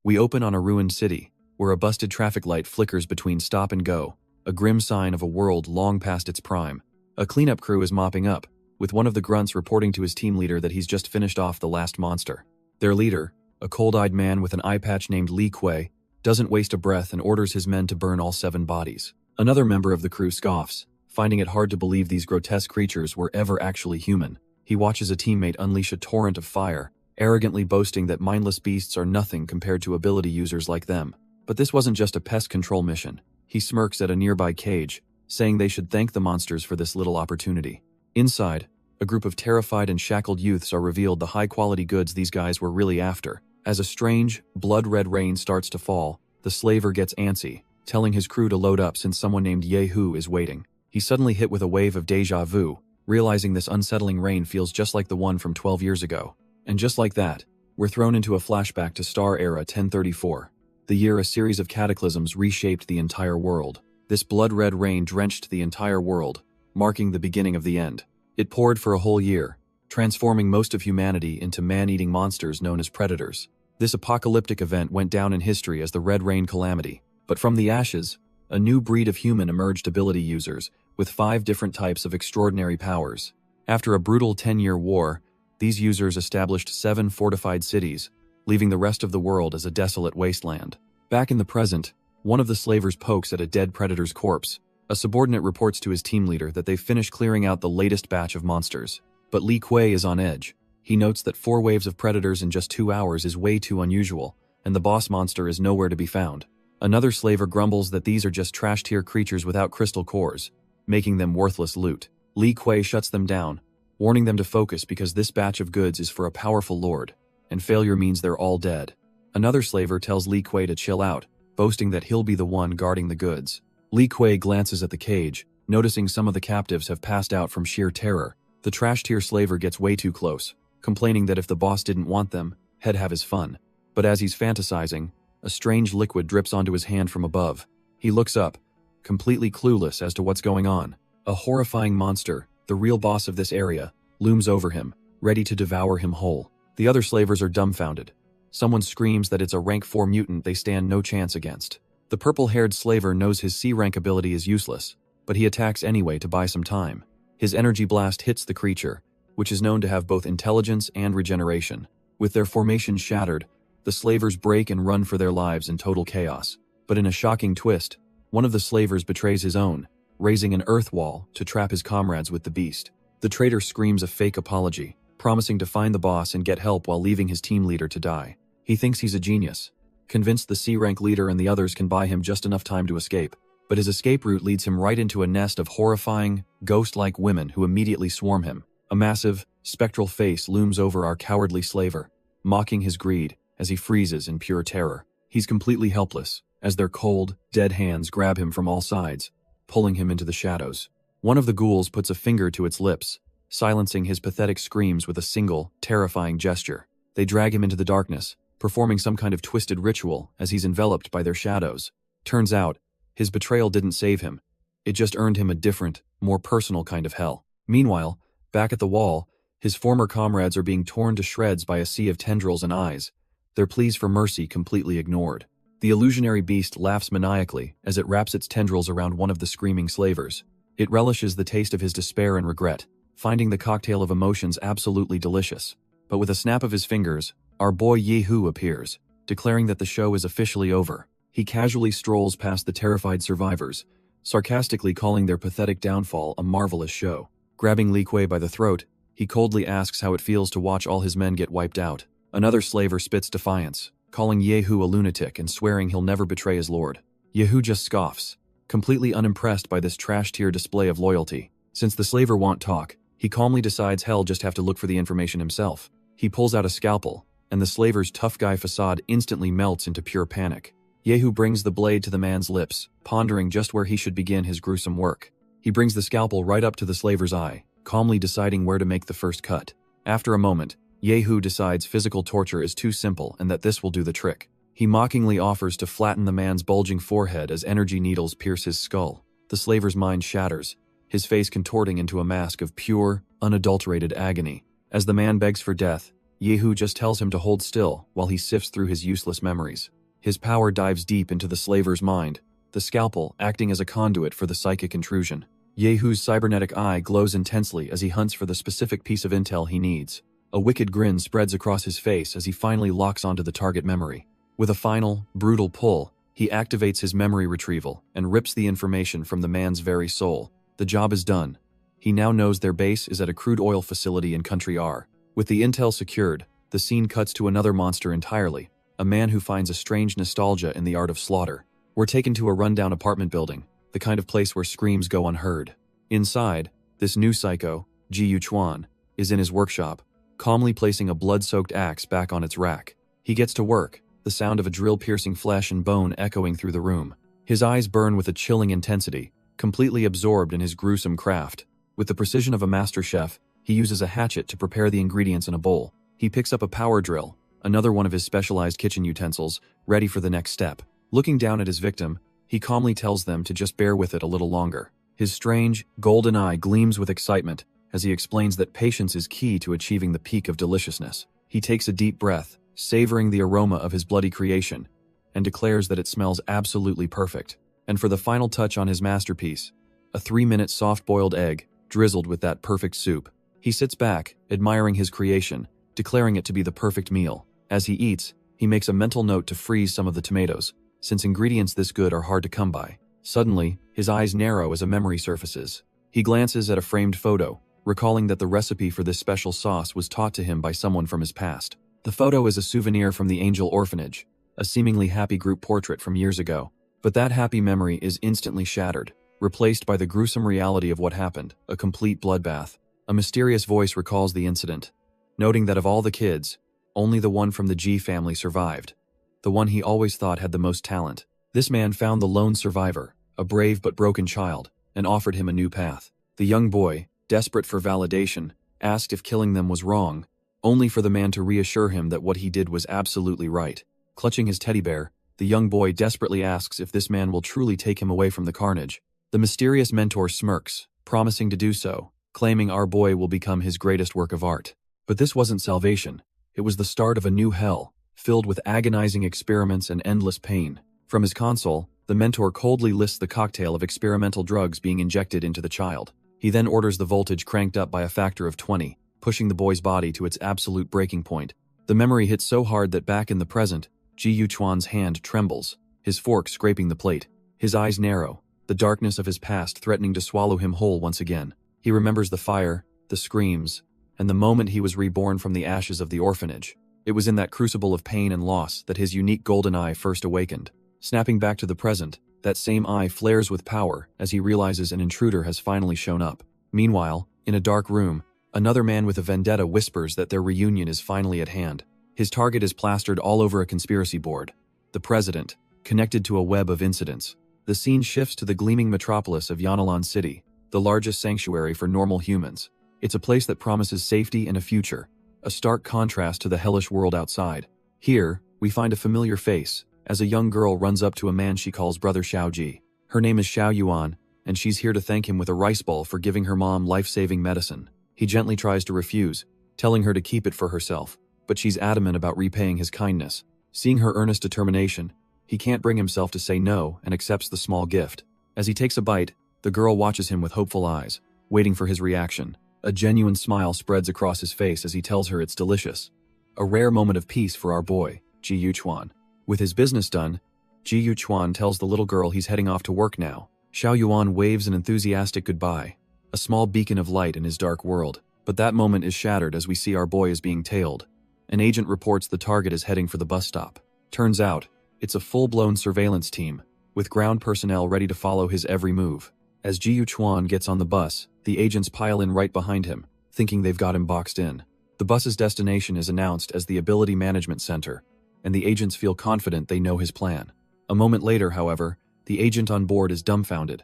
We open on a ruined city, where a busted traffic light flickers between stop and go, a grim sign of a world long past its prime. A cleanup crew is mopping up, with one of the grunts reporting to his team leader that he's just finished off the last monster. Their leader, a cold-eyed man with an eye patch named Li Kuei, doesn't waste a breath and orders his men to burn all 7 bodies. Another member of the crew scoffs, finding it hard to believe these grotesque creatures were ever actually human. He watches a teammate unleash a torrent of fire, arrogantly boasting that mindless beasts are nothing compared to ability users like them. But this wasn't just a pest control mission. He smirks at a nearby cage, saying they should thank the monsters for this little opportunity. Inside, a group of terrified and shackled youths are revealed the high-quality goods these guys were really after. As a strange, blood-red rain starts to fall, the slaver gets antsy, telling his crew to load up since someone named Yehu is waiting. He's suddenly hit with a wave of déjà vu, realizing this unsettling rain feels just like the one from 12 years ago. And just like that, we're thrown into a flashback to Star Era 1034, the year a series of cataclysms reshaped the entire world. This blood-red rain drenched the entire world, marking the beginning of the end. It poured for a whole year, transforming most of humanity into man-eating monsters known as predators. This apocalyptic event went down in history as the Red Rain Calamity. But from the ashes, a new breed of human emerged, ability users, with 5 different types of extraordinary powers. After a brutal 10-year war, these users established 7 fortified cities, leaving the rest of the world as a desolate wasteland. Back in the present, one of the slavers pokes at a dead predator's corpse. A subordinate reports to his team leader that they've finished clearing out the latest batch of monsters. But Li Kuei is on edge. He notes that 4 waves of predators in just 2 hours is way too unusual, and the boss monster is nowhere to be found. Another slaver grumbles that these are just trash-tier creatures without crystal cores, making them worthless loot. Li Kuei shuts them down, warning them to focus because this batch of goods is for a powerful lord, and failure means they're all dead. Another slaver tells Li Kuei to chill out, boasting that he'll be the one guarding the goods. Li Kuei glances at the cage, noticing some of the captives have passed out from sheer terror. The trash-tier slaver gets way too close, complaining that if the boss didn't want them, he'd have his fun. But as he's fantasizing, a strange liquid drips onto his hand from above. He looks up, completely clueless as to what's going on. A horrifying monster, the real boss of this area, looms over him, ready to devour him whole. The other slavers are dumbfounded. Someone screams that it's a rank 4 mutant they stand no chance against. The purple-haired slaver knows his C-rank ability is useless, but he attacks anyway to buy some time. His energy blast hits the creature, which is known to have both intelligence and regeneration. With their formation shattered, the slavers break and run for their lives in total chaos. But in a shocking twist, one of the slavers betrays his own, raising an earth wall to trap his comrades with the beast. The traitor screams a fake apology, promising to find the boss and get help while leaving his team leader to die. He thinks he's a genius, convinced the C-rank leader and the others can buy him just enough time to escape. But his escape route leads him right into a nest of horrifying, ghost-like women who immediately swarm him. A massive, spectral face looms over our cowardly slaver, mocking his greed as he freezes in pure terror. He's completely helpless, as their cold, dead hands grab him from all sides, pulling him into the shadows. One of the ghouls puts a finger to its lips, silencing his pathetic screams with a single, terrifying gesture. They drag him into the darkness, performing some kind of twisted ritual as he's enveloped by their shadows. Turns out, his betrayal didn't save him. It just earned him a different, more personal kind of hell. Meanwhile, back at the wall, his former comrades are being torn to shreds by a sea of tendrils and eyes, their pleas for mercy completely ignored. The illusionary beast laughs maniacally as it wraps its tendrils around one of the screaming slavers. It relishes the taste of his despair and regret, finding the cocktail of emotions absolutely delicious. But with a snap of his fingers, our boy Yehu appears, declaring that the show is officially over. He casually strolls past the terrified survivors, sarcastically calling their pathetic downfall a marvelous show. Grabbing Li Kuei by the throat, he coldly asks how it feels to watch all his men get wiped out. Another slaver spits defiance, calling Yehu a lunatic and swearing he'll never betray his lord. Yehu just scoffs, completely unimpressed by this trash-tier display of loyalty. Since the slaver won't talk, he calmly decides he'll just have to look for the information himself. He pulls out a scalpel, and the slaver's tough guy facade instantly melts into pure panic. Yehu brings the blade to the man's lips, pondering just where he should begin his gruesome work. He brings the scalpel right up to the slaver's eye, calmly deciding where to make the first cut. After a moment, Yehu decides physical torture is too simple and that this will do the trick. He mockingly offers to flatten the man's bulging forehead as energy needles pierce his skull. The slaver's mind shatters, his face contorting into a mask of pure, unadulterated agony. As the man begs for death, Yehu just tells him to hold still while he sifts through his useless memories. His power dives deep into the slaver's mind, the scalpel acting as a conduit for the psychic intrusion. Yehu's cybernetic eye glows intensely as he hunts for the specific piece of intel he needs. A wicked grin spreads across his face as he finally locks onto the target memory. With a final, brutal pull, he activates his memory retrieval and rips the information from the man's very soul. The job is done. He now knows their base is at a crude oil facility in Country R. With the intel secured, the scene cuts to another monster entirely, a man who finds a strange nostalgia in the art of slaughter. We're taken to a rundown apartment building, the kind of place where screams go unheard. Inside, this new psycho, Ji Chuan, is in his workshop, calmly placing a blood-soaked axe back on its rack. He gets to work, the sound of a drill piercing flesh and bone echoing through the room. His eyes burn with a chilling intensity, completely absorbed in his gruesome craft. With the precision of a master chef, he uses a hatchet to prepare the ingredients in a bowl. He picks up a power drill, another one of his specialized kitchen utensils, ready for the next step. Looking down at his victim, he calmly tells them to just bear with it a little longer. His strange, golden eye gleams with excitement as he explains that patience is key to achieving the peak of deliciousness. He takes a deep breath, savoring the aroma of his bloody creation, and declares that it smells absolutely perfect. And for the final touch on his masterpiece, a 3-minute soft-boiled egg, drizzled with that perfect soup. He sits back, admiring his creation, declaring it to be the perfect meal. As he eats, he makes a mental note to freeze some of the tomatoes, since ingredients this good are hard to come by. Suddenly, his eyes narrow as a memory surfaces. He glances at a framed photo, recalling that the recipe for this special sauce was taught to him by someone from his past. The photo is a souvenir from the Angel Orphanage, a seemingly happy group portrait from years ago. But that happy memory is instantly shattered, replaced by the gruesome reality of what happened, a complete bloodbath. A mysterious voice recalls the incident, noting that of all the kids, only the one from the G family survived, the one he always thought had the most talent. This man found the lone survivor, a brave but broken child, and offered him a new path. The young boy, desperate for validation, asked if killing them was wrong, only for the man to reassure him that what he did was absolutely right. Clutching his teddy bear, the young boy desperately asks if this man will truly take him away from the carnage. The mysterious mentor smirks, promising to do so, claiming our boy will become his greatest work of art. But this wasn't salvation. It was the start of a new hell, filled with agonizing experiments and endless pain. From his console, the mentor coldly lists the cocktail of experimental drugs being injected into the child. He then orders the voltage cranked up by a factor of 20, pushing the boy's body to its absolute breaking point. The memory hits so hard that back in the present, Ji Chuan's hand trembles, his fork scraping the plate. His eyes narrow, the darkness of his past threatening to swallow him whole once again. He remembers the fire, the screams, and the moment he was reborn from the ashes of the orphanage. It was in that crucible of pain and loss that his unique golden eye first awakened. Snapping back to the present, that same eye flares with power as he realizes an intruder has finally shown up. Meanwhile, in a dark room, another man with a vendetta whispers that their reunion is finally at hand. His target is plastered all over a conspiracy board. The president, connected to a web of incidents. The scene shifts to the gleaming metropolis of Yahello City, the largest sanctuary for normal humans. It's a place that promises safety and a future, a stark contrast to the hellish world outside. Here, we find a familiar face, as a young girl runs up to a man she calls Brother Xiaoji. Her name is Xiao Yuan, and she's here to thank him with a rice bowl for giving her mom life-saving medicine. He gently tries to refuse, telling her to keep it for herself, but she's adamant about repaying his kindness. Seeing her earnest determination, he can't bring himself to say no and accepts the small gift. As he takes a bite, the girl watches him with hopeful eyes, waiting for his reaction. A genuine smile spreads across his face as he tells her it's delicious. A rare moment of peace for our boy, Ji Chuan. With his business done, Ji Chuan tells the little girl he's heading off to work now. Xiao Yuan waves an enthusiastic goodbye, a small beacon of light in his dark world. But that moment is shattered as we see our boy is being tailed. An agent reports the target is heading for the bus stop. Turns out, it's a full-blown surveillance team, with ground personnel ready to follow his every move. As Ji Chuan gets on the bus, the agents pile in right behind him, thinking they've got him boxed in. The bus's destination is announced as the Ability Management Center, and the agents feel confident they know his plan. A moment later, however, the agent on board is dumbfounded.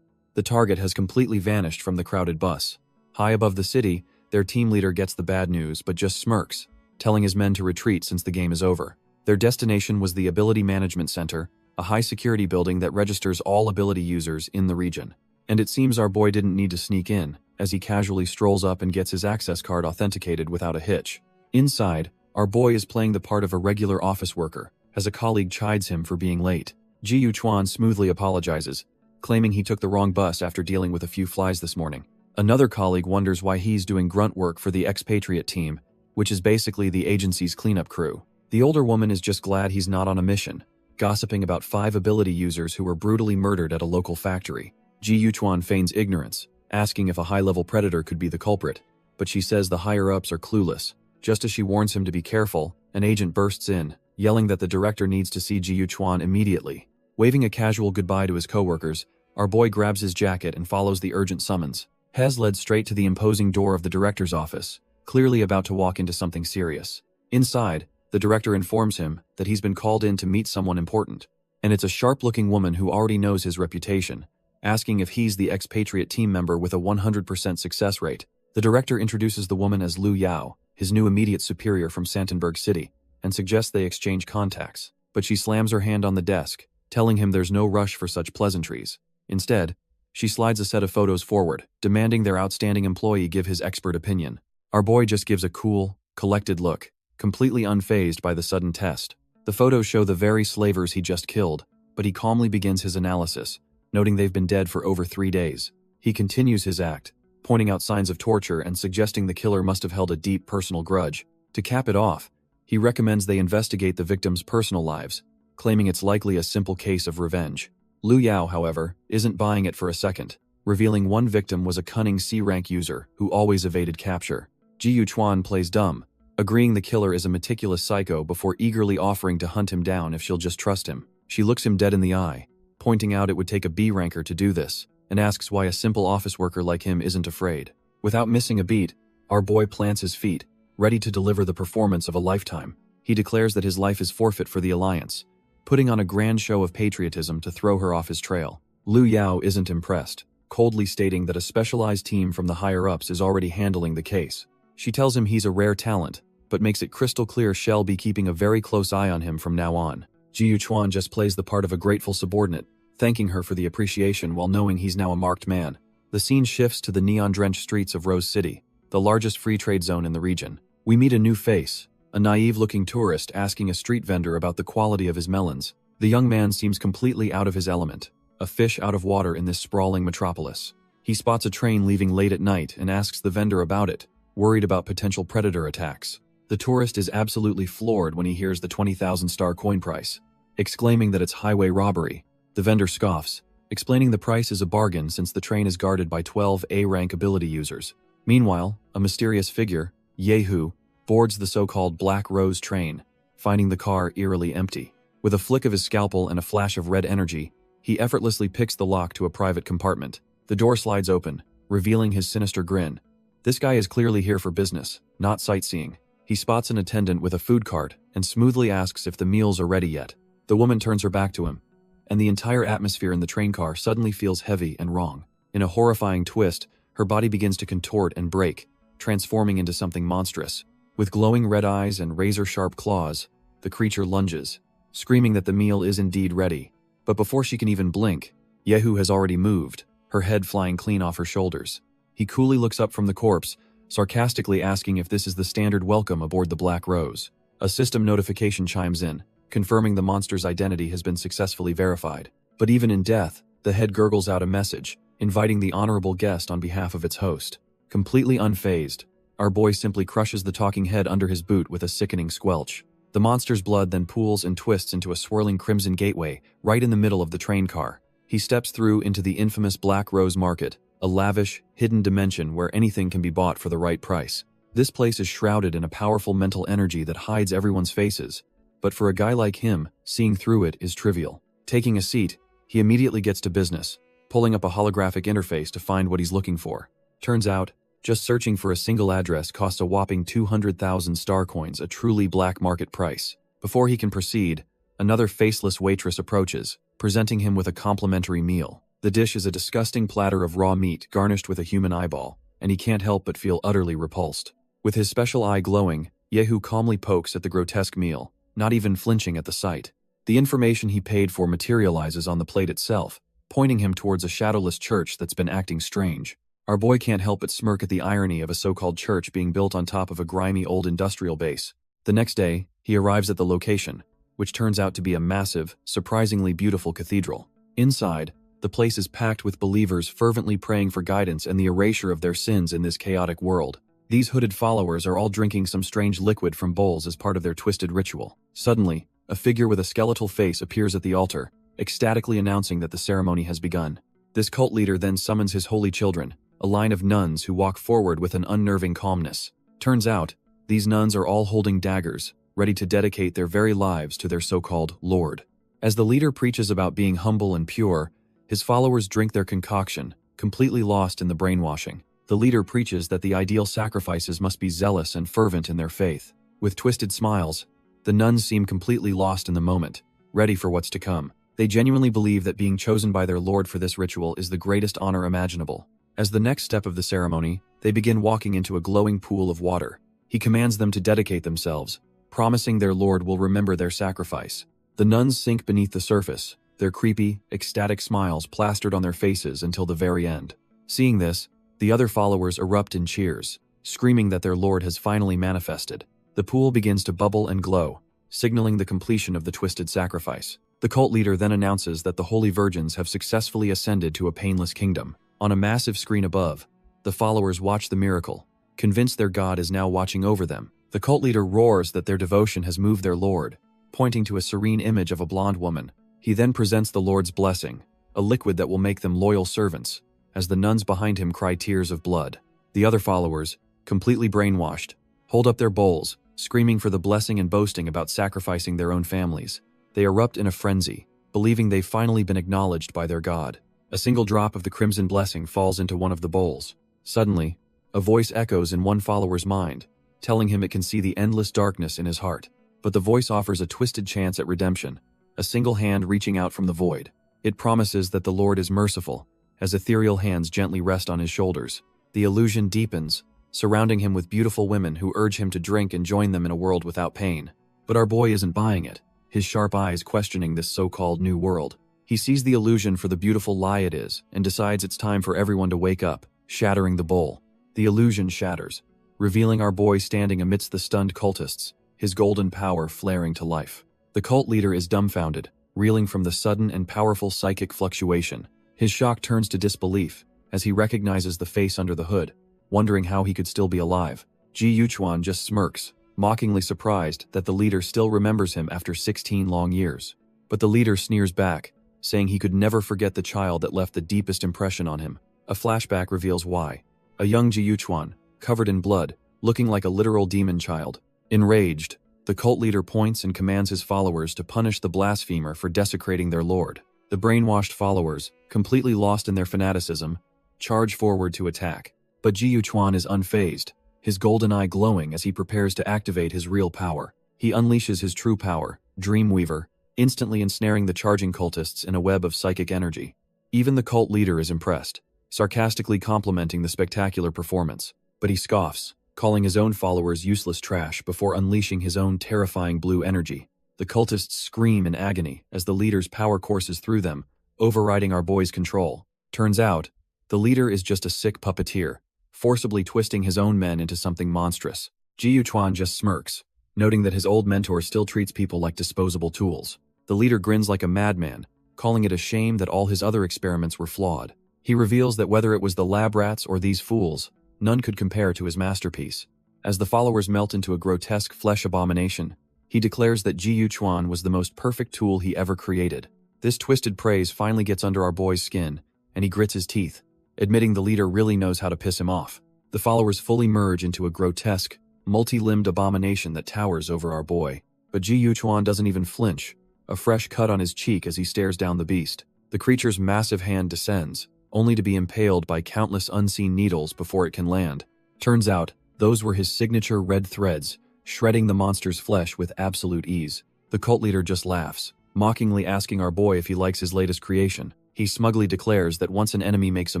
The target has completely vanished from the crowded bus. High above the city, their team leader gets the bad news but just smirks, telling his men to retreat since the game is over. Their destination was the Ability Management Center, a high-security building that registers all ability users in the region. And it seems our boy didn't need to sneak in, as he casually strolls up and gets his access card authenticated without a hitch. Inside, Our boy is playing the part of a regular office worker, as a colleague chides him for being late. Ji Yuchuan smoothly apologizes, claiming he took the wrong bus after dealing with a few flies this morning. Another colleague wonders why he's doing grunt work for the expatriate team, which is basically the agency's cleanup crew. The older woman is just glad he's not on a mission, gossiping about 5 ability users who were brutally murdered at a local factory. Ji Yuchuan feigns ignorance, asking if a high-level predator could be the culprit, but she says the higher-ups are clueless. Just as she warns him to be careful, an agent bursts in, yelling that the director needs to see Ji Yuchuan immediately. Waving a casual goodbye to his coworkers, our boy grabs his jacket and follows the urgent summons. Hez led straight to the imposing door of the director's office, clearly about to walk into something serious. Inside, the director informs him that he's been called in to meet someone important, and it's a sharp-looking woman who already knows his reputation, asking if he's the expatriate team member with a 100% success rate. The director introduces the woman as Lu Yao, his new immediate superior from Santenberg City, and suggests they exchange contacts, but she slams her hand on the desk, telling him there's no rush for such pleasantries. Instead, she slides a set of photos forward, demanding their outstanding employee give his expert opinion. Our boy just gives a cool, collected look, completely unfazed by the sudden test. The photos show the very slavers he just killed, but he calmly begins his analysis, noting they've been dead for over 3 days. He continues his act, pointing out signs of torture and suggesting the killer must have held a deep personal grudge. To cap it off, he recommends they investigate the victims' personal lives, claiming it's likely a simple case of revenge. Lu Yao, however, isn't buying it for a second, revealing one victim was a cunning C-rank user who always evaded capture. Ji Yuchuan plays dumb, agreeing the killer is a meticulous psycho before eagerly offering to hunt him down if she'll just trust him. She looks him dead in the eye, pointing out it would take a B-ranker to do this, and asks why a simple office worker like him isn't afraid. Without missing a beat, our boy plants his feet, ready to deliver the performance of a lifetime. He declares that his life is forfeit for the Alliance, putting on a grand show of patriotism to throw her off his trail. Lu Yao isn't impressed, coldly stating that a specialized team from the higher-ups is already handling the case. She tells him he's a rare talent, but makes it crystal clear she'll be keeping a very close eye on him from now on. Ji Yuchuan just plays the part of a grateful subordinate, thanking her for the appreciation while knowing he's now a marked man. The scene shifts to the neon-drenched streets of Rose City, the largest free trade zone in the region. We meet a new face, a naive-looking tourist asking a street vendor about the quality of his melons. The young man seems completely out of his element, a fish out of water in this sprawling metropolis. He spots a train leaving late at night and asks the vendor about it, worried about potential predator attacks. The tourist is absolutely floored when he hears the 20,000 star coin price, exclaiming that it's highway robbery. The vendor scoffs, explaining the price is a bargain since the train is guarded by 12 A-rank ability users. Meanwhile, a mysterious figure, Yehu, boards the so-called Black Rose train, finding the car eerily empty. With a flick of his scalpel and a flash of red energy, he effortlessly picks the lock to a private compartment. The door slides open, revealing his sinister grin. This guy is clearly here for business, not sightseeing. He spots an attendant with a food cart and smoothly asks if the meals are ready yet. The woman turns her back to him, and the entire atmosphere in the train car suddenly feels heavy and wrong. In a horrifying twist, her body begins to contort and break, transforming into something monstrous. With glowing red eyes and razor-sharp claws, the creature lunges, screaming that the meal is indeed ready. But before she can even blink, Yehu has already moved, her head flying clean off her shoulders. He coolly looks up from the corpse, sarcastically asking if this is the standard welcome aboard the Black Rose. A system notification chimes in, confirming the monster's identity has been successfully verified. But even in death, the head gurgles out a message, inviting the honorable guest on behalf of its host. Completely unfazed, our boy simply crushes the talking head under his boot with a sickening squelch. The monster's blood then pools and twists into a swirling crimson gateway right in the middle of the train car. He steps through into the infamous Black Rose Market, a lavish, hidden dimension where anything can be bought for the right price. This place is shrouded in a powerful mental energy that hides everyone's faces, but for a guy like him, seeing through it is trivial. Taking a seat, he immediately gets to business, pulling up a holographic interface to find what he's looking for. Turns out, just searching for a single address costs a whopping 200,000 star coins, a truly black market price. Before he can proceed, another faceless waitress approaches, presenting him with a complimentary meal. The dish is a disgusting platter of raw meat garnished with a human eyeball, and he can't help but feel utterly repulsed. With his special eye glowing, Yehu calmly pokes at the grotesque meal, not even flinching at the sight. The information he paid for materializes on the plate itself, pointing him towards a shadowless church that's been acting strange. Our boy can't help but smirk at the irony of a so-called church being built on top of a grimy old industrial base. The next day, he arrives at the location, which turns out to be a massive, surprisingly beautiful cathedral. Inside, the place is packed with believers fervently praying for guidance and the erasure of their sins in this chaotic world. These hooded followers are all drinking some strange liquid from bowls as part of their twisted ritual. Suddenly, a figure with a skeletal face appears at the altar, ecstatically announcing that the ceremony has begun. This cult leader then summons his holy children, a line of nuns who walk forward with an unnerving calmness. Turns out, these nuns are all holding daggers, ready to dedicate their very lives to their so-called Lord. As the leader preaches about being humble and pure, his followers drink their concoction, completely lost in the brainwashing. The leader preaches that the ideal sacrifices must be zealous and fervent in their faith. With twisted smiles, the nuns seem completely lost in the moment, ready for what's to come. They genuinely believe that being chosen by their Lord for this ritual is the greatest honor imaginable. As the next step of the ceremony, they begin walking into a glowing pool of water. He commands them to dedicate themselves, promising their Lord will remember their sacrifice. The nuns sink beneath the surface, their creepy, ecstatic smiles plastered on their faces until the very end. Seeing this, the other followers erupt in cheers, screaming that their Lord has finally manifested. The pool begins to bubble and glow, signaling the completion of the twisted sacrifice. The cult leader then announces that the holy virgins have successfully ascended to a painless kingdom. On a massive screen above, the followers watch the miracle, convinced their God is now watching over them. The cult leader roars that their devotion has moved their Lord, pointing to a serene image of a blonde woman. He then presents the Lord's blessing, a liquid that will make them loyal servants, as the nuns behind him cry tears of blood. The other followers, completely brainwashed, hold up their bowls, screaming for the blessing and boasting about sacrificing their own families. They erupt in a frenzy, believing they've finally been acknowledged by their God. A single drop of the crimson blessing falls into one of the bowls. Suddenly, a voice echoes in one follower's mind, telling him it can see the endless darkness in his heart. But the voice offers a twisted chance at redemption, a single hand reaching out from the void. It promises that the Lord is merciful, as ethereal hands gently rest on his shoulders. The illusion deepens, surrounding him with beautiful women who urge him to drink and join them in a world without pain. But our boy isn't buying it, his sharp eyes questioning this so-called new world. He sees the illusion for the beautiful lie it is, and decides it's time for everyone to wake up, shattering the bowl. The illusion shatters, revealing our boy standing amidst the stunned cultists, his golden power flaring to life. The cult leader is dumbfounded, reeling from the sudden and powerful psychic fluctuation. His shock turns to disbelief, as he recognizes the face under the hood, wondering how he could still be alive. Ji Yuchuan just smirks, mockingly surprised that the leader still remembers him after 16 long years. But the leader sneers back, saying he could never forget the child that left the deepest impression on him. A flashback reveals why. A young Ji Yuchuan, covered in blood, looking like a literal demon child. Enraged, the cult leader points and commands his followers to punish the blasphemer for desecrating their Lord. The brainwashed followers, completely lost in their fanaticism, charge forward to attack. But Ji Yuchuan is unfazed, his golden eye glowing as he prepares to activate his real power. He unleashes his true power, Dreamweaver, instantly ensnaring the charging cultists in a web of psychic energy. Even the cult leader is impressed, sarcastically complimenting the spectacular performance. But he scoffs, calling his own followers useless trash before unleashing his own terrifying blue energy. The cultists scream in agony as the leader's power courses through them, overriding our boy's control. Turns out, the leader is just a sick puppeteer, forcibly twisting his own men into something monstrous. Ji Yuchuan just smirks, noting that his old mentor still treats people like disposable tools. The leader grins like a madman, calling it a shame that all his other experiments were flawed. He reveals that whether it was the lab rats or these fools, none could compare to his masterpiece. As the followers melt into a grotesque flesh abomination, he declares that Ji Yuchuan was the most perfect tool he ever created. This twisted praise finally gets under our boy's skin, and he grits his teeth, admitting the leader really knows how to piss him off. The followers fully merge into a grotesque, multi-limbed abomination that towers over our boy. But Ji Yuchuan doesn't even flinch, a fresh cut on his cheek as he stares down the beast. The creature's massive hand descends, only to be impaled by countless unseen needles before it can land. Turns out, those were his signature red threads, shredding the monster's flesh with absolute ease. The cult leader just laughs, mockingly asking our boy if he likes his latest creation. He smugly declares that once an enemy makes a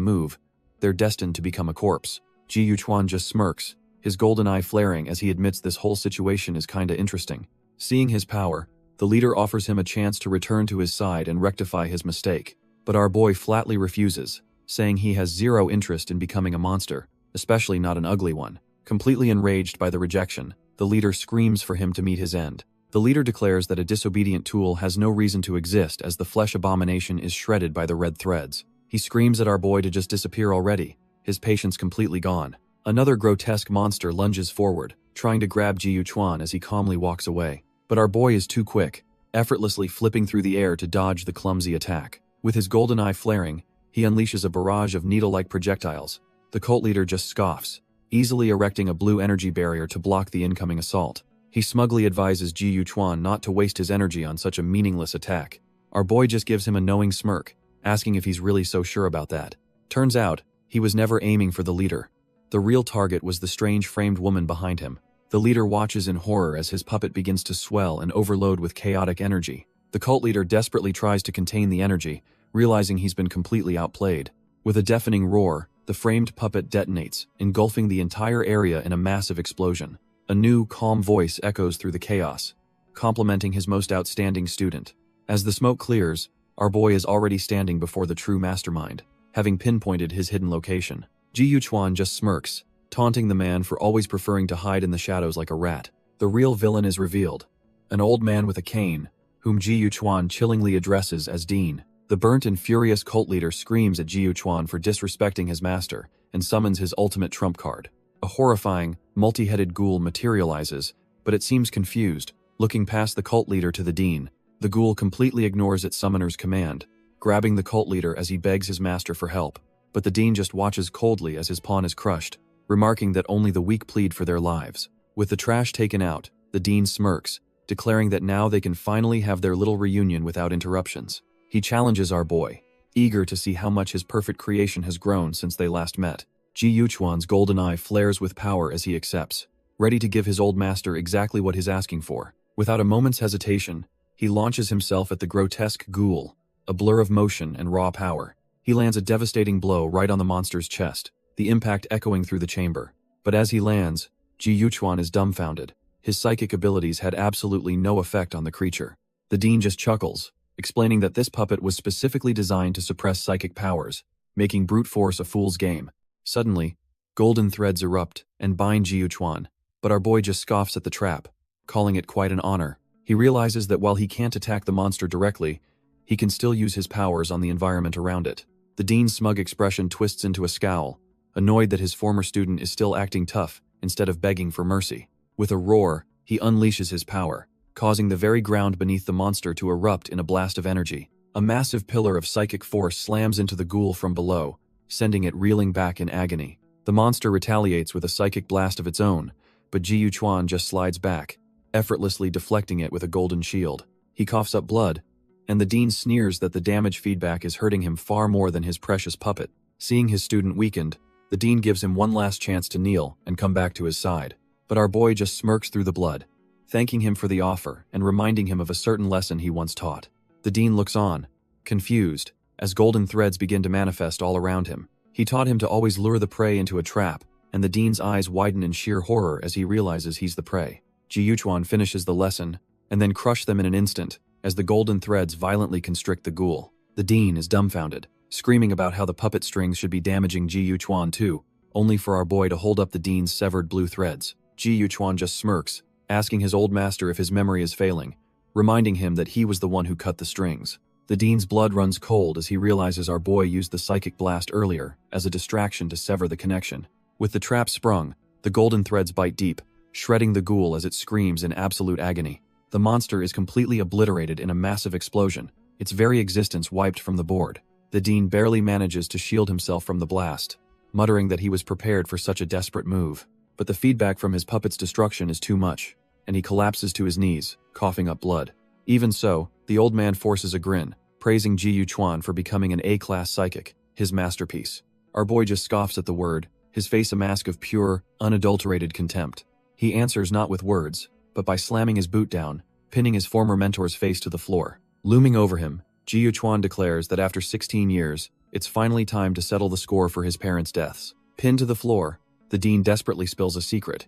move, they're destined to become a corpse. Ji Yuchuan just smirks, his golden eye flaring as he admits this whole situation is kinda interesting. Seeing his power, the leader offers him a chance to return to his side and rectify his mistake. But our boy flatly refuses, saying he has zero interest in becoming a monster, especially not an ugly one. Completely enraged by the rejection, the leader screams for him to meet his end. The leader declares that a disobedient tool has no reason to exist as the flesh abomination is shredded by the red threads. He screams at our boy to just disappear already, his patience completely gone. Another grotesque monster lunges forward, trying to grab Ji Yuchuan as he calmly walks away. But our boy is too quick, effortlessly flipping through the air to dodge the clumsy attack. With his golden eye flaring, he unleashes a barrage of needle-like projectiles. The cult leader just scoffs, easily erecting a blue energy barrier to block the incoming assault. He smugly advises Ji Yuchuan not to waste his energy on such a meaningless attack. Our boy just gives him a knowing smirk, asking if he's really so sure about that. Turns out, he was never aiming for the leader. The real target was the strange framed woman behind him. The leader watches in horror as his puppet begins to swell and overload with chaotic energy. The cult leader desperately tries to contain the energy, realizing he's been completely outplayed. With a deafening roar, the framed puppet detonates, engulfing the entire area in a massive explosion. A new, calm voice echoes through the chaos, complimenting his most outstanding student. As the smoke clears, our boy is already standing before the true mastermind, having pinpointed his hidden location. Ji Yuchuan just smirks, taunting the man for always preferring to hide in the shadows like a rat. The real villain is revealed, an old man with a cane, whom Ji Yuchuan chillingly addresses as Dean. The burnt and furious cult leader screams at Ji Yuchuan for disrespecting his master and summons his ultimate trump card. A horrifying, multi-headed ghoul materializes, but it seems confused. Looking past the cult leader to the Dean, the ghoul completely ignores its summoner's command, grabbing the cult leader as he begs his master for help. But the Dean just watches coldly as his pawn is crushed, remarking that only the weak plead for their lives. With the trash taken out, the Dean smirks, declaring that now they can finally have their little reunion without interruptions. He challenges our boy, eager to see how much his perfect creation has grown since they last met. Ji Yuchuan's golden eye flares with power as he accepts, ready to give his old master exactly what he's asking for. Without a moment's hesitation, he launches himself at the grotesque ghoul, a blur of motion and raw power. He lands a devastating blow right on the monster's chest, the impact echoing through the chamber. But as he lands, Ji Yuchuan is dumbfounded. His psychic abilities had absolutely no effect on the creature. The Dean just chuckles, explaining that this puppet was specifically designed to suppress psychic powers, making brute force a fool's game. Suddenly, golden threads erupt and bind Ji Yuchuan, but our boy just scoffs at the trap, calling it quite an honor. He realizes that while he can't attack the monster directly, he can still use his powers on the environment around it. The Dean's smug expression twists into a scowl, annoyed that his former student is still acting tough instead of begging for mercy. With a roar, he unleashes his power, causing the very ground beneath the monster to erupt in a blast of energy. A massive pillar of psychic force slams into the ghoul from below, sending it reeling back in agony. The monster retaliates with a psychic blast of its own, but Ji Yuchuan just slides back, effortlessly deflecting it with a golden shield. He coughs up blood, and the Dean sneers that the damage feedback is hurting him far more than his precious puppet. Seeing his student weakened, the Dean gives him one last chance to kneel and come back to his side. But our boy just smirks through the blood, thanking him for the offer and reminding him of a certain lesson he once taught. The Dean looks on, confused, as golden threads begin to manifest all around him. He taught him to always lure the prey into a trap, and the Dean's eyes widen in sheer horror as he realizes he's the prey. Ji Yuchuan finishes the lesson, and then crush them in an instant, as the golden threads violently constrict the ghoul. The Dean is dumbfounded, screaming about how the puppet strings should be damaging Ji Yuchuan too, only for our boy to hold up the Dean's severed blue threads. Ji Yuchuan just smirks, asking his old master if his memory is failing, reminding him that he was the one who cut the strings. The Dean's blood runs cold as he realizes our boy used the psychic blast earlier as a distraction to sever the connection. With the trap sprung, the golden threads bite deep, shredding the ghoul as it screams in absolute agony. The monster is completely obliterated in a massive explosion, its very existence wiped from the board. The Dean barely manages to shield himself from the blast, muttering that he was prepared for such a desperate move. But the feedback from his puppet's destruction is too much, and he collapses to his knees, coughing up blood. Even so, the old man forces a grin, praising Ji Yuchuan for becoming an A-class psychic, his masterpiece. Our boy just scoffs at the word, his face a mask of pure, unadulterated contempt. He answers not with words, but by slamming his boot down, pinning his former mentor's face to the floor. Looming over him, Ji Yuchuan declares that after 16 years, it's finally time to settle the score for his parents' deaths. Pinned to the floor, the Dean desperately spills a secret.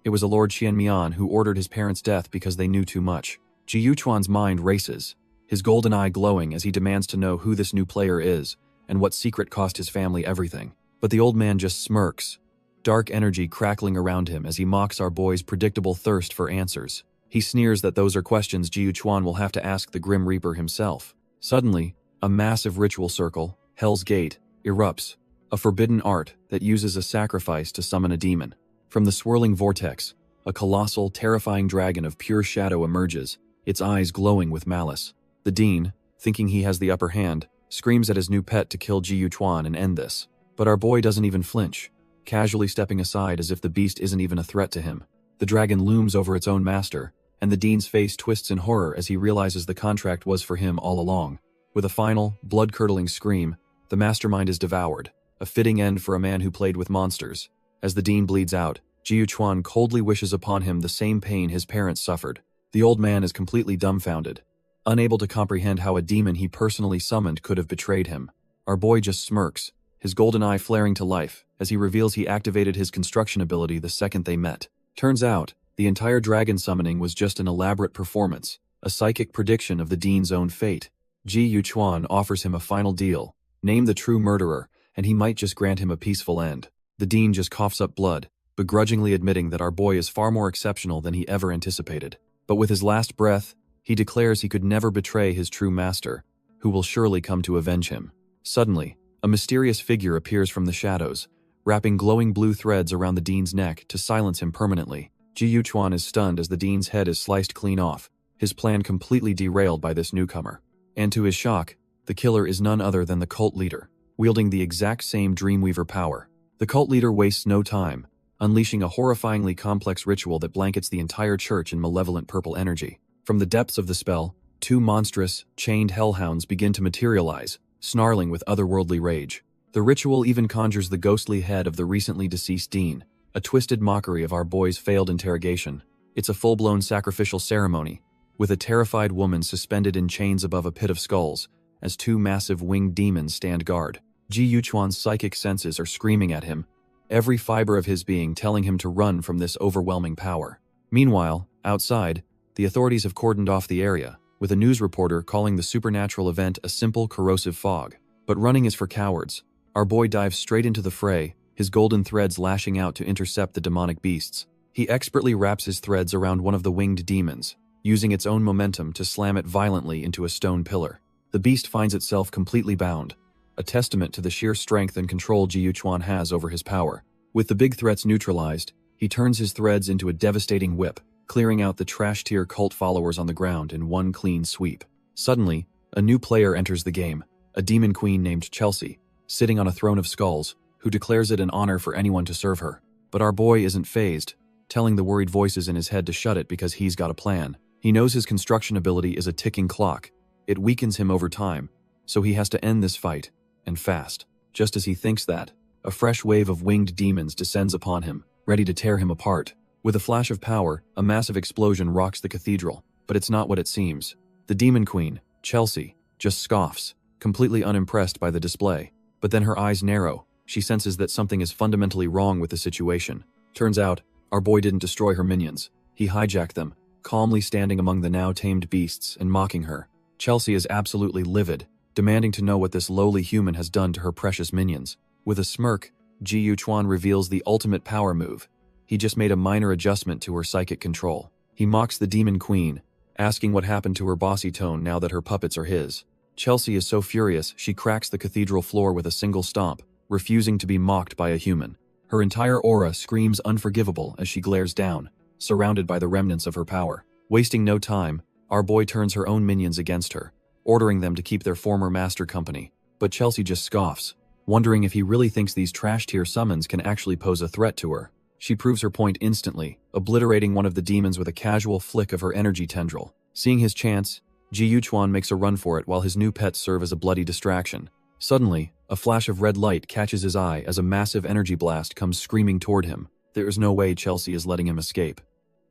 It was a Lord Xianmian who ordered his parents' death because they knew too much. Ji Yuchuan's mind races, his golden eye glowing as he demands to know who this new player is and what secret cost his family everything. But the old man just smirks. dark energy crackling around him as he mocks our boy's predictable thirst for answers. He sneers that those are questions Ji Yuquan will have to ask the Grim Reaper himself. Suddenly, a massive ritual circle, Hell's Gate, erupts, a forbidden art that uses a sacrifice to summon a demon. From the swirling vortex, a colossal, terrifying dragon of pure shadow emerges, its eyes glowing with malice. The Dean, thinking he has the upper hand, screams at his new pet to kill Ji Yuquan and end this. But our boy doesn't even flinch, casually stepping aside as if the beast isn't even a threat to him. The dragon looms over its own master, and the Dean's face twists in horror as he realizes the contract was for him all along. With a final, blood-curdling scream, the mastermind is devoured, a fitting end for a man who played with monsters. As the Dean bleeds out, Ji Yuquan coldly wishes upon him the same pain his parents suffered. The old man is completely dumbfounded, unable to comprehend how a demon he personally summoned could have betrayed him. Our boy just smirks, his golden eye flaring to life, as he reveals he activated his construction ability the second they met. Turns out, the entire dragon summoning was just an elaborate performance, a psychic prediction of the Dean's own fate. Ji Yuquan offers him a final deal: name the true murderer, and he might just grant him a peaceful end. The Dean just coughs up blood, begrudgingly admitting that our boy is far more exceptional than he ever anticipated. But with his last breath, he declares he could never betray his true master, who will surely come to avenge him. Suddenly, a mysterious figure appears from the shadows, wrapping glowing blue threads around the Dean's neck to silence him permanently. Ji Yuquan is stunned as the Dean's head is sliced clean off, his plan completely derailed by this newcomer. And to his shock, the killer is none other than the cult leader, wielding the exact same Dreamweaver power. The cult leader wastes no time, unleashing a horrifyingly complex ritual that blankets the entire church in malevolent purple energy. From the depths of the spell, two monstrous, chained hellhounds begin to materialize, snarling with otherworldly rage. The ritual even conjures the ghostly head of the recently deceased Dean, a twisted mockery of our boy's failed interrogation. It's a full-blown sacrificial ceremony, with a terrified woman suspended in chains above a pit of skulls, as two massive winged demons stand guard. Ji Yuquan's psychic senses are screaming at him, every fiber of his being telling him to run from this overwhelming power. Meanwhile, outside, the authorities have cordoned off the area, with a news reporter calling the supernatural event a simple corrosive fog. But running is for cowards. Our boy dives straight into the fray, his golden threads lashing out to intercept the demonic beasts. He expertly wraps his threads around one of the winged demons, using its own momentum to slam it violently into a stone pillar. The beast finds itself completely bound, a testament to the sheer strength and control Ji Yuquan has over his power. With the big threats neutralized, he turns his threads into a devastating whip, clearing out the trash-tier cult followers on the ground in one clean sweep. Suddenly, a new player enters the game, a demon queen named Chelsea, sitting on a throne of skulls, who declares it an honor for anyone to serve her. But our boy isn't fazed, telling the worried voices in his head to shut it because he's got a plan. He knows his construction ability is a ticking clock. It weakens him over time, so he has to end this fight, and fast. Just as he thinks that, a fresh wave of winged demons descends upon him, ready to tear him apart. With a flash of power, a massive explosion rocks the cathedral, but it's not what it seems. The demon queen, Chelsea, just scoffs, completely unimpressed by the display. But then her eyes narrow. She senses that something is fundamentally wrong with the situation. Turns out, our boy didn't destroy her minions. He hijacked them, calmly standing among the now tamed beasts and mocking her. Chelsea is absolutely livid, demanding to know what this lowly human has done to her precious minions. With a smirk, Ji Yuquan reveals the ultimate power move. He just made a minor adjustment to her psychic control. He mocks the demon queen, asking what happened to her bossy tone now that her puppets are his. Chelsea is so furious she cracks the cathedral floor with a single stomp, refusing to be mocked by a human. Her entire aura screams unforgivable as she glares down, surrounded by the remnants of her power. Wasting no time, our boy turns her own minions against her, ordering them to keep their former master company. But Chelsea just scoffs, wondering if he really thinks these trash-tier summons can actually pose a threat to her. She proves her point instantly, obliterating one of the demons with a casual flick of her energy tendril. Seeing his chance, Ji Yuquan makes a run for it while his new pets serve as a bloody distraction. Suddenly, a flash of red light catches his eye as a massive energy blast comes screaming toward him. There is no way Chelsea is letting him escape.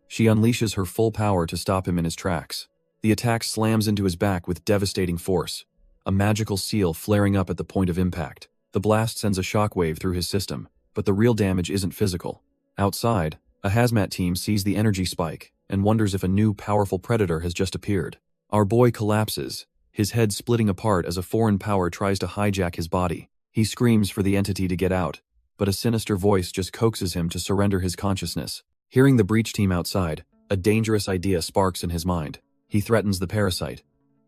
She unleashes her full power to stop him in his tracks. The attack slams into his back with devastating force, a magical seal flaring up at the point of impact. The blast sends a shockwave through his system, but the real damage isn't physical. Outside, a hazmat team sees the energy spike and wonders if a new powerful predator has just appeared. Our boy collapses, his head splitting apart as a foreign power tries to hijack his body. He screams for the entity to get out, but a sinister voice just coaxes him to surrender his consciousness. Hearing the breach team outside, a dangerous idea sparks in his mind. He threatens the parasite.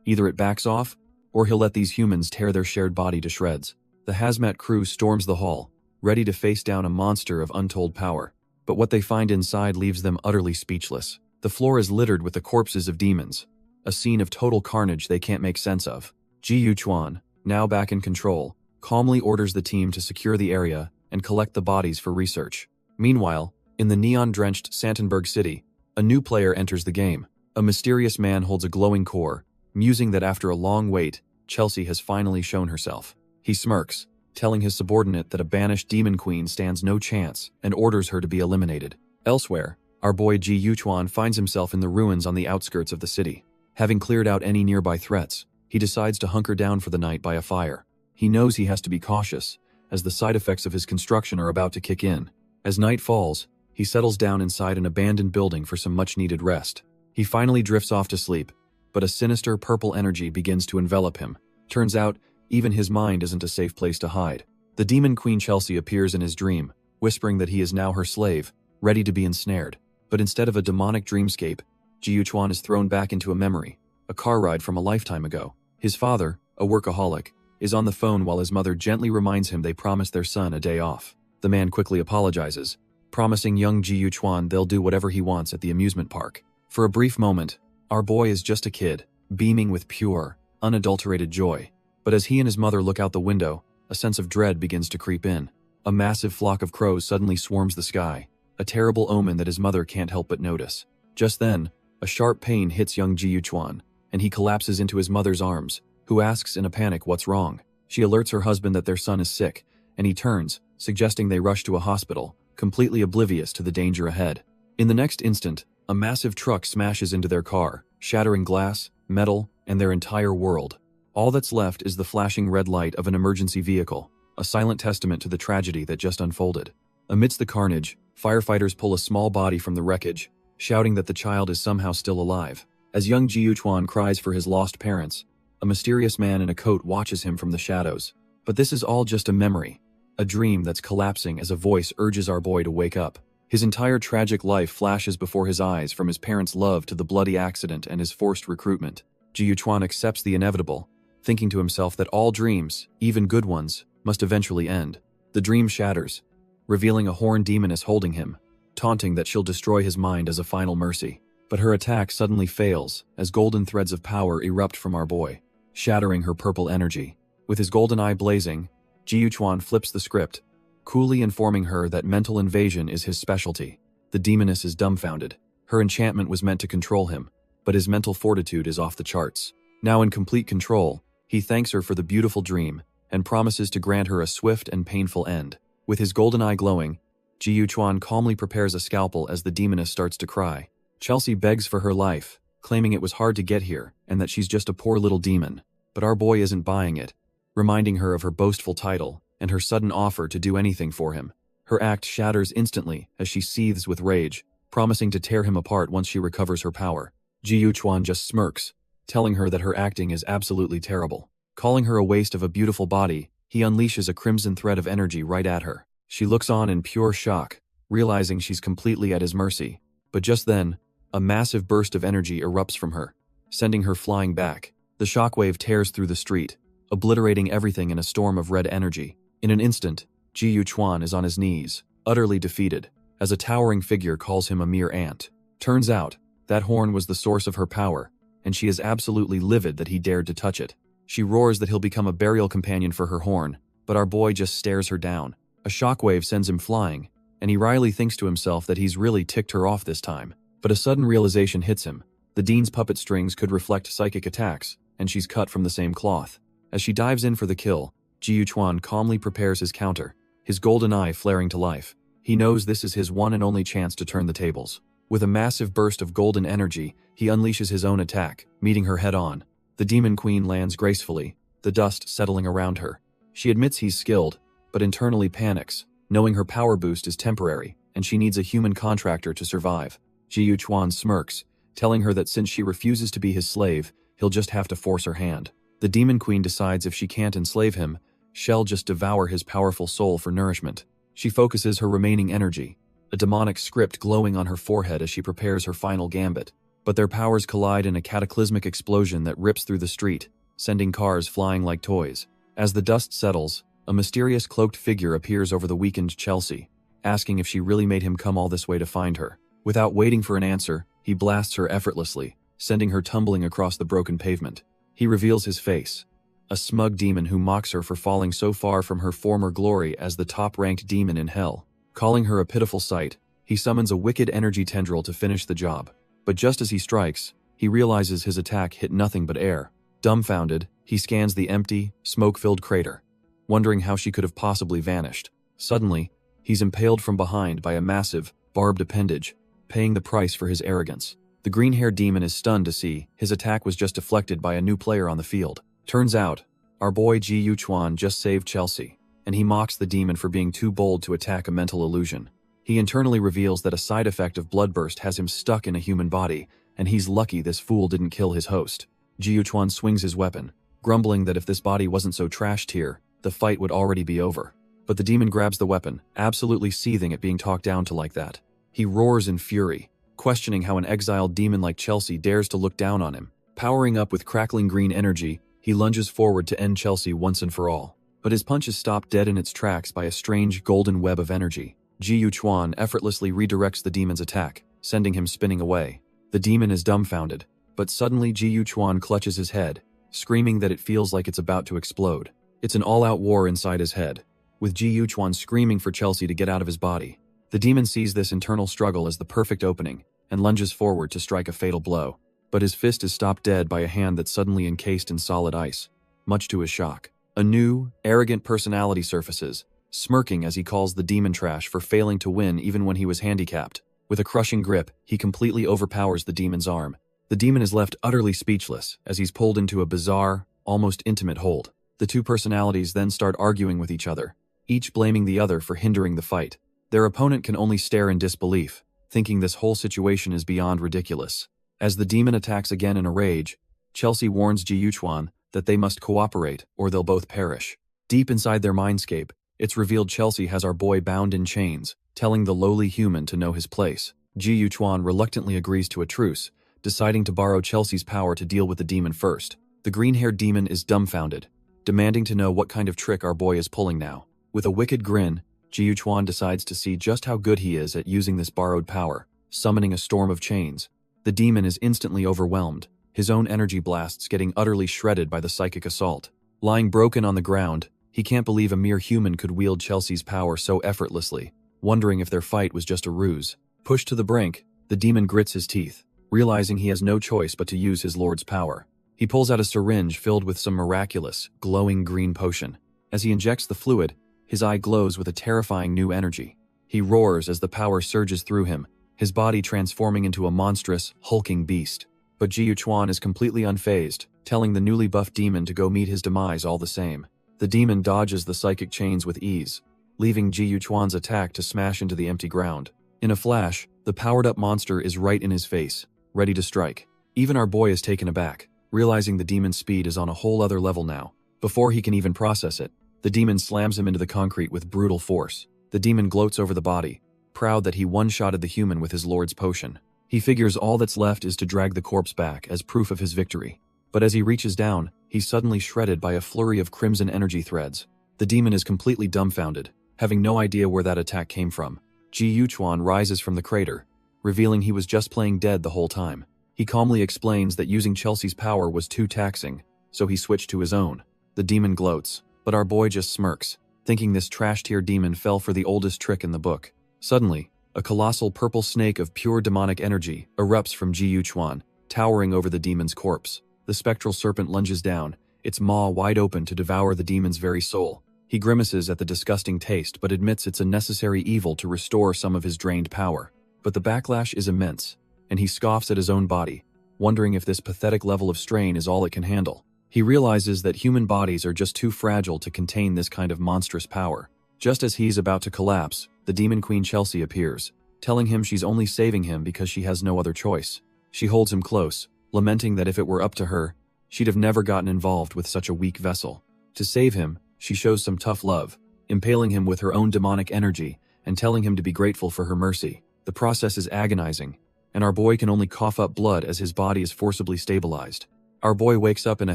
Either it backs off, or he'll let these humans tear their shared body to shreds. The hazmat crew storms the hall, ready to face down a monster of untold power. But what they find inside leaves them utterly speechless. The floor is littered with the corpses of demons, a scene of total carnage they can't make sense of. Ji Yuchuan, now back in control, calmly orders the team to secure the area and collect the bodies for research. Meanwhile, in the neon-drenched Santenberg city, a new player enters the game. A mysterious man holds a glowing core, musing that after a long wait, Chelsea has finally shown herself. He smirks, telling his subordinate that a banished demon queen stands no chance and orders her to be eliminated. Elsewhere, our boy Ji Yuchuan finds himself in the ruins on the outskirts of the city. Having cleared out any nearby threats, he decides to hunker down for the night by a fire. He knows he has to be cautious, as the side effects of his construction are about to kick in. As night falls, he settles down inside an abandoned building for some much-needed rest. He finally drifts off to sleep, but a sinister purple energy begins to envelop him. Turns out, even his mind isn't a safe place to hide. The demon queen Chelsea appears in his dream, whispering that he is now her slave, ready to be ensnared. But instead of a demonic dreamscape, Ji Yuchuan is thrown back into a memory, a car ride from a lifetime ago. His father, a workaholic, is on the phone while his mother gently reminds him they promised their son a day off. The man quickly apologizes, promising young Ji Yuchuan they'll do whatever he wants at the amusement park. For a brief moment, our boy is just a kid, beaming with pure, unadulterated joy. But as he and his mother look out the window, a sense of dread begins to creep in. A massive flock of crows suddenly swarms the sky, a terrible omen that his mother can't help but notice. Just then, a sharp pain hits young Ji Yuchuan, and he collapses into his mother's arms, who asks in a panic what's wrong. She alerts her husband that their son is sick, and he turns, suggesting they rush to a hospital, completely oblivious to the danger ahead. In the next instant, a massive truck smashes into their car, shattering glass, metal, and their entire world. All that's left is the flashing red light of an emergency vehicle, a silent testament to the tragedy that just unfolded. Amidst the carnage, firefighters pull a small body from the wreckage, shouting that the child is somehow still alive. As young Ji Yuchuan cries for his lost parents, a mysterious man in a coat watches him from the shadows. But this is all just a memory, a dream that's collapsing as a voice urges our boy to wake up. His entire tragic life flashes before his eyes, from his parents' love to the bloody accident and his forced recruitment. Ji Yuchuan accepts the inevitable, thinking to himself that all dreams, even good ones, must eventually end. The dream shatters, revealing a horned demoness holding him, taunting that she'll destroy his mind as a final mercy. But her attack suddenly fails as golden threads of power erupt from our boy, shattering her purple energy. With his golden eye blazing, Ji Yuchuan flips the script, coolly informing her that mental invasion is his specialty. The demoness is dumbfounded. Her enchantment was meant to control him, but his mental fortitude is off the charts. Now in complete control, he thanks her for the beautiful dream and promises to grant her a swift and painful end. With his golden eye glowing, Ji Yuchuan calmly prepares a scalpel as the demoness starts to cry. Chelsea begs for her life, claiming it was hard to get here and that she's just a poor little demon. But our boy isn't buying it, reminding her of her boastful title and her sudden offer to do anything for him. Her act shatters instantly as she seethes with rage, promising to tear him apart once she recovers her power. Ji Yuchuan just smirks, telling her that her acting is absolutely terrible. Calling her a waste of a beautiful body, he unleashes a crimson thread of energy right at her. She looks on in pure shock, realizing she's completely at his mercy. But just then, a massive burst of energy erupts from her, sending her flying back. The shockwave tears through the street, obliterating everything in a storm of red energy. In an instant, Ji Yuchuan is on his knees, utterly defeated, as a towering figure calls him a mere ant. Turns out, that horn was the source of her power, and she is absolutely livid that he dared to touch it. She roars that he'll become a burial companion for her horn, but our boy just stares her down. A shockwave sends him flying, and he wryly thinks to himself that he's really ticked her off this time. But a sudden realization hits him. The Dean's puppet strings could reflect psychic attacks, and she's cut from the same cloth. As she dives in for the kill, Ji Yuchuan calmly prepares his counter, his golden eye flaring to life. He knows this is his one and only chance to turn the tables. With a massive burst of golden energy, he unleashes his own attack, meeting her head-on. The Demon Queen lands gracefully, the dust settling around her. She admits he's skilled, but internally panics, knowing her power boost is temporary, and she needs a human contractor to survive. Ji Yuchuan smirks, telling her that since she refuses to be his slave, he'll just have to force her hand. The Demon Queen decides if she can't enslave him, she'll just devour his powerful soul for nourishment. She focuses her remaining energy, a demonic script glowing on her forehead as she prepares her final gambit. But their powers collide in a cataclysmic explosion that rips through the street, sending cars flying like toys. As the dust settles, a mysterious cloaked figure appears over the weakened Chelsea, asking if she really made him come all this way to find her. Without waiting for an answer, he blasts her effortlessly, sending her tumbling across the broken pavement. He reveals his face, a smug demon who mocks her for falling so far from her former glory as the top-ranked demon in hell. Calling her a pitiful sight, he summons a wicked energy tendril to finish the job. But just as he strikes, he realizes his attack hit nothing but air. Dumbfounded, he scans the empty, smoke-filled crater, wondering how she could have possibly vanished. Suddenly, he's impaled from behind by a massive, barbed appendage, paying the price for his arrogance. The green-haired demon is stunned to see his attack was just deflected by a new player on the field. Turns out, our boy Ji Yuchuan just saved Chelsea, and he mocks the demon for being too bold to attack a mental illusion. He internally reveals that a side effect of bloodburst has him stuck in a human body, and he's lucky this fool didn't kill his host. Ji Yuchuan swings his weapon, grumbling that if this body wasn't so trashed here, the fight would already be over. But the demon grabs the weapon, absolutely seething at being talked down to like that. He roars in fury, questioning how an exiled demon like Chelsea dares to look down on him. Powering up with crackling green energy, he lunges forward to end Chelsea once and for all. But his punch is stopped dead in its tracks by a strange golden web of energy. Ji Yuchuan effortlessly redirects the demon's attack, sending him spinning away. The demon is dumbfounded, but suddenly Ji Yuchuan clutches his head, screaming that it feels like it's about to explode. It's an all-out war inside his head, with Ji Yuchuan screaming for Chelsea to get out of his body. The demon sees this internal struggle as the perfect opening, and lunges forward to strike a fatal blow. But his fist is stopped dead by a hand that's suddenly encased in solid ice, much to his shock. A new, arrogant personality surfaces, smirking as he calls the demon trash for failing to win even when he was handicapped. With a crushing grip, he completely overpowers the demon's arm. The demon is left utterly speechless as he's pulled into a bizarre, almost intimate hold. The two personalities then start arguing with each other, each blaming the other for hindering the fight. Their opponent can only stare in disbelief, thinking this whole situation is beyond ridiculous. As the demon attacks again in a rage, Chelsea warns Ji Yuchuan that they must cooperate or they'll both perish. Deep inside their mindscape, it's revealed Chelsea has our boy bound in chains, telling the lowly human to know his place. Ji Yuchuan reluctantly agrees to a truce, deciding to borrow Chelsea's power to deal with the demon first. The green-haired demon is dumbfounded, demanding to know what kind of trick our boy is pulling now. With a wicked grin, Ji Yuchuan decides to see just how good he is at using this borrowed power, summoning a storm of chains. The demon is instantly overwhelmed, his own energy blasts getting utterly shredded by the psychic assault. Lying broken on the ground, he can't believe a mere human could wield Chelsea's power so effortlessly, wondering if their fight was just a ruse. Pushed to the brink, the demon grits his teeth, realizing he has no choice but to use his lord's power. He pulls out a syringe filled with some miraculous, glowing green potion. As he injects the fluid, his eye glows with a terrifying new energy. He roars as the power surges through him, his body transforming into a monstrous, hulking beast. But Ji Yuchuan is completely unfazed, telling the newly buffed demon to go meet his demise all the same. The demon dodges the psychic chains with ease, leaving Ji Yuchuan's attack to smash into the empty ground. In a flash, the powered-up monster is right in his face, ready to strike. Even our boy is taken aback, realizing the demon's speed is on a whole other level now. Before he can even process it, the demon slams him into the concrete with brutal force. The demon gloats over the body, proud that he one-shotted the human with his lord's potion. He figures all that's left is to drag the corpse back as proof of his victory. But as he reaches down, he's suddenly shredded by a flurry of crimson energy threads. The demon is completely dumbfounded, having no idea where that attack came from. Ji Yuchuan rises from the crater, revealing he was just playing dead the whole time. He calmly explains that using Chelsea's power was too taxing, so he switched to his own. The demon gloats, but our boy just smirks, thinking this trash-tier demon fell for the oldest trick in the book. Suddenly, a colossal purple snake of pure demonic energy erupts from Ji Yuchuan, towering over the demon's corpse. The spectral serpent lunges down, its maw wide open to devour the demon's very soul. He grimaces at the disgusting taste but admits it's a necessary evil to restore some of his drained power. But the backlash is immense, and he scoffs at his own body, wondering if this pathetic level of strain is all it can handle. He realizes that human bodies are just too fragile to contain this kind of monstrous power. Just as he's about to collapse, the demon queen Chelsea appears, telling him she's only saving him because she has no other choice. She holds him close, lamenting that if it were up to her, she'd have never gotten involved with such a weak vessel. To save him, she shows some tough love, impaling him with her own demonic energy and telling him to be grateful for her mercy. The process is agonizing, and our boy can only cough up blood as his body is forcibly stabilized. Our boy wakes up in a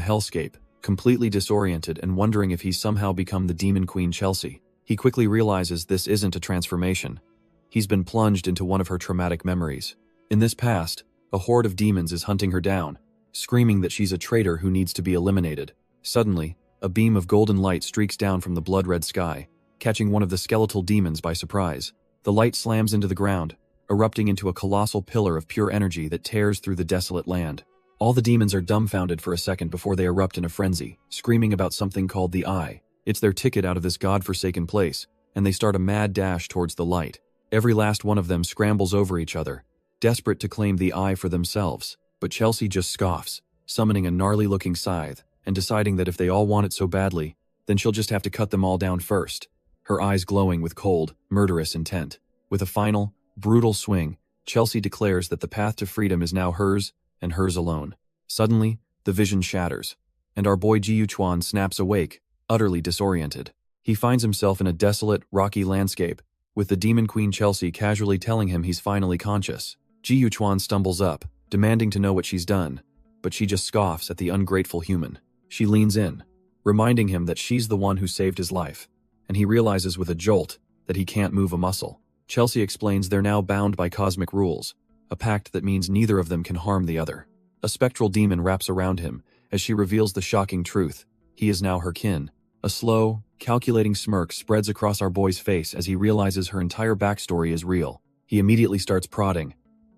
hellscape, completely disoriented and wondering if he's somehow become the demon queen Chelsea. He quickly realizes this isn't a transformation. He's been plunged into one of her traumatic memories. In this past, a horde of demons is hunting her down, screaming that she's a traitor who needs to be eliminated. Suddenly, a beam of golden light streaks down from the blood-red sky, catching one of the skeletal demons by surprise. The light slams into the ground, erupting into a colossal pillar of pure energy that tears through the desolate land. All the demons are dumbfounded for a second before they erupt in a frenzy, screaming about something called the Eye. It's their ticket out of this god-forsaken place, and they start a mad dash towards the light. Every last one of them scrambles over each other, desperate to claim the Eye for themselves. But Chelsea just scoffs, summoning a gnarly-looking scythe, and deciding that if they all want it so badly, then she'll just have to cut them all down first, her eyes glowing with cold, murderous intent. With a final, brutal swing, Chelsea declares that the path to freedom is now hers, and hers alone. Suddenly, the vision shatters, and our boy Ji Yuchuan snaps awake, utterly disoriented. He finds himself in a desolate, rocky landscape, with the demon queen Chelsea casually telling him he's finally conscious. Ji Yuchuan stumbles up, demanding to know what she's done, but she just scoffs at the ungrateful human. She leans in, reminding him that she's the one who saved his life, and he realizes with a jolt that he can't move a muscle. Chelsea explains they're now bound by cosmic rules, a pact that means neither of them can harm the other. A spectral demon wraps around him as she reveals the shocking truth. He is now her kin. A slow, calculating smirk spreads across our boy's face as he realizes her entire backstory is real. He immediately starts prodding,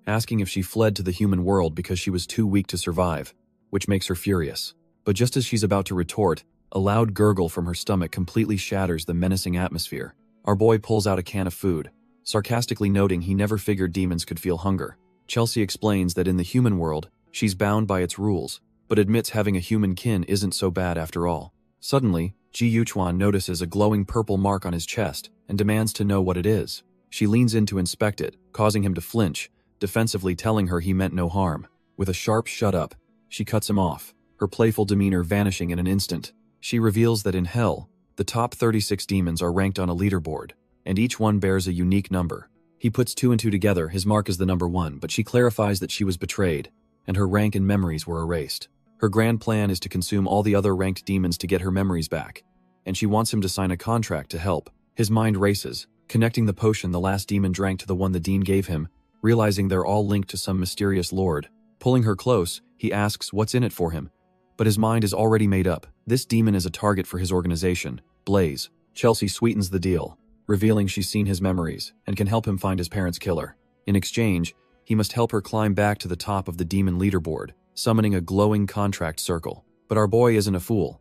asking if she fled to the human world because she was too weak to survive, which makes her furious. But just as she's about to retort, a loud gurgle from her stomach completely shatters the menacing atmosphere. Our boy pulls out a can of food, sarcastically noting he never figured demons could feel hunger. Chelsea explains that in the human world, she's bound by its rules, but admits having a human kin isn't so bad after all. Suddenly, Ji Yuchuan notices a glowing purple mark on his chest and demands to know what it is. She leans in to inspect it, causing him to flinch, defensively telling her he meant no harm. With a sharp "shut up," she cuts him off, her playful demeanor vanishing in an instant. She reveals that in Hell, the top 36 demons are ranked on a leaderboard, and each one bears a unique number. He puts two and two together, his mark is the number 1, but she clarifies that she was betrayed, and her rank and memories were erased. Her grand plan is to consume all the other ranked demons to get her memories back, and she wants him to sign a contract to help. His mind races, connecting the potion the last demon drank to the one the dean gave him, realizing they're all linked to some mysterious lord. Pulling her close, he asks what's in it for him, but his mind is already made up. This demon is a target for his organization, Blaze. Chelsea sweetens the deal, revealing she's seen his memories and can help him find his parents' killer. In exchange, he must help her climb back to the top of the demon leaderboard, summoning a glowing contract circle. But our boy isn't a fool.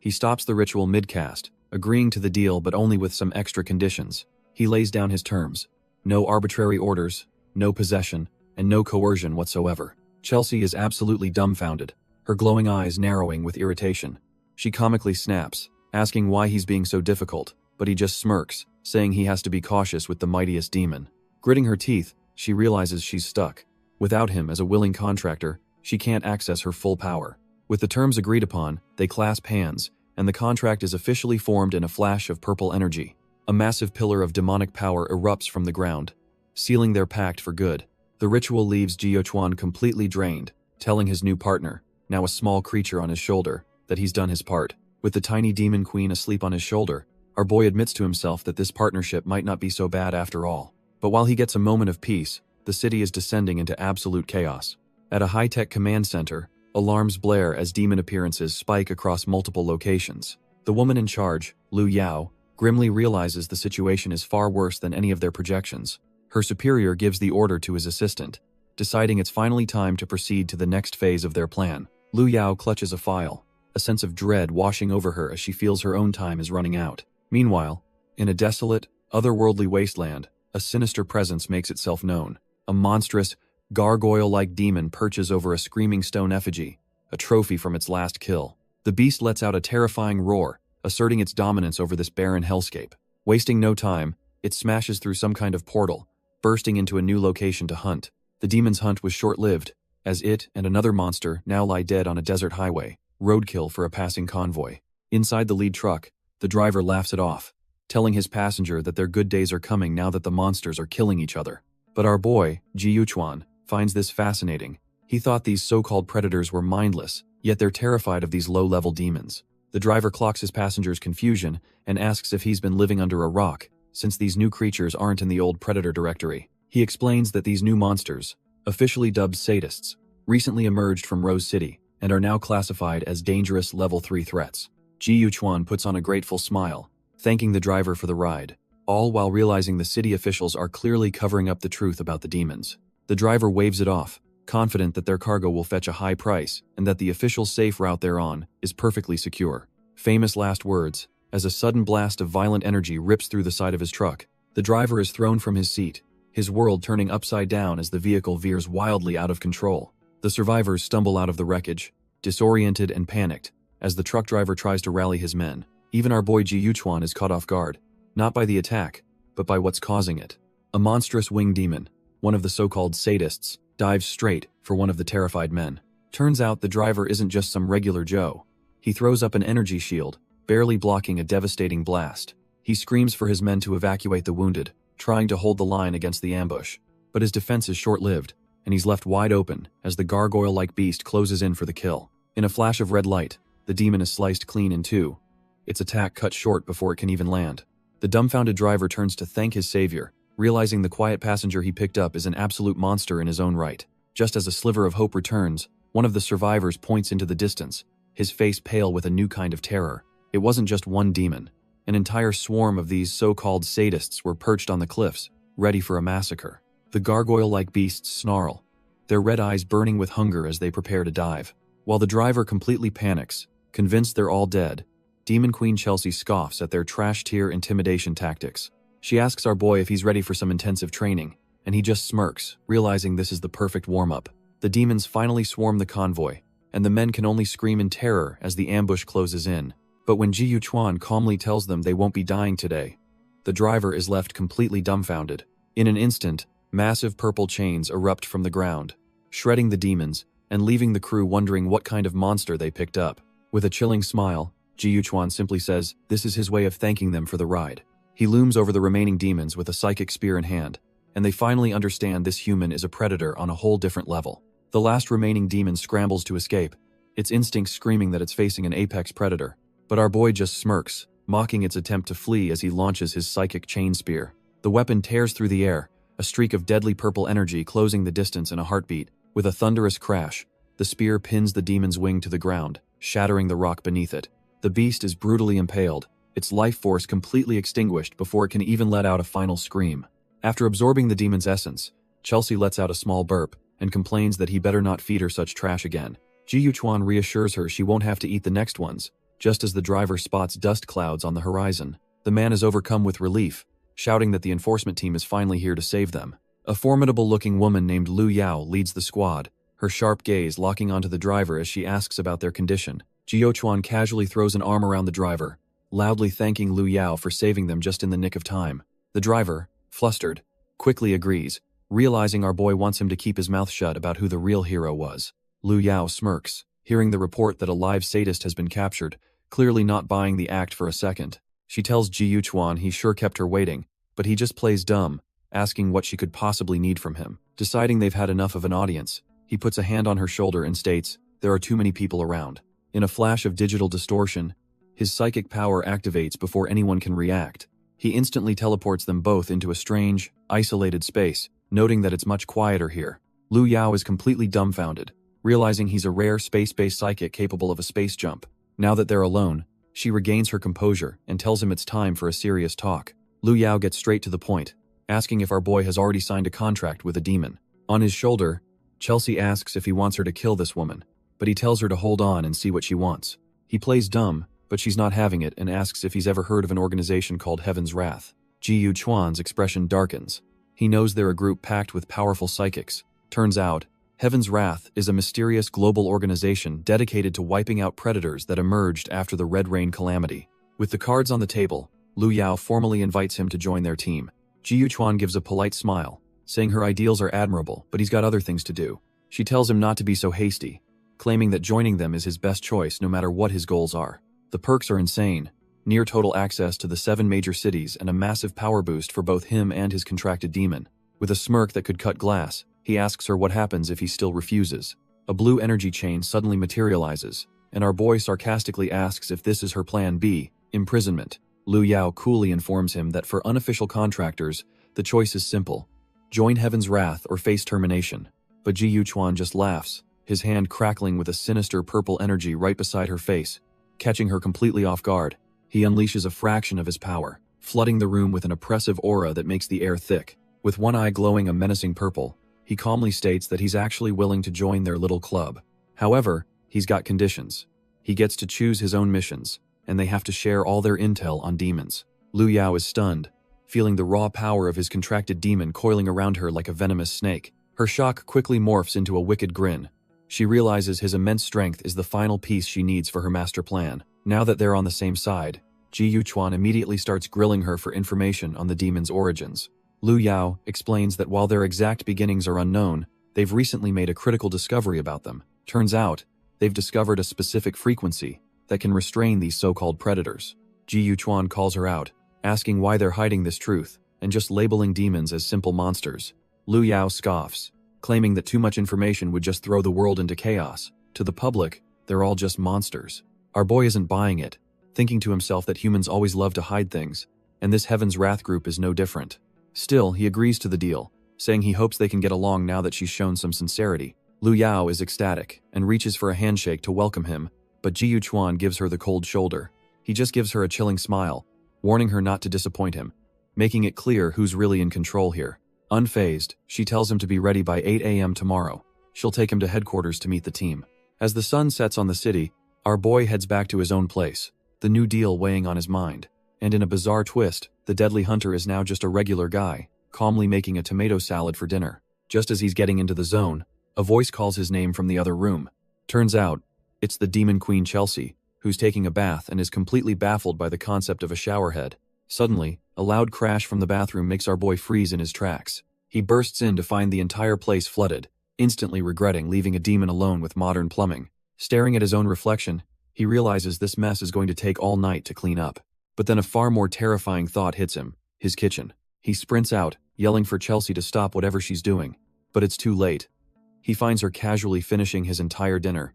He stops the ritual mid-cast, agreeing to the deal but only with some extra conditions. He lays down his terms: no arbitrary orders, no possession, and no coercion whatsoever. Chelsea is absolutely dumbfounded, her glowing eyes narrowing with irritation. She comically snaps, asking why he's being so difficult, but he just smirks, saying he has to be cautious with the mightiest demon. Gritting her teeth, she realizes she's stuck. Without him as a willing contractor, she can't access her full power. With the terms agreed upon, they clasp hands, and the contract is officially formed in a flash of purple energy. A massive pillar of demonic power erupts from the ground, sealing their pact for good. The ritual leaves Ji Yuchuan completely drained, telling his new partner, now a small creature on his shoulder, that he's done his part. With the tiny demon queen asleep on his shoulder, our boy admits to himself that this partnership might not be so bad after all. But while he gets a moment of peace, the city is descending into absolute chaos. At a high-tech command center, alarms blare as demon appearances spike across multiple locations. The woman in charge, Lu Yao, grimly realizes the situation is far worse than any of their projections. Her superior gives the order to his assistant, deciding it's finally time to proceed to the next phase of their plan. Lu Yao clutches a file, a sense of dread washing over her as she feels her own time is running out. Meanwhile, in a desolate, otherworldly wasteland, a sinister presence makes itself known. A monstrous, gargoyle-like demon perches over a screaming stone effigy, a trophy from its last kill. The beast lets out a terrifying roar, asserting its dominance over this barren hellscape. Wasting no time, it smashes through some kind of portal, bursting into a new location to hunt. The demon's hunt was short-lived, as it and another monster now lie dead on a desert highway, roadkill for a passing convoy. Inside the lead truck, the driver laughs it off, telling his passenger that their good days are coming now that the monsters are killing each other. But our boy, Ji Yuchuan, finds this fascinating. He thought these so-called predators were mindless, yet they're terrified of these low-level demons. The driver clocks his passenger's confusion and asks if he's been living under a rock, since these new creatures aren't in the old predator directory. He explains that these new monsters, officially dubbed sadists, recently emerged from Rose City and are now classified as dangerous level 3 threats. Ji Yuchuan puts on a grateful smile, thanking the driver for the ride, all while realizing the city officials are clearly covering up the truth about the demons. The driver waves it off, confident that their cargo will fetch a high price and that the official safe route they're on is perfectly secure. Famous last words, as a sudden blast of violent energy rips through the side of his truck. The driver is thrown from his seat, his world turning upside down as the vehicle veers wildly out of control. The survivors stumble out of the wreckage, disoriented and panicked, as the truck driver tries to rally his men. Even our boy Ji Yuchuan is caught off guard, not by the attack, but by what's causing it. A monstrous winged demon, one of the so-called sadists, dives straight for one of the terrified men. Turns out the driver isn't just some regular Joe. He throws up an energy shield, barely blocking a devastating blast. He screams for his men to evacuate the wounded, trying to hold the line against the ambush. But his defense is short-lived, and he's left wide open as the gargoyle-like beast closes in for the kill. In a flash of red light, the demon is sliced clean in two, its attack cut short before it can even land. The dumbfounded driver turns to thank his savior, realizing the quiet passenger he picked up is an absolute monster in his own right. Just as a sliver of hope returns, one of the survivors points into the distance, his face pale with a new kind of terror. It wasn't just one demon. An entire swarm of these so-called sadists were perched on the cliffs, ready for a massacre. The gargoyle-like beasts snarl, their red eyes burning with hunger as they prepare to dive. While the driver completely panics, convinced they're all dead, Demon Queen Chelsea scoffs at their trash-tier intimidation tactics. She asks our boy if he's ready for some intensive training, and he just smirks, realizing this is the perfect warm-up. The demons finally swarm the convoy, and the men can only scream in terror as the ambush closes in. But when Ji Yuchuan calmly tells them they won't be dying today, the driver is left completely dumbfounded. In an instant, massive purple chains erupt from the ground, shredding the demons and leaving the crew wondering what kind of monster they picked up. With a chilling smile, Ji Yuchuan simply says this is his way of thanking them for the ride. He looms over the remaining demons with a psychic spear in hand, and they finally understand this human is a predator on a whole different level. The last remaining demon scrambles to escape, its instincts screaming that it's facing an apex predator. But our boy just smirks, mocking its attempt to flee as he launches his psychic chain spear. The weapon tears through the air, a streak of deadly purple energy closing the distance in a heartbeat. With a thunderous crash, the spear pins the demon's wing to the ground, shattering the rock beneath it. The beast is brutally impaled, its life force completely extinguished before it can even let out a final scream. After absorbing the demon's essence, Chelsea lets out a small burp and complains that he better not feed her such trash again. Ji Yuchuan reassures her she won't have to eat the next ones. Just as the driver spots dust clouds on the horizon, the man is overcome with relief, shouting that the enforcement team is finally here to save them. A formidable-looking woman named Lu Yao leads the squad, her sharp gaze locking onto the driver as she asks about their condition. Ji Yuchuan casually throws an arm around the driver, loudly thanking Lu Yao for saving them just in the nick of time. The driver, flustered, quickly agrees, realizing our boy wants him to keep his mouth shut about who the real hero was. Lu Yao smirks, hearing the report that a live sadist has been captured, clearly not buying the act for a second. She tells Ji Yuchuan he sure kept her waiting, but he just plays dumb, asking what she could possibly need from him. Deciding they've had enough of an audience, he puts a hand on her shoulder and states, there are too many people around. In a flash of digital distortion, his psychic power activates before anyone can react. He instantly teleports them both into a strange, isolated space, noting that it's much quieter here. Lu Yao is completely dumbfounded, realizing he's a rare space-based psychic capable of a space jump. Now that they're alone, she regains her composure and tells him it's time for a serious talk. Lu Yao gets straight to the point, asking if our boy has already signed a contract with a demon. On his shoulder, Chelsea asks if he wants her to kill this woman, but he tells her to hold on and see what she wants. He plays dumb, but she's not having it and asks if he's ever heard of an organization called Heaven's Wrath. Ji Yuchuan's expression darkens. He knows they're a group packed with powerful psychics. Turns out, Heaven's Wrath is a mysterious global organization dedicated to wiping out predators that emerged after the Red Rain calamity. With the cards on the table, Lu Yao formally invites him to join their team. Ji Yuchuan gives a polite smile, saying her ideals are admirable, but he's got other things to do. She tells him not to be so hasty, claiming that joining them is his best choice no matter what his goals are. The perks are insane. near total access to the 7 major cities and a massive power boost for both him and his contracted demon. With a smirk that could cut glass, he asks her what happens if he still refuses. A blue energy chain suddenly materializes, and our boy sarcastically asks if this is her plan B, imprisonment. Lu Yao coolly informs him that for unofficial contractors, the choice is simple: join Heaven's Wrath or face termination. But Ji Yuquan just laughs, his hand crackling with a sinister purple energy right beside her face, catching her completely off guard. He unleashes a fraction of his power, flooding the room with an oppressive aura that makes the air thick. With one eye glowing a menacing purple, he calmly states that he's actually willing to join their little club. However, he's got conditions. He gets to choose his own missions, and they have to share all their intel on demons. Lu Yao is stunned, feeling the raw power of his contracted demon coiling around her like a venomous snake. Her shock quickly morphs into a wicked grin. She realizes his immense strength is the final piece she needs for her master plan. Now that they're on the same side, Ji Yuquan immediately starts grilling her for information on the demon's origins. Lu Yao explains that while their exact beginnings are unknown, they've recently made a critical discovery about them. Turns out, they've discovered a specific frequency that can restrain these so-called predators. Ji Yuquan calls her out, asking why they're hiding this truth and just labeling demons as simple monsters. Lu Yao scoffs, claiming that too much information would just throw the world into chaos. To the public, they're all just monsters. Our boy isn't buying it, thinking to himself that humans always love to hide things, and this Heaven's Wrath group is no different. Still, he agrees to the deal, saying he hopes they can get along now that she's shown some sincerity. Lu Yao is ecstatic and reaches for a handshake to welcome him, but Ji Yuquan gives her the cold shoulder. He just gives her a chilling smile, warning her not to disappoint him, making it clear who's really in control here. Unfazed, she tells him to be ready by 8 a.m. tomorrow. She'll take him to headquarters to meet the team. As the sun sets on the city, our boy heads back to his own place, the new deal weighing on his mind. And in a bizarre twist, the deadly hunter is now just a regular guy, calmly making a tomato salad for dinner. Just as he's getting into the zone, a voice calls his name from the other room. Turns out, it's the demon queen Chelsea, who's taking a bath and is completely baffled by the concept of a showerhead. Suddenly, a loud crash from the bathroom makes our boy freeze in his tracks. He bursts in to find the entire place flooded, instantly regretting leaving a demon alone with modern plumbing. Staring at his own reflection, he realizes this mess is going to take all night to clean up. But then a far more terrifying thought hits him: his kitchen. He sprints out, yelling for Chelsea to stop whatever she's doing. But it's too late. He finds her casually finishing his entire dinner,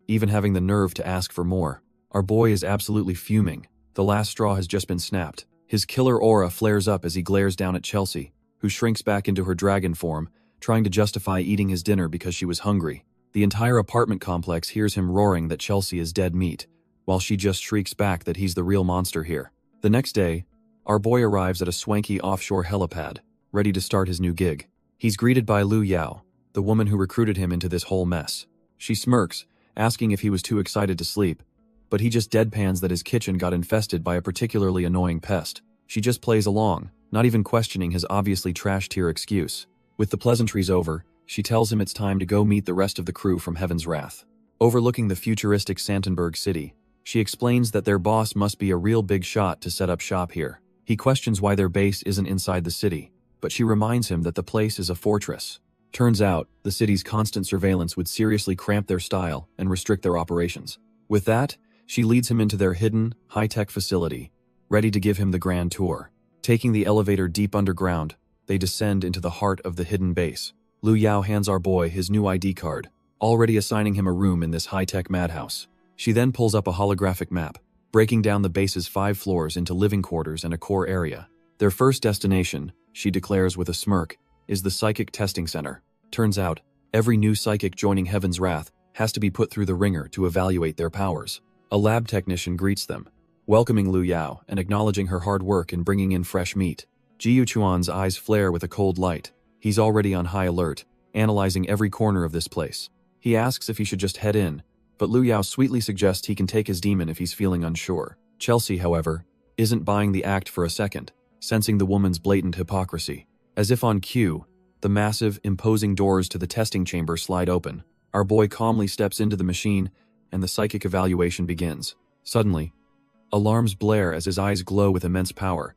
even having the nerve to ask for more. Our boy is absolutely fuming. The last straw has just been snapped. His killer aura flares up as he glares down at Chelsea, who shrinks back into her dragon form, trying to justify eating his dinner because she was hungry. The entire apartment complex hears him roaring that Chelsea is dead meat, while she just shrieks back that he's the real monster here. The next day, our boy arrives at a swanky offshore helipad, ready to start his new gig. He's greeted by Lu Yao, the woman who recruited him into this whole mess. She smirks, asking if he was too excited to sleep, but he just deadpans that his kitchen got infested by a particularly annoying pest. She just plays along, not even questioning his obviously trash-tier excuse. With the pleasantries over, she tells him it's time to go meet the rest of the crew from Heaven's Wrath. Overlooking the futuristic Santenberg city, she explains that their boss must be a real big shot to set up shop here. He questions why their base isn't inside the city, but she reminds him that the place is a fortress. Turns out, the city's constant surveillance would seriously cramp their style and restrict their operations. With that, she leads him into their hidden, high-tech facility, ready to give him the grand tour. Taking the elevator deep underground, they descend into the heart of the hidden base. Lu Yao hands our boy his new ID card, already assigning him a room in this high-tech madhouse. She then pulls up a holographic map, breaking down the base's 5 floors into living quarters and a core area. Their first destination, she declares with a smirk, is the Psychic Testing Center. Turns out, every new psychic joining Heaven's Wrath has to be put through the ringer to evaluate their powers. A lab technician greets them, welcoming Lu Yao and acknowledging her hard work in bringing in fresh meat. Ji Yuquan's eyes flare with a cold light. He's already on high alert, analyzing every corner of this place. He asks if he should just head in, but Lu Yao sweetly suggests he can take his demon if he's feeling unsure. Chelsea, however, isn't buying the act for a second, sensing the woman's blatant hypocrisy. As if on cue, the massive, imposing doors to the testing chamber slide open. Our boy calmly steps into the machine, and the psychic evaluation begins. Suddenly, alarms blare as his eyes glow with immense power,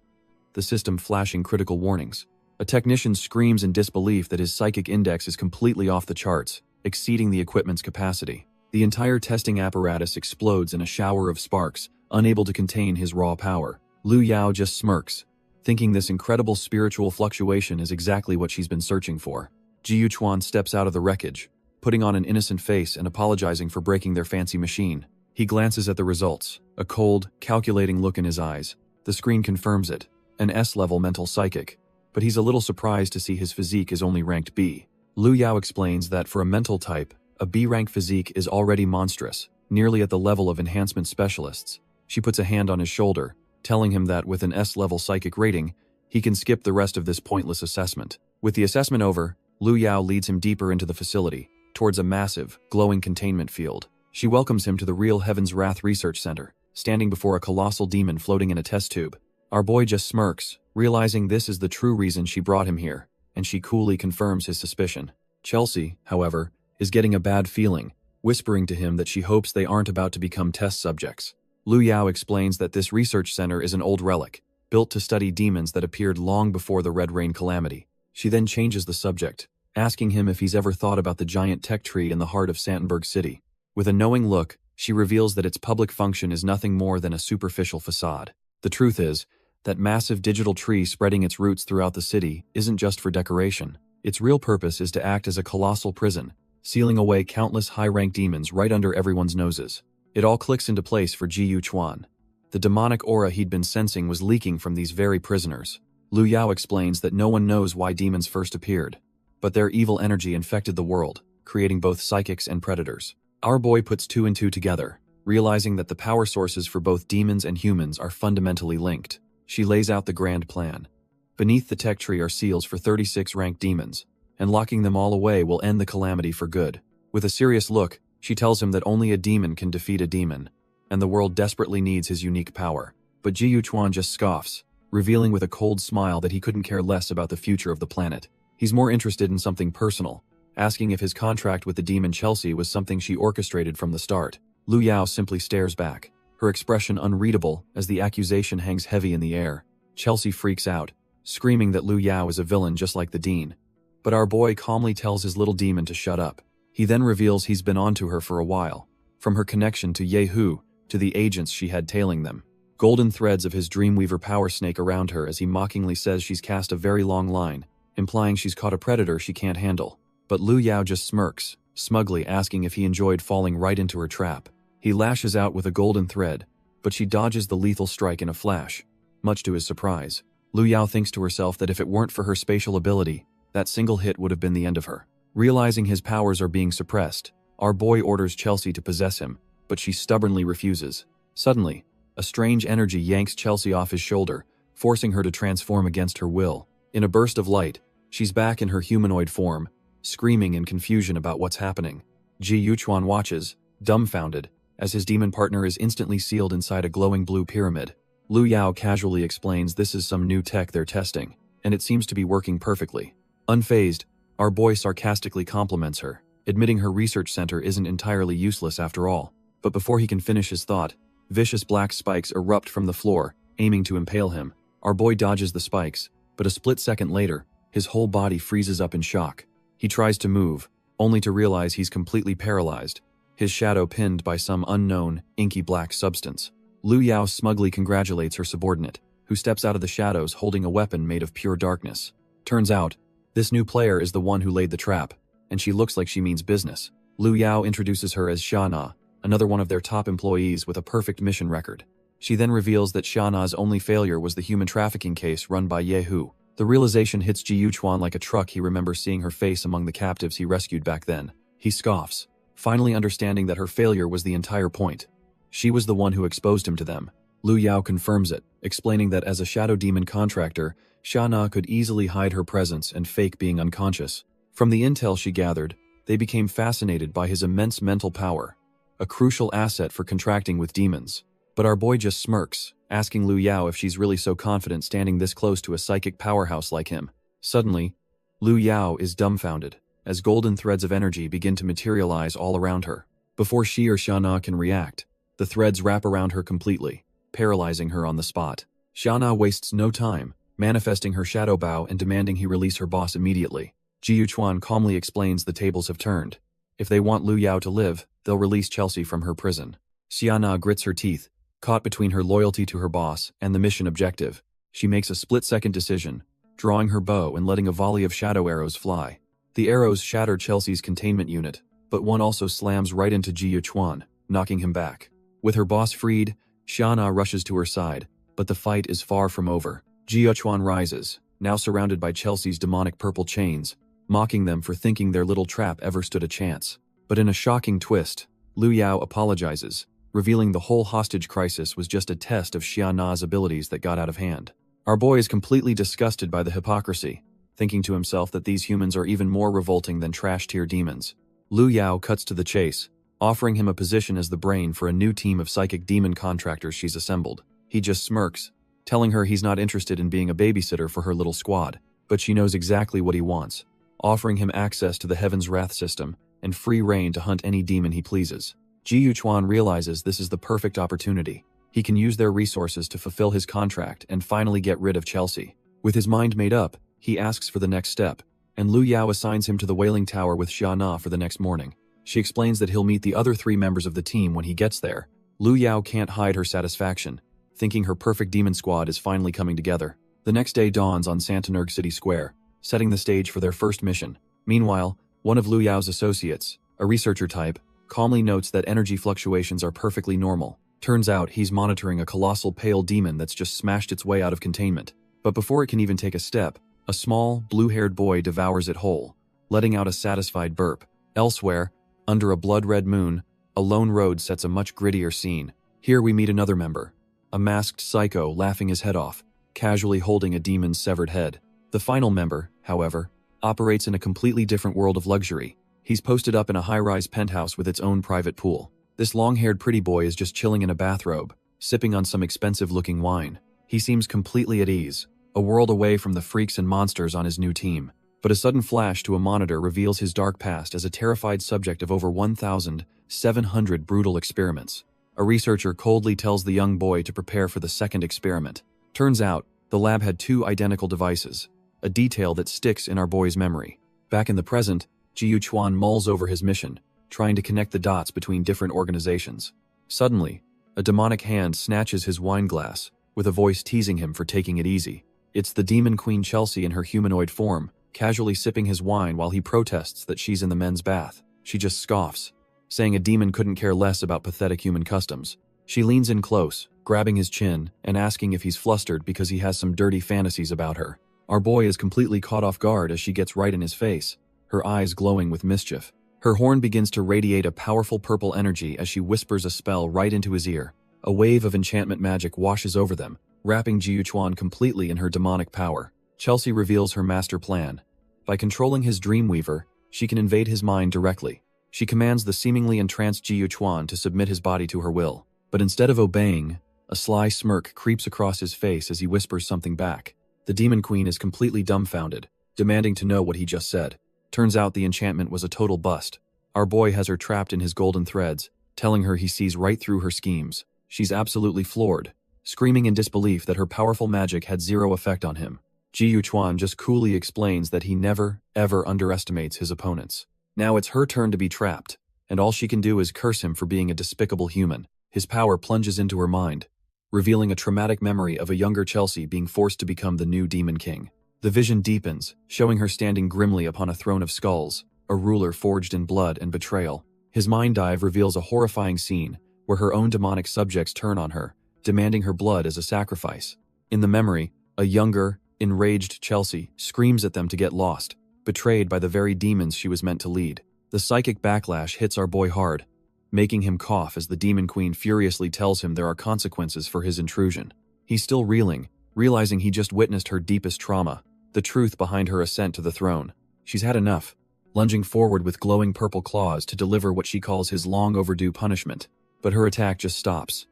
the system flashing critical warnings. A technician screams in disbelief that his psychic index is completely off the charts, exceeding the equipment's capacity. The entire testing apparatus explodes in a shower of sparks, unable to contain his raw power. Lu Yao just smirks, thinking this incredible spiritual fluctuation is exactly what she's been searching for. Ji Yuchuan steps out of the wreckage, putting on an innocent face and apologizing for breaking their fancy machine. He glances at the results, a cold, calculating look in his eyes. The screen confirms it, an S-level mental psychic, but he's a little surprised to see his physique is only ranked B. Lu Yao explains that for a mental type, a B-rank physique is already monstrous, nearly at the level of enhancement specialists. She puts a hand on his shoulder, telling him that with an S-level psychic rating, he can skip the rest of this pointless assessment. With the assessment over, Lu Yao leads him deeper into the facility, towards a massive, glowing containment field. She welcomes him to the real Heaven's Wrath Research Center, standing before a colossal demon floating in a test tube. Our boy just smirks, realizing this is the true reason she brought him here, and she coolly confirms his suspicion. Chelsea, however, is getting a bad feeling, whispering to him that she hopes they aren't about to become test subjects. Lu Yao explains that this research center is an old relic, built to study demons that appeared long before the Red Rain calamity. She then changes the subject, asking him if he's ever thought about the giant tech tree in the heart of Santenberg City. With a knowing look, she reveals that its public function is nothing more than a superficial facade. The truth is that massive digital tree spreading its roots throughout the city isn't just for decoration. Its real purpose is to act as a colossal prison, sealing away countless high-ranked demons right under everyone's noses. It all clicks into place for Ji Yuchuan. The demonic aura he'd been sensing was leaking from these very prisoners. Lu Yao explains that no one knows why demons first appeared, but their evil energy infected the world, creating both psychics and predators. Our boy puts two and two together, realizing that the power sources for both demons and humans are fundamentally linked. She lays out the grand plan. Beneath the tech tree are seals for 36 ranked demons, and locking them all away will end the calamity for good. With a serious look, she tells him that only a demon can defeat a demon, and the world desperately needs his unique power. But Ji Yuchuan just scoffs, revealing with a cold smile that he couldn't care less about the future of the planet. He's more interested in something personal, asking if his contract with the demon Chelsea was something she orchestrated from the start. Lu Yao simply stares back, her expression unreadable as the accusation hangs heavy in the air. Chelsea freaks out, screaming that Lu Yao is a villain just like the dean. But our boy calmly tells his little demon to shut up. He then reveals he's been onto her for a while, from her connection to Yahello to the agents she had tailing them. Golden threads of his Dreamweaver power snake around her as he mockingly says she's cast a very long line, implying she's caught a predator she can't handle. But Lu Yao just smirks, smugly asking if he enjoyed falling right into her trap. He lashes out with a golden thread, but she dodges the lethal strike in a flash, much to his surprise. Lu Yao thinks to herself that if it weren't for her spatial ability, that single hit would have been the end of her. Realizing his powers are being suppressed, our boy orders Chelsea to possess him, but she stubbornly refuses. Suddenly, a strange energy yanks Chelsea off his shoulder, forcing her to transform against her will. In a burst of light, she's back in her humanoid form, screaming in confusion about what's happening. Ji Yuchuan watches, dumbfounded, as his demon partner is instantly sealed inside a glowing blue pyramid. Lu Yao casually explains this is some new tech they're testing, and it seems to be working perfectly. Unfazed, our boy sarcastically compliments her, admitting her research center isn't entirely useless after all. But before he can finish his thought, vicious black spikes erupt from the floor, aiming to impale him. Our boy dodges the spikes, but a split second later, his whole body freezes up in shock. He tries to move, only to realize he's completely paralyzed, his shadow pinned by some unknown, inky black substance. Lu Yao smugly congratulates her subordinate, who steps out of the shadows holding a weapon made of pure darkness. Turns out, this new player is the one who laid the trap, and she looks like she means business. Lu Yao introduces her as Shana, another one of their top employees with a perfect mission record. She then reveals that Shana's only failure was the human trafficking case run by Yahello. The realization hits Ji Yuchuan like a truck. He remembers seeing her face among the captives he rescued back then. He scoffs, finally understanding that her failure was the entire point. She was the one who exposed him to them. Lu Yao confirms it, explaining that as a shadow demon contractor, Shana could easily hide her presence and fake being unconscious. From the intel she gathered, they became fascinated by his immense mental power, a crucial asset for contracting with demons. But our boy just smirks, asking Lu Yao if she's really so confident standing this close to a psychic powerhouse like him. Suddenly, Lu Yao is dumbfounded, as golden threads of energy begin to materialize all around her. Before she or Shana can react, the threads wrap around her completely, paralyzing her on the spot. Shana wastes no time, manifesting her shadow bow and demanding he release her boss immediately. Ji Yuchuan calmly explains the tables have turned. If they want Lu Yao to live, they'll release Chelsea from her prison. Xiana grits her teeth, Caught between her loyalty to her boss and the mission objective, she makes a split-second decision, drawing her bow and letting a volley of shadow arrows fly. The arrows shatter Chelsea's containment unit, but one also slams right into Ji Yuchuan, knocking him back. With her boss freed, Xiana rushes to her side, but the fight is far from over. Ji Yuchuan rises, now surrounded by Chelsea's demonic purple chains, mocking them for thinking their little trap ever stood a chance. But in a shocking twist, Lu Yao apologizes, revealing the whole hostage crisis was just a test of Xiana's abilities that got out of hand. Our boy is completely disgusted by the hypocrisy, thinking to himself that these humans are even more revolting than trash-tier demons. Lu Yao cuts to the chase, offering him a position as the brain for a new team of psychic demon contractors she's assembled. He just smirks, telling her he's not interested in being a babysitter for her little squad, but she knows exactly what he wants, offering him access to the Heaven's Wrath system and free reign to hunt any demon he pleases. Ji Yuchuan realizes this is the perfect opportunity. He can use their resources to fulfill his contract and finally get rid of Chelsea. With his mind made up, he asks for the next step, and Lu Yao assigns him to the Wailing Tower with Xiana for the next morning. She explains that he'll meet the other 3 members of the team when he gets there. Lu Yao can't hide her satisfaction, thinking her perfect demon squad is finally coming together. The next day dawns on Santanurg City Square, setting the stage for their first mission. Meanwhile, one of Lu Yao's associates, a researcher type, calmly notes that energy fluctuations are perfectly normal. Turns out he's monitoring a colossal pale demon that's just smashed its way out of containment. But before it can even take a step, a small, blue-haired boy devours it whole, letting out a satisfied burp. Elsewhere, under a blood-red moon, a lone road sets a much grittier scene. Here we meet another member, a masked psycho laughing his head off, casually holding a demon's severed head. The final member, however, operates in a completely different world of luxury. He's posted up in a high-rise penthouse with its own private pool. This long-haired pretty boy is just chilling in a bathrobe, sipping on some expensive-looking wine. He seems completely at ease, a world away from the freaks and monsters on his new team. But a sudden flash to a monitor reveals his dark past as a terrified subject of over 1,700 brutal experiments. A researcher coldly tells the young boy to prepare for the second experiment. Turns out, the lab had 2 identical devices, a detail that sticks in our boy's memory. Back in the present, Ji Yuchuan mulls over his mission, trying to connect the dots between different organizations. Suddenly, a demonic hand snatches his wine glass, with a voice teasing him for taking it easy. It's the demon queen Chelsea in her humanoid form, casually sipping his wine while he protests that she's in the men's bath. She just scoffs, saying a demon couldn't care less about pathetic human customs. She leans in close, grabbing his chin and asking if he's flustered because he has some dirty fantasies about her. Our boy is completely caught off guard as she gets right in his face, her eyes glowing with mischief. Her horn begins to radiate a powerful purple energy as she whispers a spell right into his ear. A wave of enchantment magic washes over them, wrapping Ji Yuchuan completely in her demonic power. Chelsea reveals her master plan. By controlling his Dreamweaver, she can invade his mind directly. She commands the seemingly entranced Ji Yuchuan to submit his body to her will. But instead of obeying, a sly smirk creeps across his face as he whispers something back. The Demon Queen is completely dumbfounded, demanding to know what he just said. Turns out the enchantment was a total bust. Our boy has her trapped in his golden threads, telling her he sees right through her schemes. She's absolutely floored, screaming in disbelief that her powerful magic had zero effect on him. Ji Yuchuan just coolly explains that he never, ever underestimates his opponents. Now it's her turn to be trapped, and all she can do is curse him for being a despicable human. His power plunges into her mind, revealing a traumatic memory of a younger Chelsea being forced to become the new Demon King. The vision deepens, showing her standing grimly upon a throne of skulls, a ruler forged in blood and betrayal. His mind dive reveals a horrifying scene where her own demonic subjects turn on her, demanding her blood as a sacrifice. In the memory, a younger, enraged Chelsea screams at them to get lost, betrayed by the very demons she was meant to lead. The psychic backlash hits our boy hard, making him cough as the Demon Queen furiously tells him there are consequences for his intrusion. He's still reeling, realizing he just witnessed her deepest trauma, the truth behind her ascent to the throne. She's had enough, lunging forward with glowing purple claws to deliver what she calls his long-overdue punishment. But her attack just stops,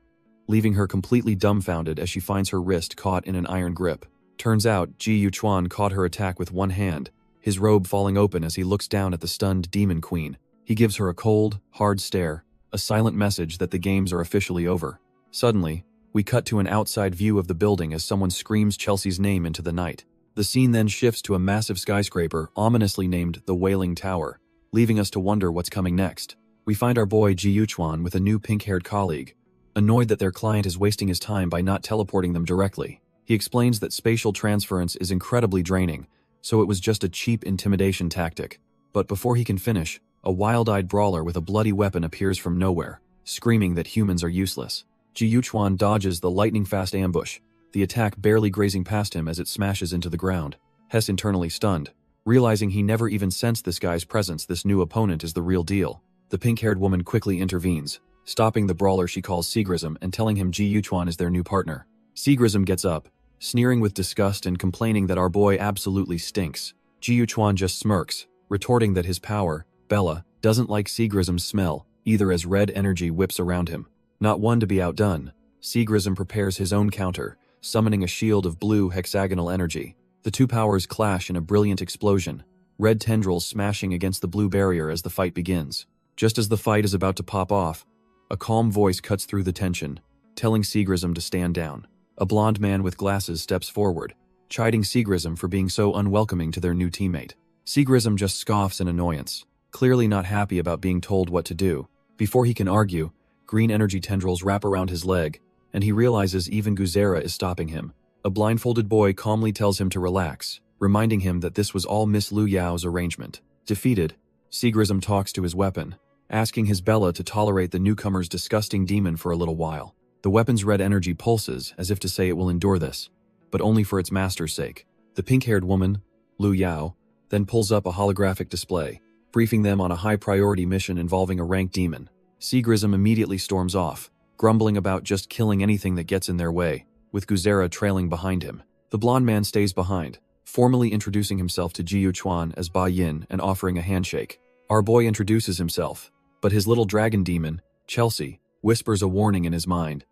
leaving her completely dumbfounded as she finds her wrist caught in an iron grip. Turns out, Ji Yuchuan caught her attack with one hand, his robe falling open as he looks down at the stunned Demon Queen. He gives her a cold, hard stare, a silent message that the games are officially over. Suddenly, we cut to an outside view of the building as someone screams Chelsea's name into the night. The scene then shifts to a massive skyscraper ominously named the Wailing Tower, leaving us to wonder what's coming next. We find our boy Ji Yuchuan with a new pink-haired colleague, annoyed that their client is wasting his time by not teleporting them directly. He explains that spatial transference is incredibly draining, so it was just a cheap intimidation tactic. But before he can finish, a wild-eyed brawler with a bloody weapon appears from nowhere, screaming that humans are useless. Ji Yuchuan dodges the lightning-fast ambush, the attack barely grazing past him as it smashes into the ground. Hess internally stunned. Realizing he never even sensed this guy's presence, this new opponent is the real deal. The pink-haired woman quickly intervenes, stopping the brawler she calls Seagrism and telling him Ji Yuchuan is their new partner. Seagrism gets up, sneering with disgust and complaining that our boy absolutely stinks. Ji Yuchuan just smirks, retorting that his power, Bella, doesn't like Seagrism's smell, either, as red energy whips around him. Not one to be outdone, Seagrism prepares his own counter, summoning a shield of blue hexagonal energy. The two powers clash in a brilliant explosion, red tendrils smashing against the blue barrier as the fight begins. Just as the fight is about to pop off, a calm voice cuts through the tension, telling Seagrism to stand down. A blonde man with glasses steps forward, chiding Seagrism for being so unwelcoming to their new teammate. Seagrism just scoffs in annoyance, clearly not happy about being told what to do. Before he can argue, green energy tendrils wrap around his leg, and he realizes even Guzera is stopping him. A blindfolded boy calmly tells him to relax, reminding him that this was all Miss Lu Yao's arrangement. Defeated, Seagrism talks to his weapon, asking his Bella to tolerate the newcomer's disgusting demon for a little while. The weapon's red energy pulses as if to say it will endure this, but only for its master's sake. The pink-haired woman, Lu Yao, then pulls up a holographic display, briefing them on a high-priority mission involving a ranked demon. Seagrism immediately storms off, grumbling about just killing anything that gets in their way, with Guzera trailing behind him. The blonde man stays behind, formally introducing himself to Ji Yuchuan as Ba Yin and offering a handshake. Our boy introduces himself, but his little dragon demon, Chelsea, whispers a warning in his mind.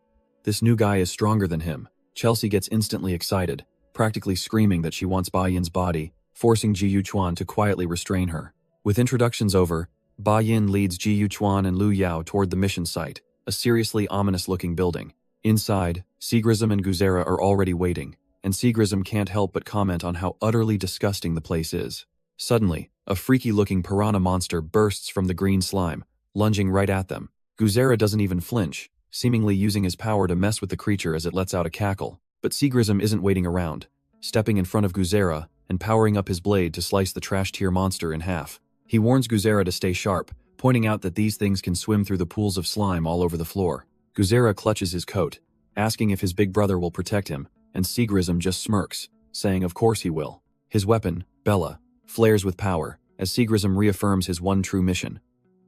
This new guy is stronger than him. Chelsea gets instantly excited, practically screaming that she wants Ba Yin's body, forcing Ji Yuchuan to quietly restrain her. With introductions over, Ba Yin leads Ji Yuchuan and Lu Yao toward the mission site, a seriously ominous-looking building. Inside, Seagrism and Guzera are already waiting, and Seagrism can't help but comment on how utterly disgusting the place is. Suddenly, a freaky-looking piranha monster bursts from the green slime, lunging right at them. Guzera doesn't even flinch, seemingly using his power to mess with the creature as it lets out a cackle. But Seagrism isn't waiting around, stepping in front of Guzera and powering up his blade to slice the trash-tier monster in half. He warns Guzera to stay sharp, pointing out that these things can swim through the pools of slime all over the floor. Guzera clutches his coat, asking if his big brother will protect him, and Seagrism just smirks, saying of course he will. His weapon, Bella, flares with power, as Seagrism reaffirms his one true mission,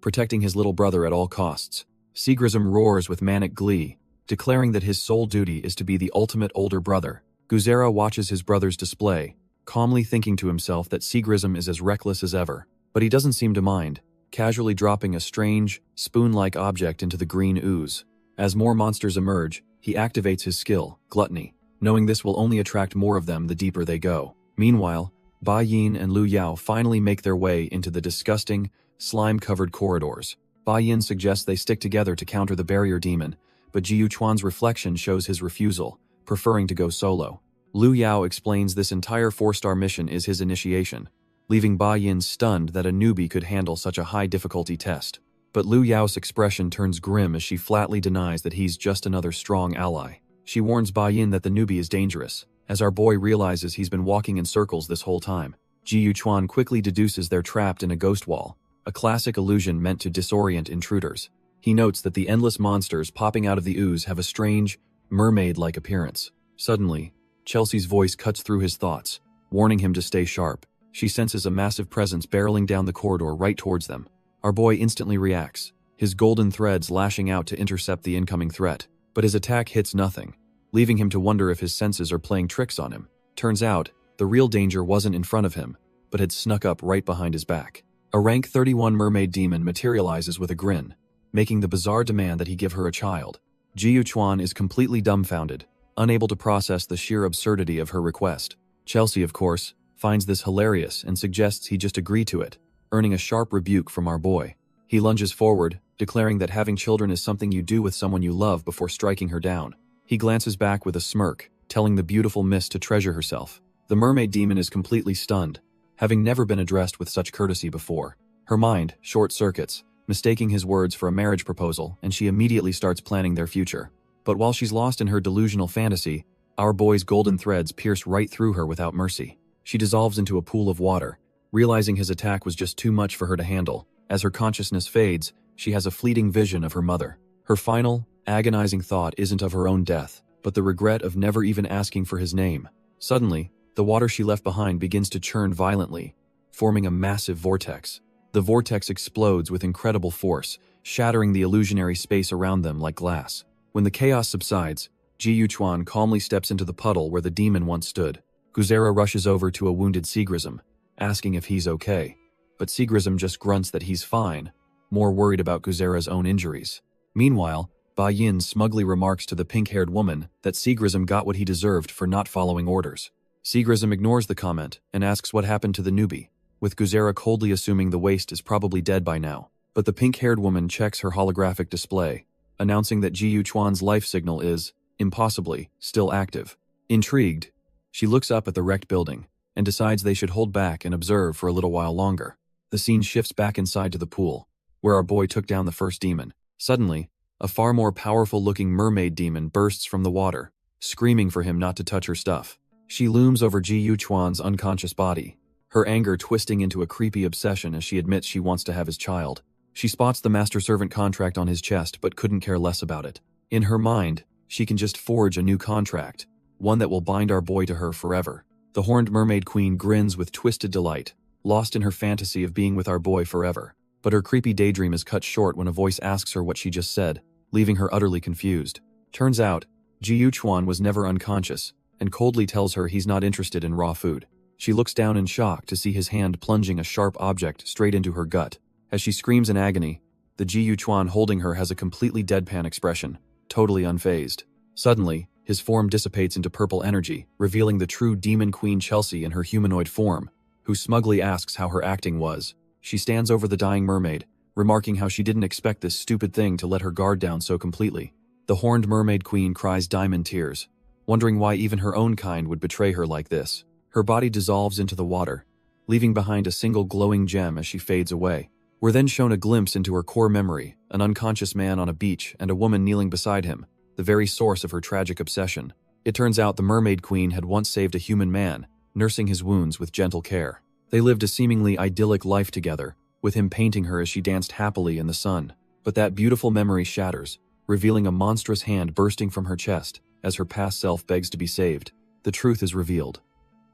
protecting his little brother at all costs. Seagrism roars with manic glee, declaring that his sole duty is to be the ultimate older brother. Guzera watches his brother's display, calmly thinking to himself that Seagrism is as reckless as ever. But he doesn't seem to mind, casually dropping a strange, spoon-like object into the green ooze. As more monsters emerge, he activates his skill, Gluttony, knowing this will only attract more of them the deeper they go. Meanwhile, Ba Yin and Lu Yao finally make their way into the disgusting, slime-covered corridors. Ba Yin suggests they stick together to counter the barrier demon, but Ji Yuchuan's reflection shows his refusal, preferring to go solo. Lu Yao explains this entire 4-star mission is his initiation, leaving Ba Yin stunned that a newbie could handle such a high-difficulty test. But Lu Yao's expression turns grim as she flatly denies that he's just another strong ally. She warns Ba Yin that the newbie is dangerous, as our boy realizes he's been walking in circles this whole time. Ji Yuchuan quickly deduces they're trapped in a ghost wall, a classic illusion meant to disorient intruders. He notes that the endless monsters popping out of the ooze have a strange, mermaid-like appearance. Suddenly, Chelsea's voice cuts through his thoughts, warning him to stay sharp. She senses a massive presence barreling down the corridor right towards them. Our boy instantly reacts, his golden threads lashing out to intercept the incoming threat. But his attack hits nothing, leaving him to wonder if his senses are playing tricks on him. Turns out, the real danger wasn't in front of him, but had snuck up right behind his back. A rank 31 mermaid demon materializes with a grin, making the bizarre demand that he give her a child. Ji Yuchuan is completely dumbfounded, unable to process the sheer absurdity of her request. Chelsea, of course, finds this hilarious and suggests he just agree to it, earning a sharp rebuke from our boy. He lunges forward, declaring that having children is something you do with someone you love before striking her down. He glances back with a smirk, telling the beautiful miss to treasure herself. The mermaid demon is completely stunned, having never been addressed with such courtesy before. Her mind short circuits, mistaking his words for a marriage proposal, and she immediately starts planning their future. But while she's lost in her delusional fantasy, our boy's golden threads pierce right through her without mercy. She dissolves into a pool of water, realizing his attack was just too much for her to handle. As her consciousness fades, she has a fleeting vision of her mother. Her final, agonizing thought isn't of her own death, but the regret of never even asking for his name. Suddenly, the water she left behind begins to churn violently, forming a massive vortex. The vortex explodes with incredible force, shattering the illusionary space around them like glass. When the chaos subsides, Ji Yuchuan calmly steps into the puddle where the demon once stood. Guzera rushes over to a wounded Seagrism, asking if he's okay. But Seagrism just grunts that he's fine, more worried about Guzera's own injuries. Meanwhile, Ba Yin smugly remarks to the pink-haired woman that Seagrism got what he deserved for not following orders. Seagrism ignores the comment and asks what happened to the newbie, with Guzera coldly assuming the waste is probably dead by now. But the pink-haired woman checks her holographic display, announcing that Ji Yuchuan's life signal is, impossibly, still active. Intrigued, she looks up at the wrecked building and decides they should hold back and observe for a little while longer. The scene shifts back inside to the pool, where our boy took down the first demon. Suddenly, a far more powerful-looking mermaid demon bursts from the water, screaming for him not to touch her stuff. She looms over Ji Yuchuan's unconscious body, her anger twisting into a creepy obsession as she admits she wants to have his child. She spots the master-servant contract on his chest but couldn't care less about it. In her mind, she can just forge a new contract, one that will bind our boy to her forever. The horned mermaid queen grins with twisted delight, lost in her fantasy of being with our boy forever. But her creepy daydream is cut short when a voice asks her what she just said, leaving her utterly confused. Turns out, Ji Yuchuan was never unconscious, and coldly tells her he's not interested in raw food. She looks down in shock to see his hand plunging a sharp object straight into her gut. As she screams in agony, the Ji Yuchuan holding her has a completely deadpan expression, totally unfazed. Suddenly, his form dissipates into purple energy, revealing the true demon queen Chelsea in her humanoid form, who smugly asks how her acting was. She stands over the dying mermaid, remarking how she didn't expect this stupid thing to let her guard down so completely. The horned mermaid queen cries diamond tears, wondering why even her own kind would betray her like this. Her body dissolves into the water, leaving behind a single glowing gem as she fades away. We're then shown a glimpse into her core memory, an unconscious man on a beach and a woman kneeling beside him, the very source of her tragic obsession. It turns out the mermaid queen had once saved a human man, nursing his wounds with gentle care. They lived a seemingly idyllic life together, with him painting her as she danced happily in the sun. But that beautiful memory shatters, revealing a monstrous hand bursting from her chest as her past self begs to be saved. The truth is revealed.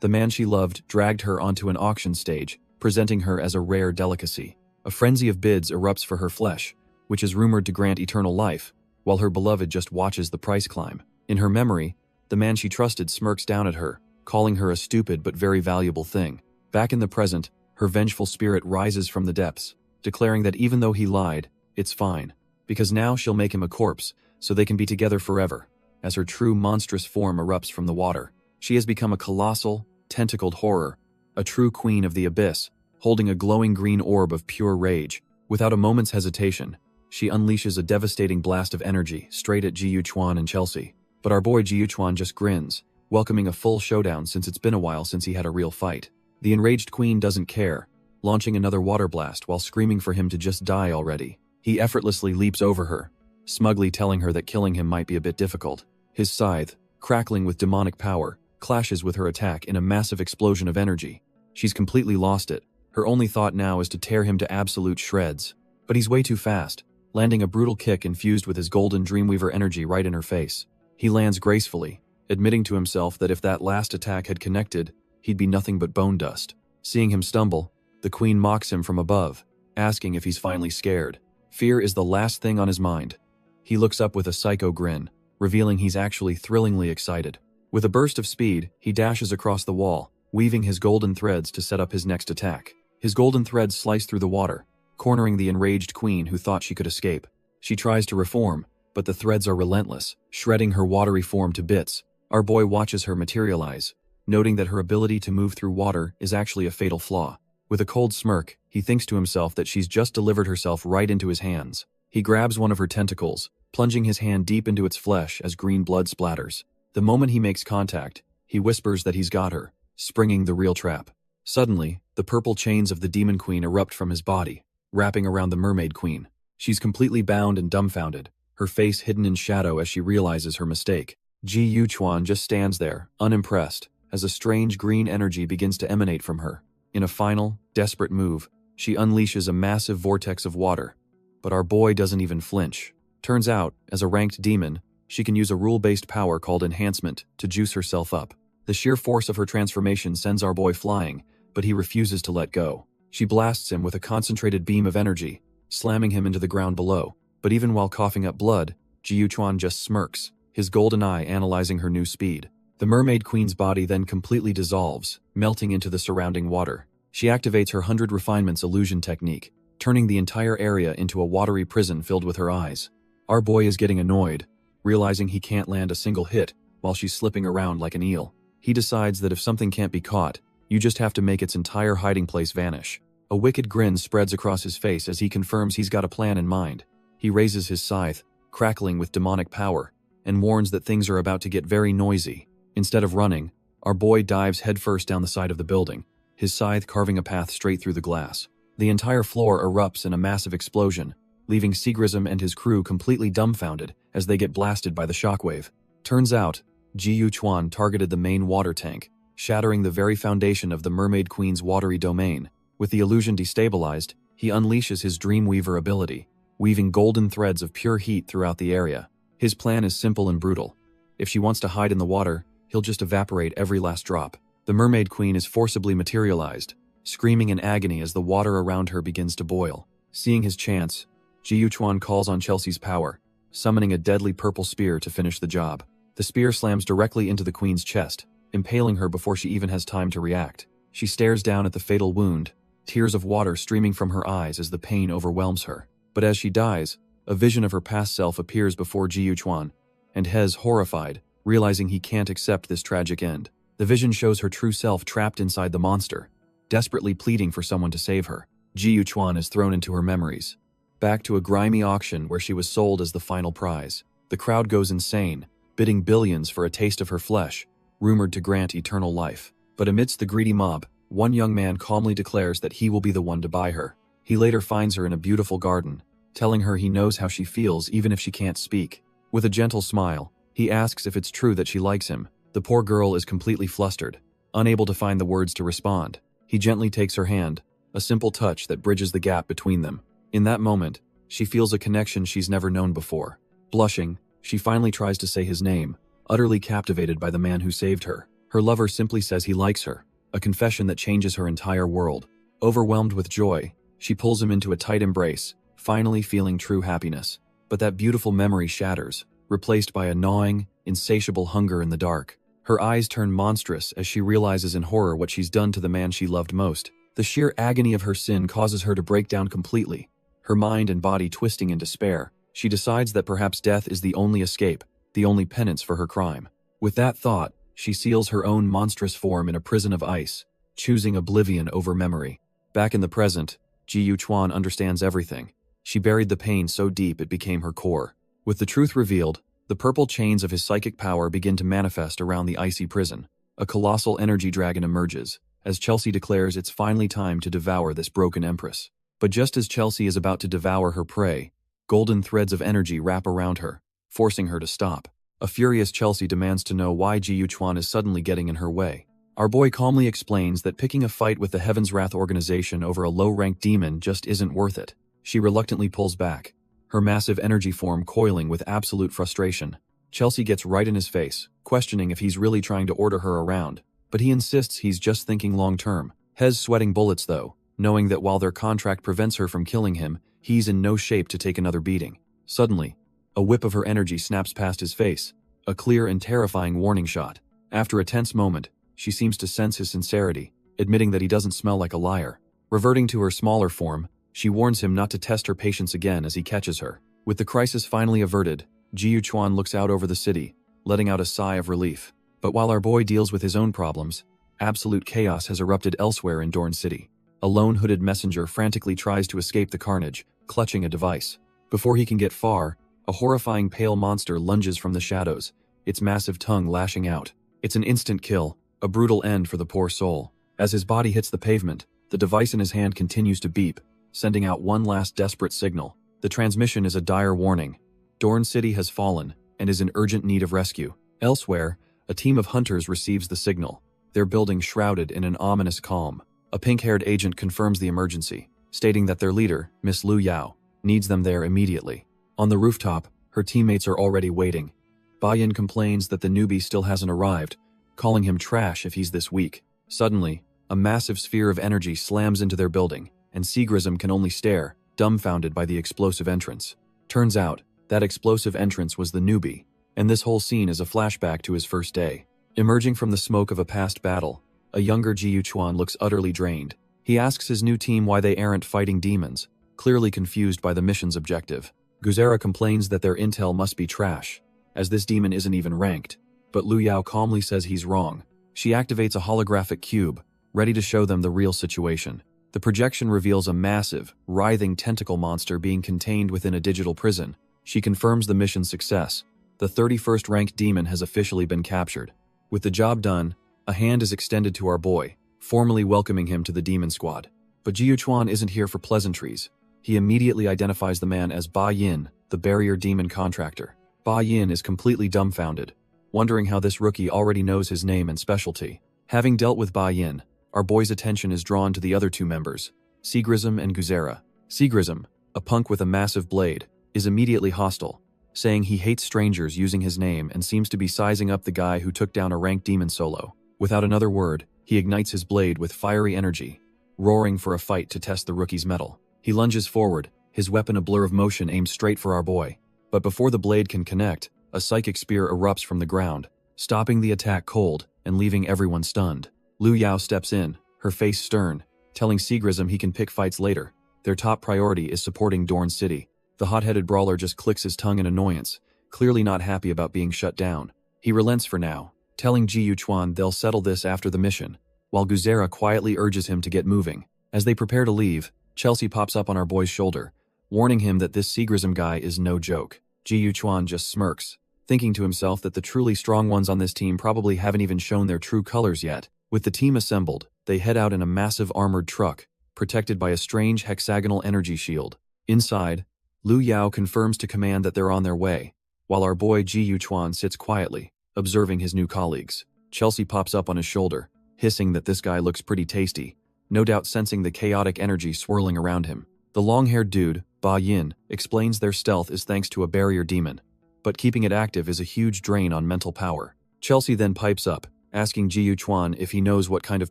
The man she loved dragged her onto an auction stage, presenting her as a rare delicacy. A frenzy of bids erupts for her flesh, which is rumored to grant eternal life, while her beloved just watches the price climb. In her memory, the man she trusted smirks down at her, calling her a stupid but very valuable thing. Back in the present, her vengeful spirit rises from the depths, declaring that even though he lied, it's fine, because now she'll make him a corpse, so they can be together forever. As her true monstrous form erupts from the water, she has become a colossal, tentacled horror, a true queen of the abyss, holding a glowing green orb of pure rage. Without a moment's hesitation, she unleashes a devastating blast of energy straight at Ji Yuchuan and Chelsea. But our boy Ji Yuchuan just grins, welcoming a full showdown since it's been a while since he had a real fight. The enraged queen doesn't care, launching another water blast while screaming for him to just die already. He effortlessly leaps over her, smugly telling her that killing him might be a bit difficult. His scythe, crackling with demonic power, clashes with her attack in a massive explosion of energy. She's completely lost it. Her only thought now is to tear him to absolute shreds. But he's way too fast, landing a brutal kick infused with his golden Dreamweaver energy right in her face. He lands gracefully, admitting to himself that if that last attack had connected, he'd be nothing but bone dust. Seeing him stumble, the queen mocks him from above, asking if he's finally scared. Fear is the last thing on his mind. He looks up with a psycho grin, revealing he's actually thrillingly excited. With a burst of speed, he dashes across the wall, weaving his golden threads to set up his next attack. His golden threads slice through the water, cornering the enraged queen who thought she could escape. She tries to reform, but the threads are relentless, shredding her watery form to bits. Our boy watches her materialize, noting that her ability to move through water is actually a fatal flaw. With a cold smirk, he thinks to himself that she's just delivered herself right into his hands. He grabs one of her tentacles, plunging his hand deep into its flesh as green blood splatters. The moment he makes contact, he whispers that he's got her, springing the real trap. Suddenly, the purple chains of the demon queen erupt from his body, wrapping around the mermaid queen. She's completely bound and dumbfounded, her face hidden in shadow as she realizes her mistake. Ji Yuchuan just stands there, unimpressed, as a strange green energy begins to emanate from her. In a final, desperate move, she unleashes a massive vortex of water. But our boy doesn't even flinch. Turns out, as a ranked demon, she can use a rule-based power called enhancement to juice herself up. The sheer force of her transformation sends our boy flying, but he refuses to let go. She blasts him with a concentrated beam of energy, slamming him into the ground below. But even while coughing up blood, Ji Yuchuan just smirks, his golden eye analyzing her new speed. The mermaid queen's body then completely dissolves, melting into the surrounding water. She activates her 100 refinements illusion technique, turning the entire area into a watery prison filled with her eyes. Our boy is getting annoyed, realizing he can't land a single hit while she's slipping around like an eel. He decides that if something can't be caught, you just have to make its entire hiding place vanish. A wicked grin spreads across his face as he confirms he's got a plan in mind. He raises his scythe, crackling with demonic power, and warns that things are about to get very noisy. Instead of running, our boy dives headfirst down the side of the building, his scythe carving a path straight through the glass. The entire floor erupts in a massive explosion, leaving Seagrism and his crew completely dumbfounded as they get blasted by the shockwave. Turns out, Ji Yuchuan targeted the main water tank, shattering the very foundation of the Mermaid Queen's watery domain. With the illusion destabilized, he unleashes his Dreamweaver ability, weaving golden threads of pure heat throughout the area. His plan is simple and brutal. If she wants to hide in the water, he'll just evaporate every last drop. The Mermaid Queen is forcibly materialized, screaming in agony as the water around her begins to boil. Seeing his chance, Ji Yuchuan calls on Chelsea's power, summoning a deadly purple spear to finish the job. The spear slams directly into the queen's chest, impaling her before she even has time to react. She stares down at the fatal wound, tears of water streaming from her eyes as the pain overwhelms her. But as she dies, a vision of her past self appears before Ji Yuchuan, and Hez, horrified, realizing he can't accept this tragic end. The vision shows her true self trapped inside the monster, desperately pleading for someone to save her. Ji Yuchuan is thrown into her memories, back to a grimy auction where she was sold as the final prize. The crowd goes insane, bidding billions for a taste of her flesh, rumored to grant eternal life. But amidst the greedy mob, one young man calmly declares that he will be the one to buy her. He later finds her in a beautiful garden, telling her he knows how she feels even if she can't speak. With a gentle smile, he asks if it's true that she likes him. The poor girl is completely flustered, unable to find the words to respond. He gently takes her hand, a simple touch that bridges the gap between them. In that moment, she feels a connection she's never known before. Blushing, she finally tries to say his name, utterly captivated by the man who saved her. Her lover simply says he likes her, a confession that changes her entire world. Overwhelmed with joy, she pulls him into a tight embrace, finally feeling true happiness. But that beautiful memory shatters, replaced by a gnawing, insatiable hunger in the dark. Her eyes turn monstrous as she realizes in horror what she's done to the man she loved most. The sheer agony of her sin causes her to break down completely, her mind and body twisting in despair. She decides that perhaps death is the only escape, the only penance for her crime. With that thought, she seals her own monstrous form in a prison of ice, choosing oblivion over memory. Back in the present, Ji Yuchuan understands everything. She buried the pain so deep it became her core. With the truth revealed, the purple chains of his psychic power begin to manifest around the icy prison. A colossal energy dragon emerges, as Chelsea declares it's finally time to devour this broken empress. But just as Chelsea is about to devour her prey, golden threads of energy wrap around her, forcing her to stop. A furious Chelsea demands to know why Ji Yuchuan is suddenly getting in her way. Our boy calmly explains that picking a fight with the Heaven's Wrath organization over a low-ranked demon just isn't worth it. She reluctantly pulls back, her massive energy form coiling with absolute frustration. Chelsea gets right in his face, questioning if he's really trying to order her around, but he insists he's just thinking long-term. Hez sweating bullets though, knowing that while their contract prevents her from killing him, he's in no shape to take another beating. Suddenly, a whip of her energy snaps past his face, a clear and terrifying warning shot. After a tense moment, she seems to sense his sincerity, admitting that he doesn't smell like a liar. Reverting to her smaller form, she warns him not to test her patience again as he catches her. With the crisis finally averted, Ji Yuchuan looks out over the city, letting out a sigh of relief. But while our boy deals with his own problems, absolute chaos has erupted elsewhere in Dorn City. A lone hooded messenger frantically tries to escape the carnage, clutching a device. Before he can get far, a horrifying pale monster lunges from the shadows, its massive tongue lashing out. It's an instant kill, a brutal end for the poor soul. As his body hits the pavement, the device in his hand continues to beep, sending out one last desperate signal. The transmission is a dire warning. Dorn City has fallen and is in urgent need of rescue. Elsewhere, a team of hunters receives the signal, their building shrouded in an ominous calm. A pink-haired agent confirms the emergency, stating that their leader, Miss Lu Yao, needs them there immediately. On the rooftop, her teammates are already waiting. Ba Yin complains that the newbie still hasn't arrived, calling him trash if he's this weak. Suddenly, a massive sphere of energy slams into their building, and Seagrism can only stare, dumbfounded by the explosive entrance. Turns out, that explosive entrance was the newbie, and this whole scene is a flashback to his first day. Emerging from the smoke of a past battle, a younger Ji Chuan looks utterly drained. He asks his new team why they aren't fighting demons, clearly confused by the mission's objective. Guzera complains that their intel must be trash, as this demon isn't even ranked, but Lu Yao calmly says he's wrong. She activates a holographic cube, ready to show them the real situation. The projection reveals a massive, writhing tentacle monster being contained within a digital prison. She confirms the mission's success. The 31st ranked demon has officially been captured. With the job done, a hand is extended to our boy, formally welcoming him to the demon squad. But Ji Chuan isn't here for pleasantries. He immediately identifies the man as Ba Yin, the barrier demon contractor. Ba Yin is completely dumbfounded, wondering how this rookie already knows his name and specialty. Having dealt with Ba Yin, our boy's attention is drawn to the other two members, Seagrism and Guzera. Seagrism, a punk with a massive blade, is immediately hostile, saying he hates strangers using his name and seems to be sizing up the guy who took down a ranked demon solo. Without another word, he ignites his blade with fiery energy, roaring for a fight to test the rookie's mettle. He lunges forward, his weapon a blur of motion aimed straight for our boy. But before the blade can connect, a psychic spear erupts from the ground, stopping the attack cold and leaving everyone stunned. Lu Yao steps in, her face stern, telling Seagrism he can pick fights later. Their top priority is supporting Dorn City. The hot-headed brawler just clicks his tongue in annoyance, clearly not happy about being shut down. He relents for now, telling Ji Chuan they'll settle this after the mission, while Guzera quietly urges him to get moving. As they prepare to leave, Chelsea pops up on our boy's shoulder, warning him that this Seagrism guy is no joke. Ji Chuan just smirks, thinking to himself that the truly strong ones on this team probably haven't even shown their true colors yet. With the team assembled, they head out in a massive armored truck, protected by a strange hexagonal energy shield. Inside, Lu Yao confirms to command that they're on their way, while our boy Ji Chuan sits quietly, observing his new colleagues. Chelsea pops up on his shoulder, hissing that this guy looks pretty tasty, no doubt sensing the chaotic energy swirling around him. The long-haired dude, Ba Yin, explains their stealth is thanks to a barrier demon, but keeping it active is a huge drain on mental power. Chelsea then pipes up, asking Ji Chuan if he knows what kind of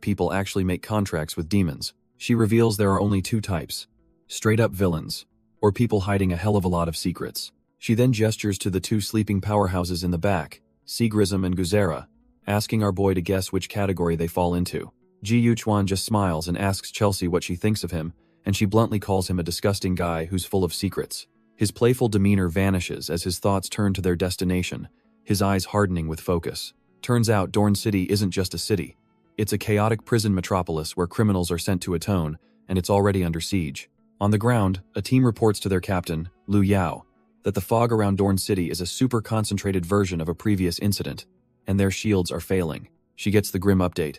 people actually make contracts with demons. She reveals there are only two types: straight-up villains, or people hiding a hell of a lot of secrets. She then gestures to the two sleeping powerhouses in the back, Seagrism and Guzera, asking our boy to guess which category they fall into. Ji Chuan just smiles and asks Chelsea what she thinks of him, and she bluntly calls him a disgusting guy who's full of secrets. His playful demeanor vanishes as his thoughts turn to their destination, his eyes hardening with focus. Turns out Dorn City isn't just a city. It's a chaotic prison metropolis where criminals are sent to atone, and it's already under siege. On the ground, a team reports to their captain, Lu Yao, that the fog around Dorn City is a super-concentrated version of a previous incident, and their shields are failing. She gets the grim update.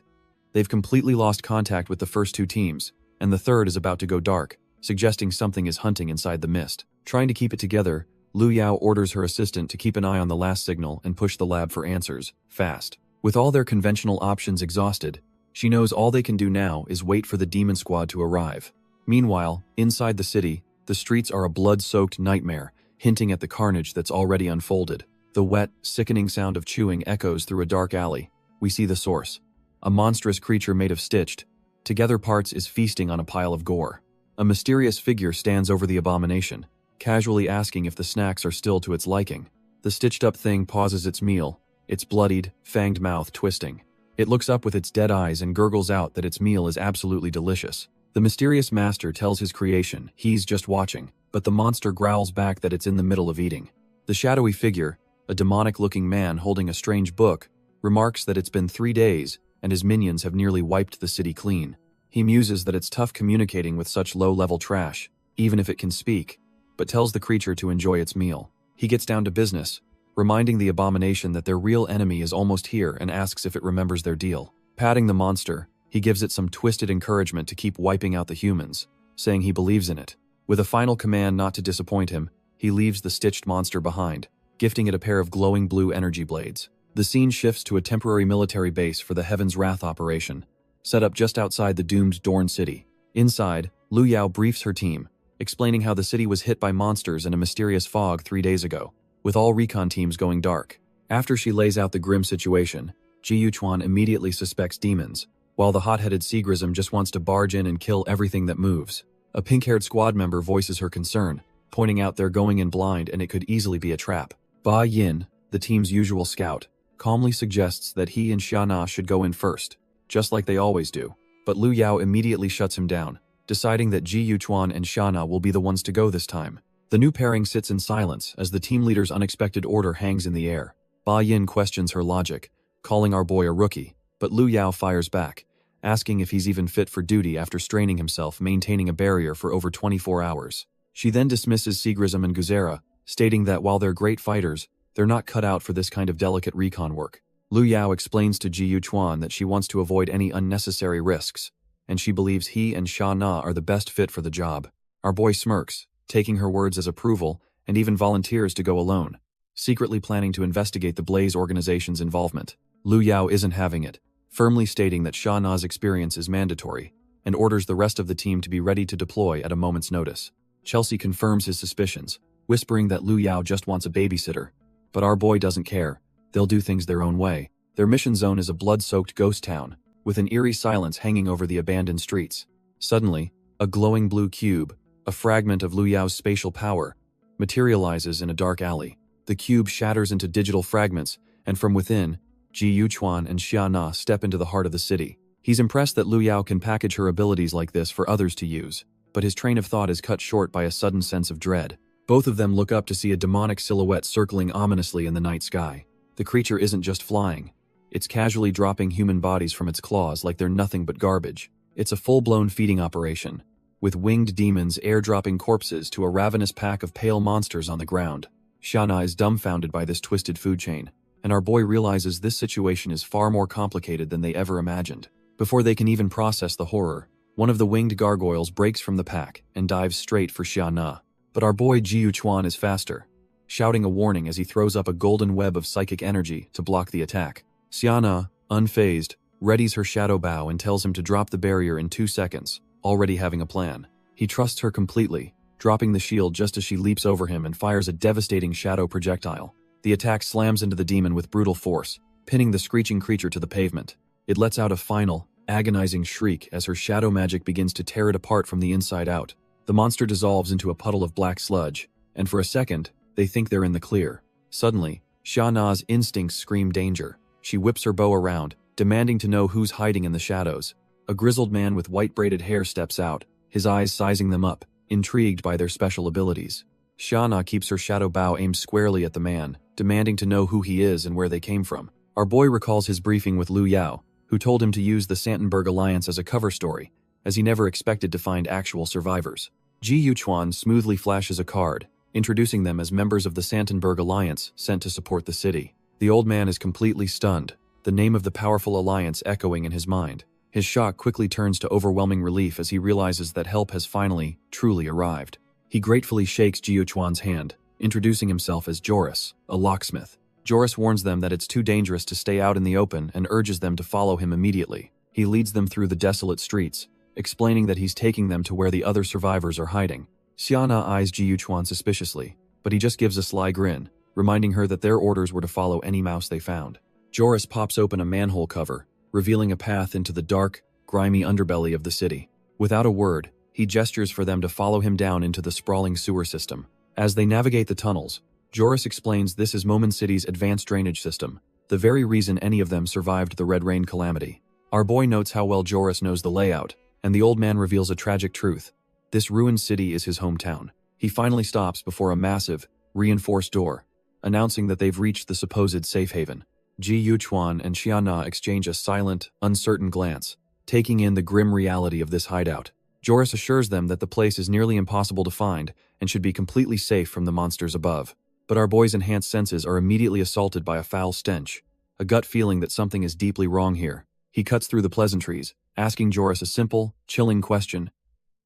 They've completely lost contact with the first two teams, and the third is about to go dark, suggesting something is hunting inside the mist. Trying to keep it together, Lu Yao orders her assistant to keep an eye on the last signal and push the lab for answers, fast. With all their conventional options exhausted, she knows all they can do now is wait for the demon squad to arrive. Meanwhile, inside the city, the streets are a blood-soaked nightmare, hinting at the carnage that's already unfolded. The wet, sickening sound of chewing echoes through a dark alley. We see the source. A monstrous creature made of stitched, together parts is feasting on a pile of gore. A mysterious figure stands over the abomination, casually asking if the snacks are still to its liking. The stitched-up thing pauses its meal, its bloodied, fanged mouth twisting. It looks up with its dead eyes and gurgles out that its meal is absolutely delicious. The mysterious master tells his creation he's just watching, but the monster growls back that it's in the middle of eating. The shadowy figure, a demonic-looking man holding a strange book, remarks that it's been 3 days and his minions have nearly wiped the city clean. He muses that it's tough communicating with such low-level trash, even if it can speak, but tells the creature to enjoy its meal. He gets down to business, reminding the abomination that their real enemy is almost here and asks if it remembers their deal. Patting the monster, he gives it some twisted encouragement to keep wiping out the humans, saying he believes in it. With a final command not to disappoint him, he leaves the stitched monster behind, gifting it a pair of glowing blue energy blades. The scene shifts to a temporary military base for the Heaven's Wrath operation, set up just outside the doomed Dorn city. Inside, Lu Yao briefs her team, explaining how the city was hit by monsters in a mysterious fog 3 days ago, with all recon teams going dark. After she lays out the grim situation, Ji Yuchuan immediately suspects demons, while the hot-headed Seagrism just wants to barge in and kill everything that moves. A pink-haired squad member voices her concern, pointing out they're going in blind and it could easily be a trap. Ba Yin, the team's usual scout, calmly suggests that he and Xiana should go in first, just like they always do. But Lu Yao immediately shuts him down, deciding that Ji Yuchuan and Xiana will be the ones to go this time. The new pairing sits in silence as the team leader's unexpected order hangs in the air. Ba Yin questions her logic, calling our boy a rookie, but Lu Yao fires back, asking if he's even fit for duty after straining himself maintaining a barrier for over 24 hours. She then dismisses Seagrism and Guzera, stating that while they're great fighters, they're not cut out for this kind of delicate recon work. Lu Yao explains to Ji Yuchuan that she wants to avoid any unnecessary risks, and she believes he and Sha Na are the best fit for the job. Our boy smirks, taking her words as approval, and even volunteers to go alone, secretly planning to investigate the Blaze organization's involvement. Lu Yao isn't having it, firmly stating that Sha Na's experience is mandatory, and orders the rest of the team to be ready to deploy at a moment's notice. Chelsea confirms his suspicions, whispering that Lu Yao just wants a babysitter. But our boy doesn't care. They'll do things their own way. Their mission zone is a blood-soaked ghost town, with an eerie silence hanging over the abandoned streets. Suddenly, a glowing blue cube, a fragment of Lu Yao's spatial power, materializes in a dark alley. The cube shatters into digital fragments, and from within, Ji Yuchuan and Xia Na step into the heart of the city. He's impressed that Lu Yao can package her abilities like this for others to use, but his train of thought is cut short by a sudden sense of dread. Both of them look up to see a demonic silhouette circling ominously in the night sky. The creature isn't just flying. It's casually dropping human bodies from its claws like they're nothing but garbage. It's a full-blown feeding operation, with winged demons airdropping corpses to a ravenous pack of pale monsters on the ground. Shana is dumbfounded by this twisted food chain, and our boy realizes this situation is far more complicated than they ever imagined. Before they can even process the horror, one of the winged gargoyles breaks from the pack and dives straight for Xiana. But our boy Ji Yuchuan is faster, shouting a warning as he throws up a golden web of psychic energy to block the attack. Xiana, unfazed, readies her shadow bow and tells him to drop the barrier in 2 seconds, already having a plan. He trusts her completely, dropping the shield just as she leaps over him and fires a devastating shadow projectile. The attack slams into the demon with brutal force, pinning the screeching creature to the pavement. It lets out a final, agonizing shriek as her shadow magic begins to tear it apart from the inside out. The monster dissolves into a puddle of black sludge, and for a second, they think they're in the clear. Suddenly, Sha Na's instincts scream danger. She whips her bow around, demanding to know who's hiding in the shadows. A grizzled man with white braided hair steps out, his eyes sizing them up, intrigued by their special abilities. Sha Na keeps her shadow bow aimed squarely at the man, demanding to know who he is and where they came from. Our boy recalls his briefing with Lu Yao, who told him to use the Santenberg Alliance as a cover story, as he never expected to find actual survivors. Ji Yuchuan smoothly flashes a card, introducing them as members of the Santenberg Alliance sent to support the city. The old man is completely stunned, the name of the powerful alliance echoing in his mind. His shock quickly turns to overwhelming relief as he realizes that help has finally, truly arrived. He gratefully shakes Ji Yuchuan's hand, introducing himself as Joris, a locksmith. Joris warns them that it's too dangerous to stay out in the open and urges them to follow him immediately. He leads them through the desolate streets, explaining that he's taking them to where the other survivors are hiding. Xiana eyes Ji Yuchuan suspiciously, but he just gives a sly grin, reminding her that their orders were to follow any mouse they found. Joris pops open a manhole cover, revealing a path into the dark, grimy underbelly of the city. Without a word, he gestures for them to follow him down into the sprawling sewer system. As they navigate the tunnels, Joris explains this is Momen City's advanced drainage system, the very reason any of them survived the Red Rain calamity. Our boy notes how well Joris knows the layout, and the old man reveals a tragic truth. This ruined city is his hometown. He finally stops before a massive, reinforced door, announcing that they've reached the supposed safe haven. Ji Yuchuan and Xiana exchange a silent, uncertain glance, taking in the grim reality of this hideout. Joris assures them that the place is nearly impossible to find and should be completely safe from the monsters above. But our boy's enhanced senses are immediately assaulted by a foul stench, a gut feeling that something is deeply wrong here. He cuts through the pleasantries, asking Joris a simple, chilling question.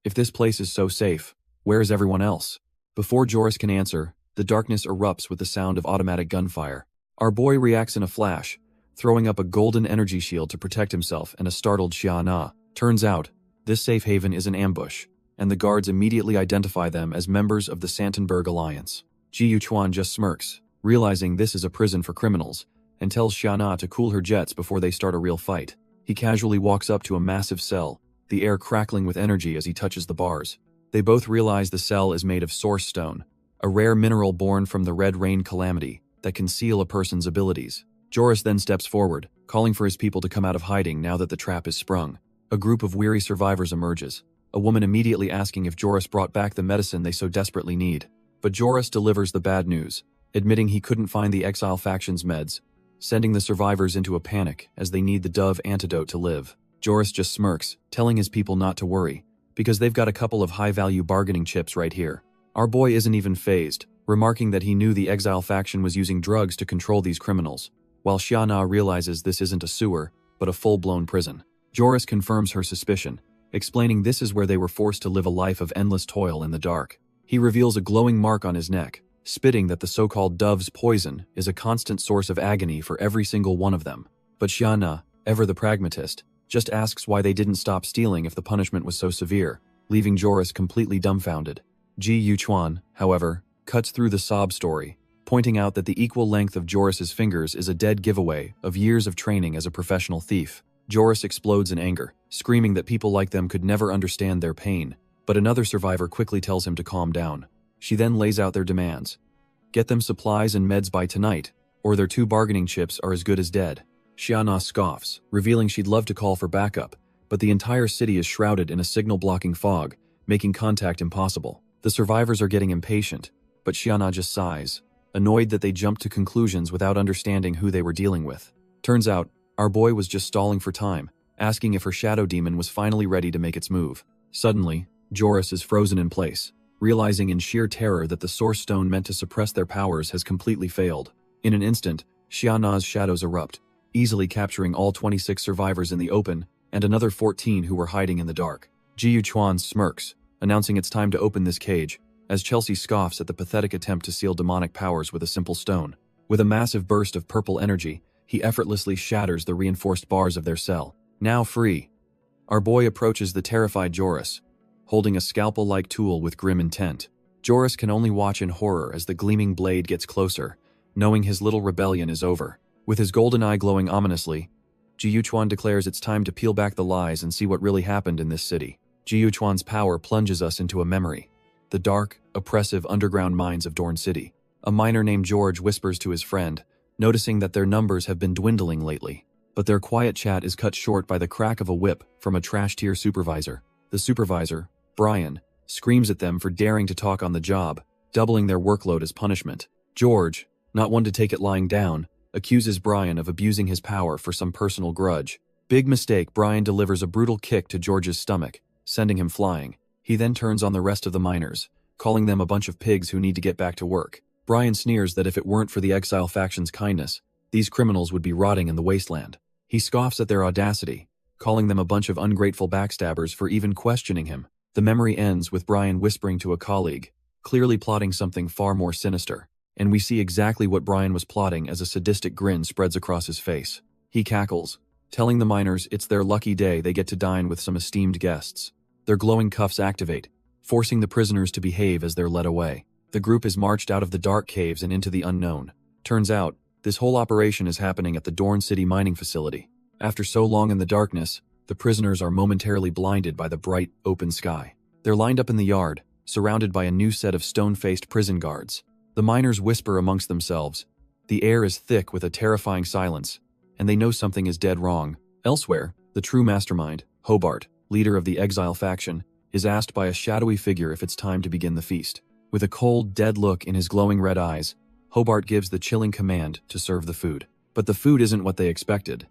If this place is so safe, where is everyone else? Before Joris can answer, the darkness erupts with the sound of automatic gunfire. Our boy reacts in a flash, throwing up a golden energy shield to protect himself and a startled Xia. Turns out, this safe haven is an ambush, and the guards immediately identify them as members of the Santenberg Alliance. Ji Yuchuan just smirks, realizing this is a prison for criminals, and tells Xia to cool her jets before they start a real fight. He casually walks up to a massive cell, the air crackling with energy as he touches the bars. They both realize the cell is made of source stone, a rare mineral born from the Red Rain calamity that can seal a person's abilities. Joris then steps forward, calling for his people to come out of hiding now that the trap is sprung. A group of weary survivors emerges, a woman immediately asking if Joris brought back the medicine they so desperately need. But Joris delivers the bad news, admitting he couldn't find the exile faction's meds, sending the survivors into a panic as they need the Dove antidote to live. Joris just smirks, telling his people not to worry, because they've got a couple of high-value bargaining chips right here. Our boy isn't even fazed, remarking that he knew the exile faction was using drugs to control these criminals, while Xia realizes this isn't a sewer, but a full-blown prison. Joris confirms her suspicion, explaining this is where they were forced to live a life of endless toil in the dark. He reveals a glowing mark on his neck, spitting that the so-called Dove's poison is a constant source of agony for every single one of them. But Xia, ever the pragmatist, just asks why they didn't stop stealing if the punishment was so severe, leaving Joris completely dumbfounded. Ji Yuchuan, however, cuts through the sob story, pointing out that the equal length of Joris's fingers is a dead giveaway of years of training as a professional thief. Joris explodes in anger, screaming that people like them could never understand their pain, but another survivor quickly tells him to calm down. She then lays out their demands. Get them supplies and meds by tonight, or their 2 bargaining chips are as good as dead. Xia scoffs, revealing she'd love to call for backup, but the entire city is shrouded in a signal-blocking fog, making contact impossible. The survivors are getting impatient, but Xia just sighs, annoyed that they jumped to conclusions without understanding who they were dealing with. Turns out, our boy was just stalling for time, asking if her shadow demon was finally ready to make its move. Suddenly, Joris is frozen in place, realizing in sheer terror that the source stone meant to suppress their powers has completely failed. In an instant, Xia's shadows erupt, easily capturing all 26 survivors in the open and another 14 who were hiding in the dark. Ji Yuchuan smirks, announcing it's time to open this cage, as Chelsea scoffs at the pathetic attempt to seal demonic powers with a simple stone. With a massive burst of purple energy, he effortlessly shatters the reinforced bars of their cell. Now free, our boy approaches the terrified Joris, holding a scalpel-like tool with grim intent. Joris can only watch in horror as the gleaming blade gets closer, knowing his little rebellion is over. With his golden eye glowing ominously, Ji Yuchuan declares it's time to peel back the lies and see what really happened in this city. Ji Yuchuan's power plunges us into a memory. The dark, oppressive underground mines of Dorn City. A miner named George whispers to his friend, noticing that their numbers have been dwindling lately. But their quiet chat is cut short by the crack of a whip from a trash-tier supervisor. The supervisor, Brian, screams at them for daring to talk on the job, doubling their workload as punishment. George, not one to take it lying down, accuses Brian of abusing his power for some personal grudge. Big mistake, Brian delivers a brutal kick to George's stomach, sending him flying. He then turns on the rest of the miners, calling them a bunch of pigs who need to get back to work. Brian sneers that if it weren't for the exile faction's kindness, these criminals would be rotting in the wasteland. He scoffs at their audacity, calling them a bunch of ungrateful backstabbers for even questioning him. The memory ends with Brian whispering to a colleague, clearly plotting something far more sinister. And we see exactly what Brian was plotting as a sadistic grin spreads across his face. He cackles, telling the miners it's their lucky day they get to dine with some esteemed guests. Their glowing cuffs activate, forcing the prisoners to behave as they're led away. The group is marched out of the dark caves and into the unknown. Turns out, this whole operation is happening at the Dorn City mining facility. After so long in the darkness, the prisoners are momentarily blinded by the bright, open sky. They're lined up in the yard, surrounded by a new set of stone-faced prison guards. The miners whisper amongst themselves. The air is thick with a terrifying silence, and they know something is dead wrong. Elsewhere, the true mastermind, Hobart, leader of the exile faction, is asked by a shadowy figure if it's time to begin the feast. With a cold, dead look in his glowing red eyes, Hobart gives the chilling command to serve the food. But the food isn't what they expected.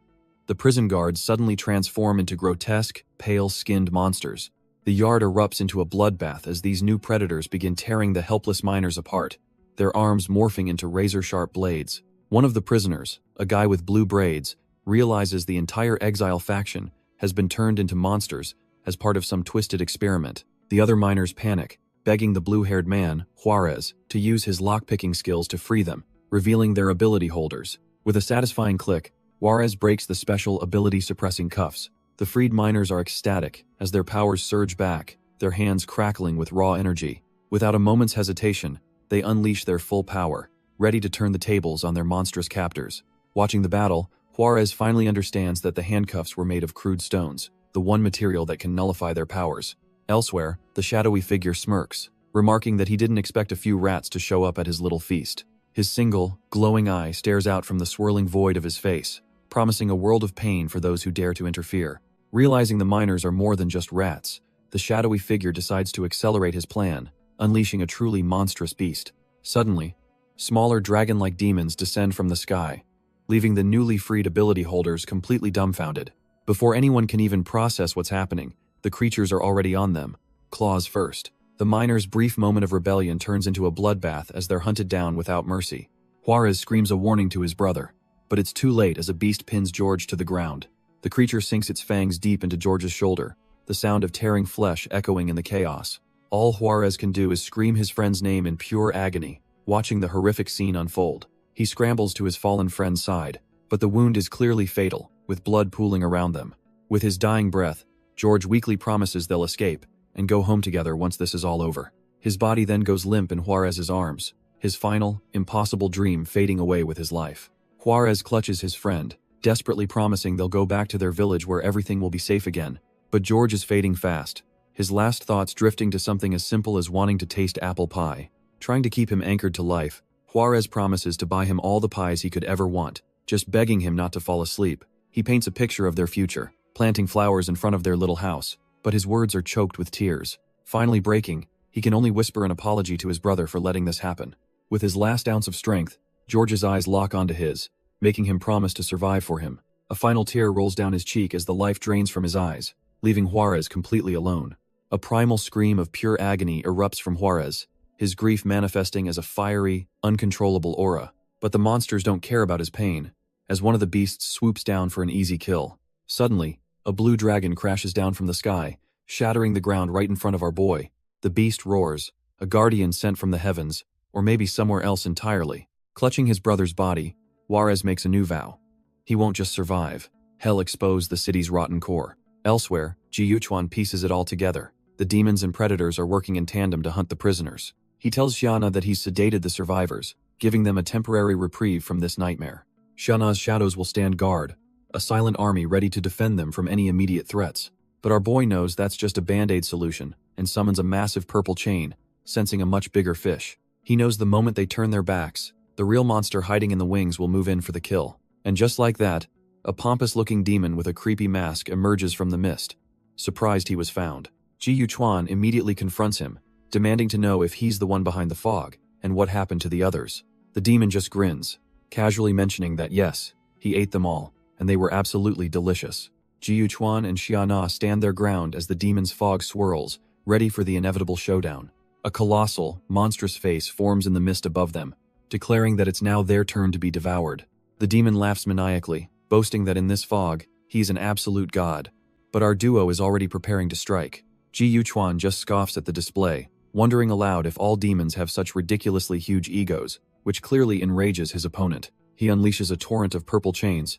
The prison guards suddenly transform into grotesque, pale-skinned monsters. The yard erupts into a bloodbath as these new predators begin tearing the helpless miners apart, their arms morphing into razor-sharp blades. One of the prisoners, a guy with blue braids, realizes the entire exile faction has been turned into monsters as part of some twisted experiment. The other miners panic, begging the blue-haired man, Juarez, to use his lockpicking skills to free them, revealing their ability holders. With a satisfying click, Juarez breaks the special ability-suppressing cuffs. The freed miners are ecstatic as their powers surge back, their hands crackling with raw energy. Without a moment's hesitation, they unleash their full power, ready to turn the tables on their monstrous captors. Watching the battle, Juarez finally understands that the handcuffs were made of crude stones, the one material that can nullify their powers. Elsewhere, the shadowy figure smirks, remarking that he didn't expect a few rats to show up at his little feast. His single, glowing eye stares out from the swirling void of his face, promising a world of pain for those who dare to interfere. Realizing the miners are more than just rats, the shadowy figure decides to accelerate his plan, unleashing a truly monstrous beast. Suddenly, smaller dragon-like demons descend from the sky, leaving the newly freed ability holders completely dumbfounded. Before anyone can even process what's happening, the creatures are already on them, claws first. The miners' brief moment of rebellion turns into a bloodbath as they're hunted down without mercy. Juarez screams a warning to his brother, but it's too late as a beast pins George to the ground. The creature sinks its fangs deep into George's shoulder, the sound of tearing flesh echoing in the chaos. All Juarez can do is scream his friend's name in pure agony, watching the horrific scene unfold. He scrambles to his fallen friend's side, but the wound is clearly fatal, with blood pooling around them. With his dying breath, George weakly promises they'll escape and go home together once this is all over. His body then goes limp in Juarez's arms, his final, impossible dream fading away with his life. Juarez clutches his friend, desperately promising they'll go back to their village where everything will be safe again. But George is fading fast, his last thoughts drifting to something as simple as wanting to taste apple pie. Trying to keep him anchored to life, Juarez promises to buy him all the pies he could ever want, just begging him not to fall asleep. He paints a picture of their future, planting flowers in front of their little house, but his words are choked with tears. Finally breaking, he can only whisper an apology to his brother for letting this happen. With his last ounce of strength, George's eyes lock onto his, making him promise to survive for him. A final tear rolls down his cheek as the life drains from his eyes, leaving Juarez completely alone. A primal scream of pure agony erupts from Juarez, his grief manifesting as a fiery, uncontrollable aura. But the monsters don't care about his pain, as one of the beasts swoops down for an easy kill. Suddenly, a blue dragon crashes down from the sky, shattering the ground right in front of our boy. The beast roars, a guardian sent from the heavens, or maybe somewhere else entirely. Clutching his brother's body, Juarez makes a new vow. He won't just survive. Hell expose the city's rotten core. Elsewhere, Ji Yuchuan pieces it all together. The demons and predators are working in tandem to hunt the prisoners. He tells Xiana that he's sedated the survivors, giving them a temporary reprieve from this nightmare. Xiana's shadows will stand guard, a silent army ready to defend them from any immediate threats. But our boy knows that's just a band-aid solution, and summons a massive purple chain, sensing a much bigger fish. He knows the moment they turn their backs, the real monster hiding in the wings will move in for the kill. And just like that, a pompous-looking demon with a creepy mask emerges from the mist. Surprised he was found, Ji Yuchuan immediately confronts him, demanding to know if he's the one behind the fog, and what happened to the others. The demon just grins, casually mentioning that yes, he ate them all, and they were absolutely delicious. Ji Yuchuan and Xiana stand their ground as the demon's fog swirls, ready for the inevitable showdown. A colossal, monstrous face forms in the mist above them, declaring that it's now their turn to be devoured. The demon laughs maniacally, boasting that in this fog, he's an absolute god. But our duo is already preparing to strike. Ji Yuchuan just scoffs at the display, wondering aloud if all demons have such ridiculously huge egos, which clearly enrages his opponent. He unleashes a torrent of purple chains,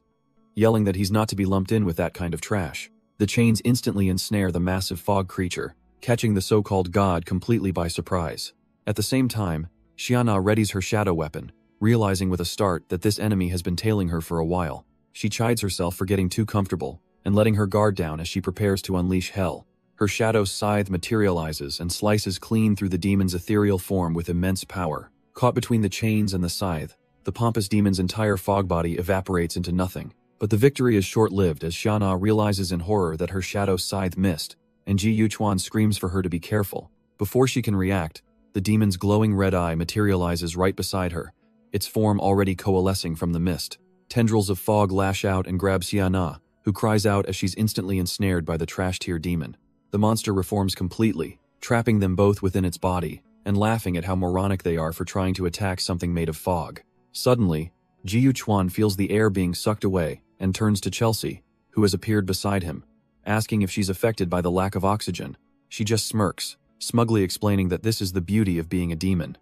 yelling that he's not to be lumped in with that kind of trash. The chains instantly ensnare the massive fog creature, catching the so-called god completely by surprise. At the same time, Xiana readies her shadow weapon, realizing with a start that this enemy has been tailing her for a while. She chides herself for getting too comfortable and letting her guard down as she prepares to unleash hell. Her shadow scythe materializes and slices clean through the demon's ethereal form with immense power. Caught between the chains and the scythe, the pompous demon's entire fog body evaporates into nothing. But the victory is short-lived as Xiana realizes in horror that her shadow scythe missed, and Ji Yuchuan screams for her to be careful. Before she can react, the demon's glowing red eye materializes right beside her, its form already coalescing from the mist. Tendrils of fog lash out and grab Xiana, who cries out as she's instantly ensnared by the trash-tier demon. The monster reforms completely, trapping them both within its body, and laughing at how moronic they are for trying to attack something made of fog. Suddenly, Ji Yuchuan feels the air being sucked away, and turns to Chelsea, who has appeared beside him, asking if she's affected by the lack of oxygen. She just smirks, smugly explaining that this is the beauty of being a demon.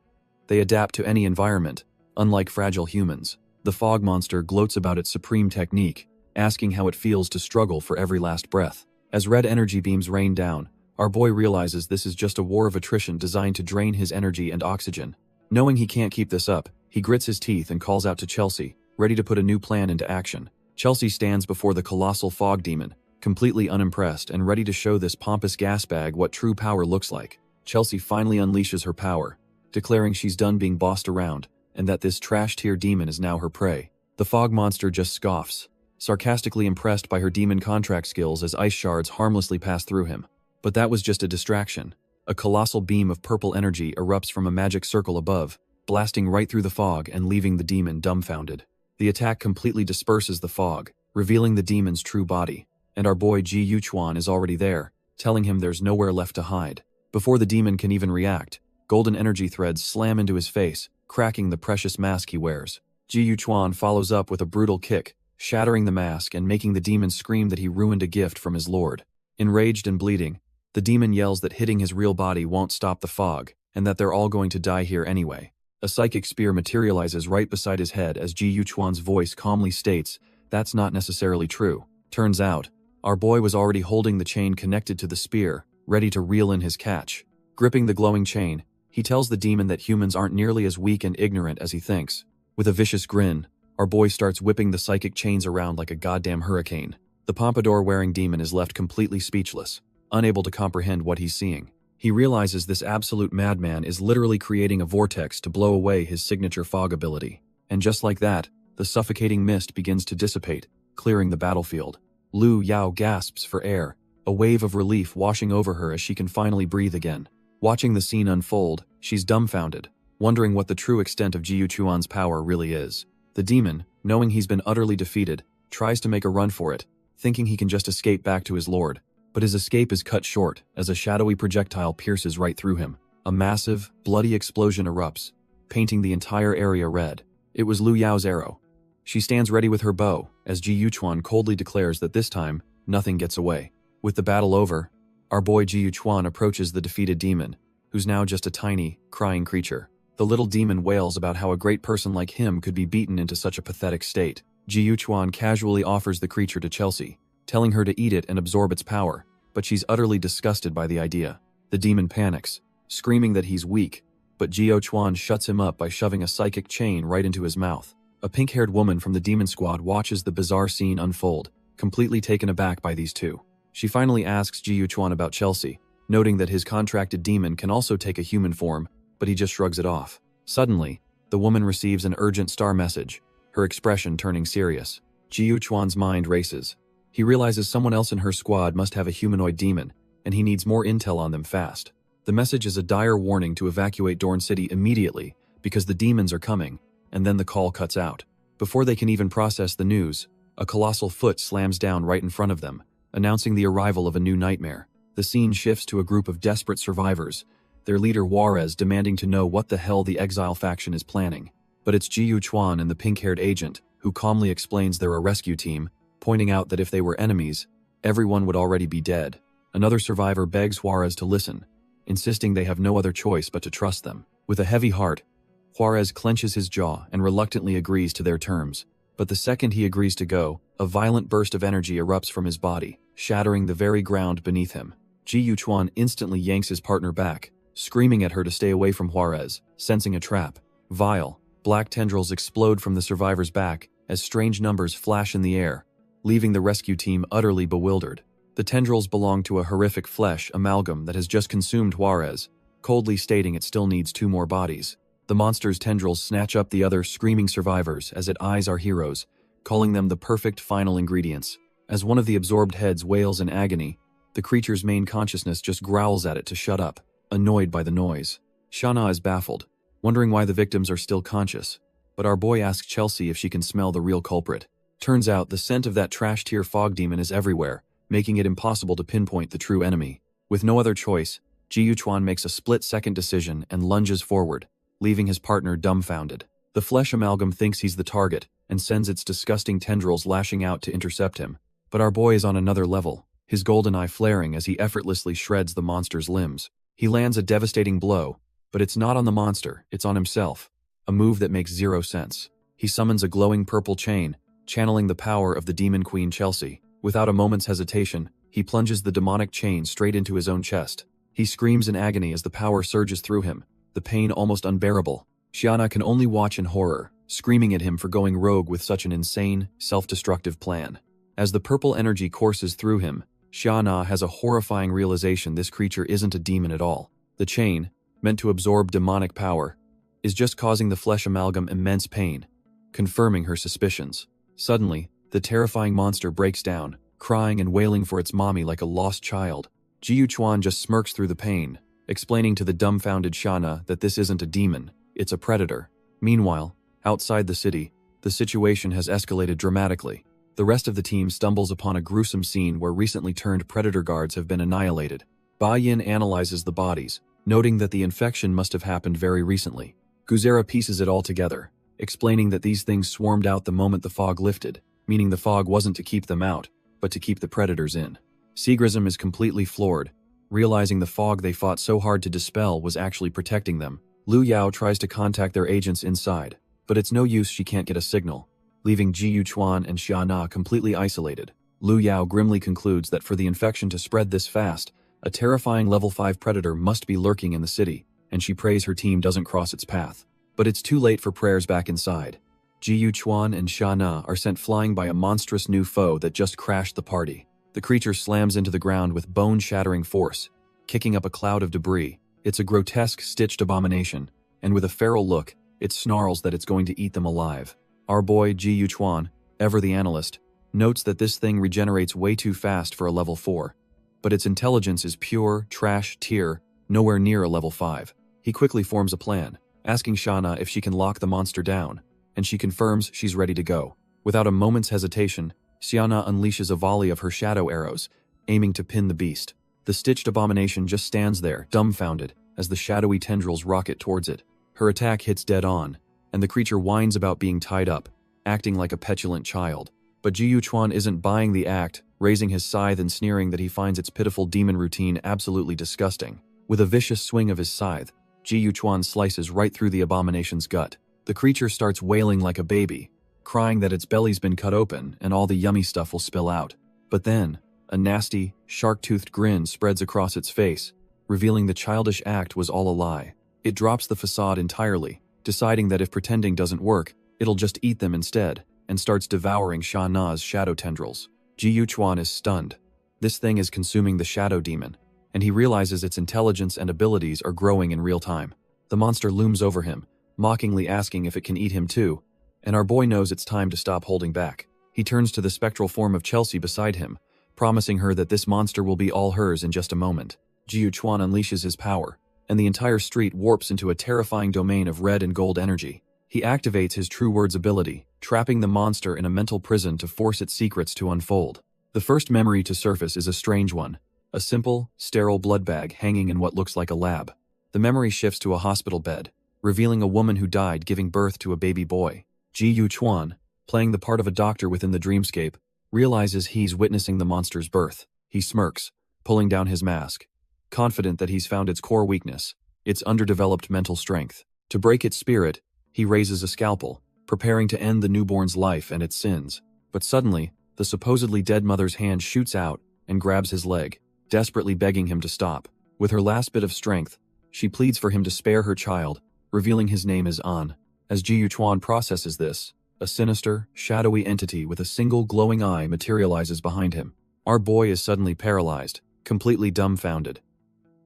They adapt to any environment, unlike fragile humans. The fog monster gloats about its supreme technique, asking how it feels to struggle for every last breath. As red energy beams rain down, our boy realizes this is just a war of attrition designed to drain his energy and oxygen. Knowing he can't keep this up, he grits his teeth and calls out to Chelsea, ready to put a new plan into action. Chelsea stands before the colossal fog demon, completely unimpressed and ready to show this pompous gasbag what true power looks like. Chelsea finally unleashes her power, declaring she's done being bossed around, and that this trash-tier demon is now her prey. The fog monster just scoffs, sarcastically impressed by her demon contract skills as ice shards harmlessly pass through him. But that was just a distraction. A colossal beam of purple energy erupts from a magic circle above, blasting right through the fog and leaving the demon dumbfounded. The attack completely disperses the fog, revealing the demon's true body. And our boy Ji Yuchuan is already there, telling him there's nowhere left to hide. Before the demon can even react, golden energy threads slam into his face, cracking the precious mask he wears. Ji Yuchuan follows up with a brutal kick, shattering the mask and making the demon scream that he ruined a gift from his lord. Enraged and bleeding, the demon yells that hitting his real body won't stop the fog, and that they're all going to die here anyway. A psychic spear materializes right beside his head as Ji Yuchuan's voice calmly states, "That's not necessarily true." Turns out, our boy was already holding the chain connected to the spear, ready to reel in his catch. Gripping the glowing chain, he tells the demon that humans aren't nearly as weak and ignorant as he thinks. With a vicious grin, our boy starts whipping the psychic chains around like a goddamn hurricane. The pompadour-wearing demon is left completely speechless, unable to comprehend what he's seeing. He realizes this absolute madman is literally creating a vortex to blow away his signature fog ability. And just like that, the suffocating mist begins to dissipate, clearing the battlefield. Lu Yao gasps for air, a wave of relief washing over her as she can finally breathe again. Watching the scene unfold, she's dumbfounded, wondering what the true extent of Ji Yuchuan's power really is. The demon, knowing he's been utterly defeated, tries to make a run for it, thinking he can just escape back to his lord. But his escape is cut short as a shadowy projectile pierces right through him. A massive, bloody explosion erupts, painting the entire area red. It was Lu Yao's arrow. She stands ready with her bow, as Ji Yuchuan coldly declares that this time, nothing gets away. With the battle over, our boy Ji Yuchuan approaches the defeated demon, who's now just a tiny, crying creature. The little demon wails about how a great person like him could be beaten into such a pathetic state. Ji Yuchuan casually offers the creature to Chelsea, telling her to eat it and absorb its power, but she's utterly disgusted by the idea. The demon panics, screaming that he's weak, but Ji Yuchuan shuts him up by shoving a psychic chain right into his mouth. A pink-haired woman from the demon squad watches the bizarre scene unfold, completely taken aback by these two. She finally asks Ji Yuchuan about Chelsea, noting that his contracted demon can also take a human form, but he just shrugs it off. Suddenly, the woman receives an urgent star message, her expression turning serious. Ji Yuchuan's mind races. He realizes someone else in her squad must have a humanoid demon, and he needs more intel on them fast. The message is a dire warning to evacuate Dorn City immediately because the demons are coming, and then the call cuts out. Before they can even process the news, a colossal foot slams down right in front of them, announcing the arrival of a new nightmare. The scene shifts to a group of desperate survivors, their leader Juarez demanding to know what the hell the exile faction is planning. But it's Ji Yuchuan and the pink-haired agent, who calmly explains they're a rescue team, pointing out that if they were enemies, everyone would already be dead. Another survivor begs Juarez to listen, insisting they have no other choice but to trust them. With a heavy heart, Juarez clenches his jaw and reluctantly agrees to their terms. But the second he agrees to go, a violent burst of energy erupts from his body, shattering the very ground beneath him. Ji Yuchuan instantly yanks his partner back, screaming at her to stay away from Juarez, sensing a trap. Vile, black tendrils explode from the survivor's back as strange numbers flash in the air, leaving the rescue team utterly bewildered. The tendrils belong to a horrific flesh amalgam that has just consumed Juarez, coldly stating it still needs 2 more bodies. The monster's tendrils snatch up the other screaming survivors as it eyes our heroes, calling them the perfect final ingredients. As one of the absorbed heads wails in agony, the creature's main consciousness just growls at it to shut up, annoyed by the noise. Shana is baffled, wondering why the victims are still conscious, but our boy asks Chelsea if she can smell the real culprit. Turns out the scent of that trash-tier fog demon is everywhere, making it impossible to pinpoint the true enemy. With no other choice, Ji Yuchuan makes a split-second decision and lunges forward, leaving his partner dumbfounded. The flesh amalgam thinks he's the target and sends its disgusting tendrils lashing out to intercept him. But our boy is on another level. his golden eye flaring as he effortlessly shreds the monster's limbs. He lands a devastating blow, but it's not on the monster, it's on himself, a move that makes zero sense. He summons a glowing purple chain, channeling the power of the demon queen Chelsea. Without a moment's hesitation, he plunges the demonic chain straight into his own chest. He screams in agony as the power surges through him, the pain almost unbearable. Xiana can only watch in horror, screaming at him for going rogue with such an insane, self-destructive plan. As the purple energy courses through him, Xiana has a horrifying realization this creature isn't a demon at all. The chain, meant to absorb demonic power, is just causing the flesh amalgam immense pain, confirming her suspicions. Suddenly, the terrifying monster breaks down, crying and wailing for its mommy like a lost child. Ji Chuan just smirks through the pain, explaining to the dumbfounded Xiana that this isn't a demon, it's a predator. Meanwhile, outside the city, the situation has escalated dramatically. The rest of the team stumbles upon a gruesome scene where recently turned predator guards have been annihilated. Ba Yin analyzes the bodies, noting that the infection must have happened very recently. Guzera pieces it all together, explaining that these things swarmed out the moment the fog lifted, meaning the fog wasn't to keep them out, but to keep the predators in. Seagrism is completely floored, realizing the fog they fought so hard to dispel was actually protecting them. Lu Yao tries to contact their agents inside, but it's no use, she can't get a signal, leaving Ji Chuan and Xiana completely isolated. Lu Yao grimly concludes that for the infection to spread this fast, a terrifying level 5 predator must be lurking in the city, and she prays her team doesn't cross its path. But it's too late for prayers back inside. Ji Chuan and Xiana are sent flying by a monstrous new foe that just crashed the party. The creature slams into the ground with bone-shattering force, kicking up a cloud of debris. It's a grotesque, stitched abomination, and with a feral look, it snarls that it's going to eat them alive. Our boy Ji Chuan, ever the analyst, notes that this thing regenerates way too fast for a level 4. But its intelligence is pure, trash tier, nowhere near a level 5. He quickly forms a plan, asking Xiana if she can lock the monster down, and she confirms she's ready to go. Without a moment's hesitation, Xiana unleashes a volley of her shadow arrows, aiming to pin the beast. The stitched abomination just stands there, dumbfounded, as the shadowy tendrils rocket towards it. Her attack hits dead on, and the creature whines about being tied up, acting like a petulant child. But Ji Chuan isn't buying the act, raising his scythe and sneering that he finds its pitiful demon routine absolutely disgusting. With a vicious swing of his scythe, Ji Chuan slices right through the abomination's gut. The creature starts wailing like a baby, crying that its belly's been cut open and all the yummy stuff will spill out. But then, a nasty, shark-toothed grin spreads across its face, revealing the childish act was all a lie. It drops the facade entirely, deciding that if pretending doesn't work, it'll just eat them instead, and starts devouring Xiana's shadow tendrils. Ji Chuan is stunned. This thing is consuming the shadow demon, and he realizes its intelligence and abilities are growing in real time. The monster looms over him, mockingly asking if it can eat him too, and our boy knows it's time to stop holding back. He turns to the spectral form of Chelsea beside him, promising her that this monster will be all hers in just a moment. Ji Chuan unleashes his power, and the entire street warps into a terrifying domain of red and gold energy. He activates his True Words ability, trapping the monster in a mental prison to force its secrets to unfold. The first memory to surface is a strange one, a simple, sterile blood bag hanging in what looks like a lab. The memory shifts to a hospital bed, revealing a woman who died giving birth to a baby boy. Ji Chuan, playing the part of a doctor within the dreamscape, realizes he's witnessing the monster's birth. He smirks, pulling down his mask, confident that he's found its core weakness, its underdeveloped mental strength. To break its spirit, he raises a scalpel, preparing to end the newborn's life and its sins. But suddenly, the supposedly dead mother's hand shoots out and grabs his leg, desperately begging him to stop. With her last bit of strength, she pleads for him to spare her child, revealing his name is An. As Ji Chuan processes this, a sinister, shadowy entity with a single glowing eye materializes behind him. Our boy is suddenly paralyzed, completely dumbfounded.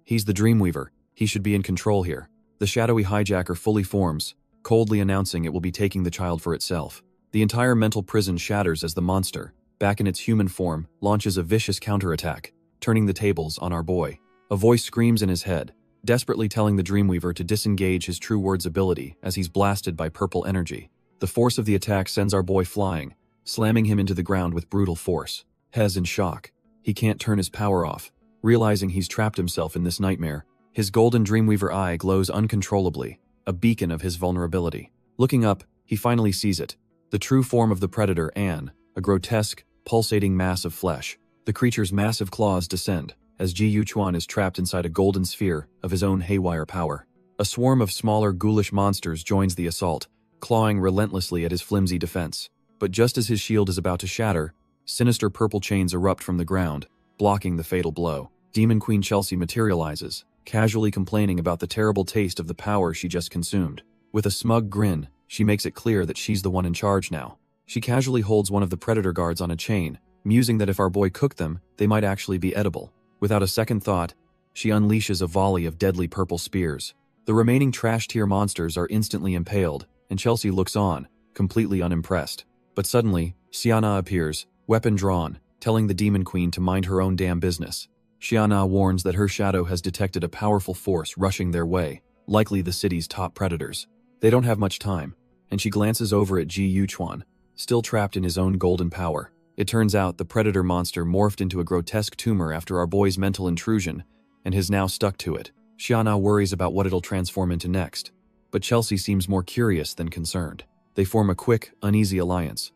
He's the Dreamweaver, he should be in control here. The shadowy hijacker fully forms, coldly announcing it will be taking the child for itself. The entire mental prison shatters as the monster, back in its human form, launches a vicious counterattack, turning the tables on our boy. A voice screams in his head, desperately telling the Dreamweaver to disengage his True Words ability as he's blasted by purple energy. The force of the attack sends our boy flying, slamming him into the ground with brutal force. Hez in shock. He can't turn his power off, realizing he's trapped himself in this nightmare. His golden Dreamweaver eye glows uncontrollably, a beacon of his vulnerability. Looking up, he finally sees it. The true form of the predator, An, a grotesque, pulsating mass of flesh. The creature's massive claws descend, as Ji Yuchuan is trapped inside a golden sphere of his own haywire power. A swarm of smaller, ghoulish monsters joins the assault, clawing relentlessly at his flimsy defense. But just as his shield is about to shatter, sinister purple chains erupt from the ground, blocking the fatal blow. Demon Queen Chelsea materializes, casually complaining about the terrible taste of the power she just consumed. With a smug grin, she makes it clear that she's the one in charge now. She casually holds one of the predator guards on a chain, musing that if our boy cooked them, they might actually be edible. Without a second thought, she unleashes a volley of deadly purple spears. The remaining trash-tier monsters are instantly impaled, and Chelsea looks on, completely unimpressed. But suddenly, Xiana appears, weapon drawn, telling the Demon Queen to mind her own damn business. Xiana warns that her shadow has detected a powerful force rushing their way, likely the city's top predators. They don't have much time, and she glances over at Ji Yuchuan, still trapped in his own golden power. It turns out the predator monster morphed into a grotesque tumor after our boy's mental intrusion, and has now stuck to it. Xiana worries about what it'll transform into next, but Chelsea seems more curious than concerned. They form a quick, uneasy alliance.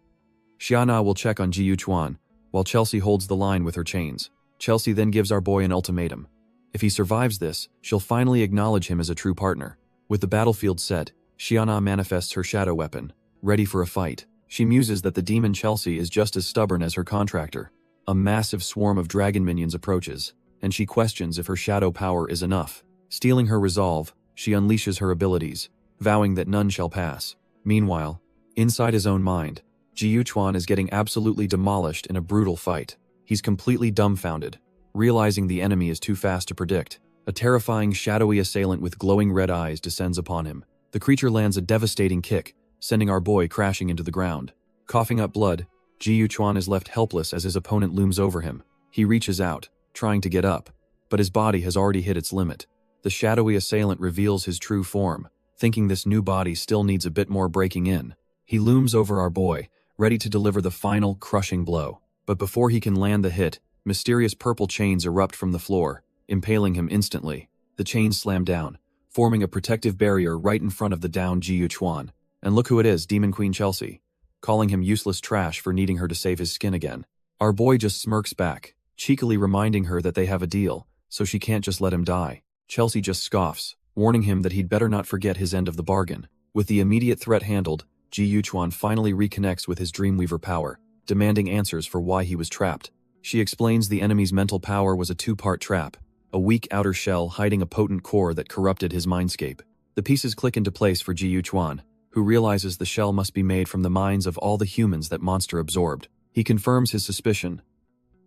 Xiana will check on Ji Yuchuan, while Chelsea holds the line with her chains. Chelsea then gives our boy an ultimatum. If he survives this, she'll finally acknowledge him as a true partner. With the battlefield set, Xiana manifests her shadow weapon, ready for a fight. She muses that the demon Chelsea is just as stubborn as her contractor. A massive swarm of dragon minions approaches, and she questions if her shadow power is enough. Stealing her resolve, she unleashes her abilities, vowing that none shall pass. Meanwhile, inside his own mind, Ji Yuchuan is getting absolutely demolished in a brutal fight. He's completely dumbfounded, realizing the enemy is too fast to predict. A terrifying, shadowy assailant with glowing red eyes descends upon him. The creature lands a devastating kick, sending our boy crashing into the ground. Coughing up blood, Ji Yuchuan is left helpless as his opponent looms over him. He reaches out, trying to get up, but his body has already hit its limit. The shadowy assailant reveals his true form, thinking this new body still needs a bit more breaking in. He looms over our boy, ready to deliver the final, crushing blow. But before he can land the hit, mysterious purple chains erupt from the floor, impaling him instantly. The chains slam down, forming a protective barrier right in front of the downed Ji Yuchuan. And look who it is, Demon Queen Chelsea, calling him useless trash for needing her to save his skin again. Our boy just smirks back, cheekily reminding her that they have a deal, so she can't just let him die. Chelsea just scoffs, warning him that he'd better not forget his end of the bargain. With the immediate threat handled, Ji Yuchuan finally reconnects with his Dreamweaver power, demanding answers for why he was trapped. She explains the enemy's mental power was a two-part trap, a weak outer shell hiding a potent core that corrupted his mindscape. The pieces click into place for Ji Yuchuan, who realizes the shell must be made from the minds of all the humans that monster absorbed. He confirms his suspicion.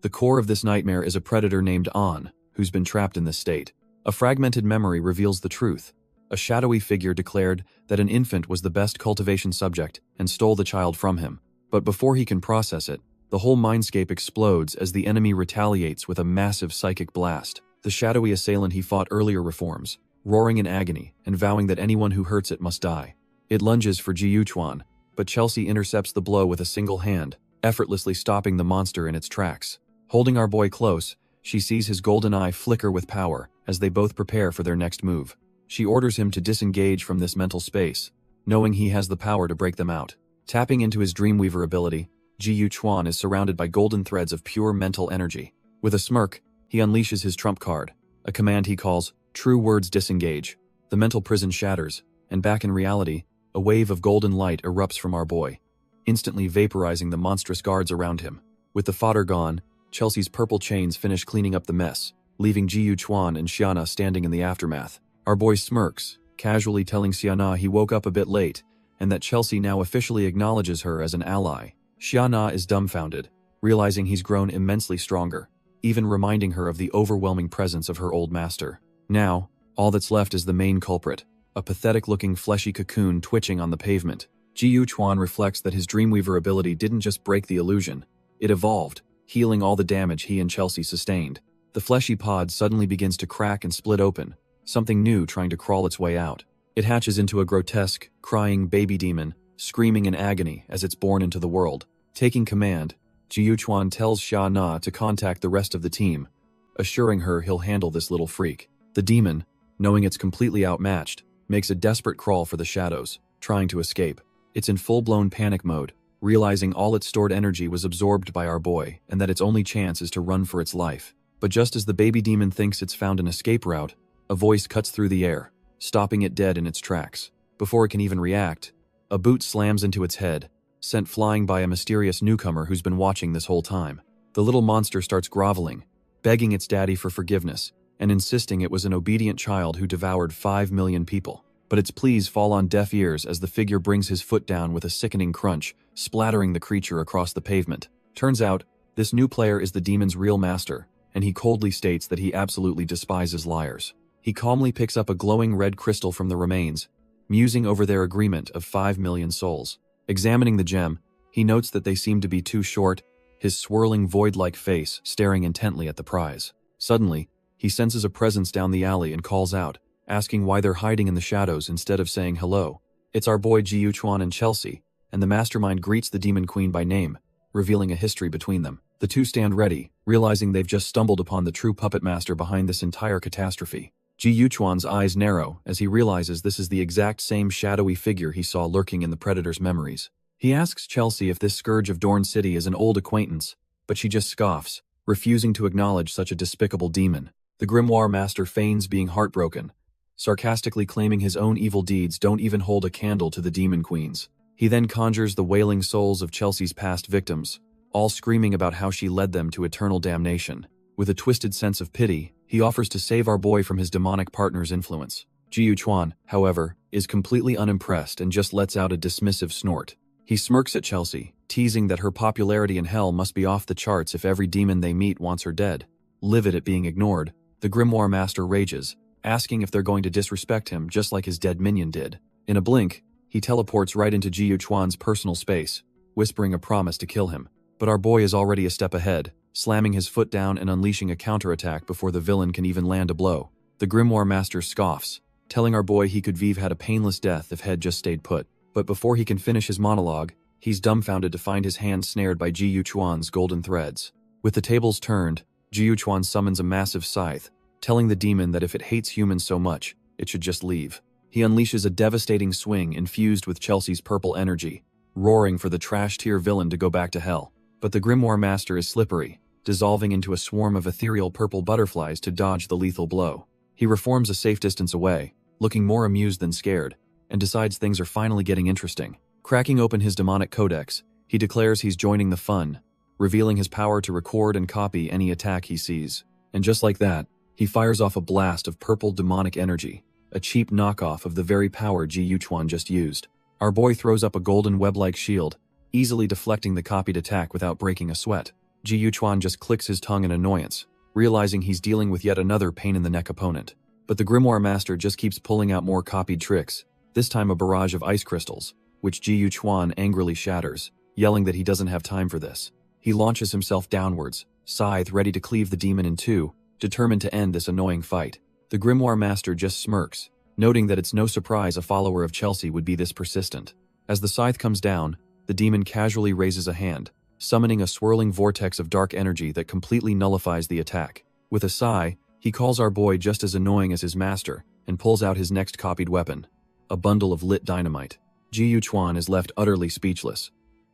The core of this nightmare is a predator named An, who's been trapped in this state. A fragmented memory reveals the truth. A shadowy figure declared that an infant was the best cultivation subject and stole the child from him. But before he can process it, the whole mindscape explodes as the enemy retaliates with a massive psychic blast. The shadowy assailant he fought earlier reforms, roaring in agony and vowing that anyone who hurts it must die. It lunges for Ji Yuchuan, but Chelsea intercepts the blow with a single hand, effortlessly stopping the monster in its tracks. Holding our boy close, she sees his golden eye flicker with power as they both prepare for their next move. She orders him to disengage from this mental space, knowing he has the power to break them out. Tapping into his Dreamweaver ability, Ji Yuchuan is surrounded by golden threads of pure mental energy. With a smirk, he unleashes his trump card, a command he calls, "True Words Disengage." The mental prison shatters, and back in reality, a wave of golden light erupts from our boy, instantly vaporizing the monstrous guards around him. With the fodder gone, Chelsea's purple chains finish cleaning up the mess, leaving Ji Yuchuan and Xiana standing in the aftermath. Our boy smirks, casually telling Xiana he woke up a bit late, and that Chelsea now officially acknowledges her as an ally. Xiana is dumbfounded, realizing he's grown immensely stronger, even reminding her of the overwhelming presence of her old master. Now, all that's left is the main culprit, a pathetic-looking fleshy cocoon twitching on the pavement. Ji Yuchuan reflects that his Dreamweaver ability didn't just break the illusion, it evolved, healing all the damage he and Chelsea sustained. The fleshy pod suddenly begins to crack and split open, something new trying to crawl its way out. It hatches into a grotesque, crying baby demon, screaming in agony as it's born into the world. Taking command, Ji Yuchuan tells Xia Na to contact the rest of the team, assuring her he'll handle this little freak. The demon, knowing it's completely outmatched, makes a desperate crawl for the shadows, trying to escape. It's in full-blown panic mode, realizing all its stored energy was absorbed by our boy and that its only chance is to run for its life. But just as the baby demon thinks it's found an escape route, a voice cuts through the air, stopping it dead in its tracks. Before it can even react, a boot slams into its head, sent flying by a mysterious newcomer who's been watching this whole time. The little monster starts groveling, begging its daddy for forgiveness, and insisting it was an obedient child who devoured 5 million people. But its pleas fall on deaf ears as the figure brings his foot down with a sickening crunch, splattering the creature across the pavement. Turns out, this new player is the demon's real master, and he coldly states that he absolutely despises liars. He calmly picks up a glowing red crystal from the remains, musing over their agreement of 5 million souls. Examining the gem, he notes that they seem to be too short, his swirling void-like face staring intently at the prize. Suddenly, he senses a presence down the alley and calls out, asking why they're hiding in the shadows instead of saying hello. It's our boy Ji Yuchuan and Chelsea, and the mastermind greets the Demon Queen by name, revealing a history between them. The two stand ready, realizing they've just stumbled upon the true puppet master behind this entire catastrophe. Ji Yuchuan's eyes narrow as he realizes this is the exact same shadowy figure he saw lurking in the Predator's memories. He asks Chelsea if this scourge of Dorn City is an old acquaintance, but she just scoffs, refusing to acknowledge such a despicable demon. The Grimoire Master feigns being heartbroken, sarcastically claiming his own evil deeds don't even hold a candle to the Demon Queen's. He then conjures the wailing souls of Chelsea's past victims, all screaming about how she led them to eternal damnation. With a twisted sense of pity, he offers to save our boy from his demonic partner's influence. Ji Yuchuan, however, is completely unimpressed and just lets out a dismissive snort. He smirks at Chelsea, teasing that her popularity in hell must be off the charts if every demon they meet wants her dead. Livid at being ignored, the Grimoire Master rages, asking if they're going to disrespect him just like his dead minion did. In a blink, he teleports right into Ji Yuchuan's personal space, whispering a promise to kill him. But our boy is already a step ahead, slamming his foot down and unleashing a counterattack before the villain can even land a blow. The Grimoire Master scoffs, telling our boy he could have had a painless death if Head just stayed put. But before he can finish his monologue, he's dumbfounded to find his hand snared by Ji Yuchuan's golden threads. With the tables turned, Ji Yuchuan summons a massive scythe, telling the demon that if it hates humans so much, it should just leave. He unleashes a devastating swing infused with Chelsea's purple energy, roaring for the trash-tier villain to go back to hell. But the Grimoire Master is slippery, dissolving into a swarm of ethereal purple butterflies to dodge the lethal blow. He reforms a safe distance away, looking more amused than scared, and decides things are finally getting interesting. Cracking open his demonic codex, he declares he's joining the fun, revealing his power to record and copy any attack he sees. And just like that, he fires off a blast of purple demonic energy, a cheap knockoff of the very power Ji Yuchuan just used. Our boy throws up a golden web-like shield, easily deflecting the copied attack without breaking a sweat. Ji Yuchuan just clicks his tongue in annoyance, realizing he's dealing with yet another pain-in-the-neck opponent. But the Grimoire Master just keeps pulling out more copied tricks, this time a barrage of ice crystals, which Ji Yuchuan angrily shatters, yelling that he doesn't have time for this. He launches himself downwards, scythe ready to cleave the demon in two, determined to end this annoying fight. The Grimoire Master just smirks, noting that it's no surprise a follower of Chelsea would be this persistent. As the scythe comes down, the demon casually raises a hand, summoning a swirling vortex of dark energy that completely nullifies the attack. With a sigh, he calls our boy just as annoying as his master, and pulls out his next copied weapon, a bundle of lit dynamite. Ji Yuchuan is left utterly speechless.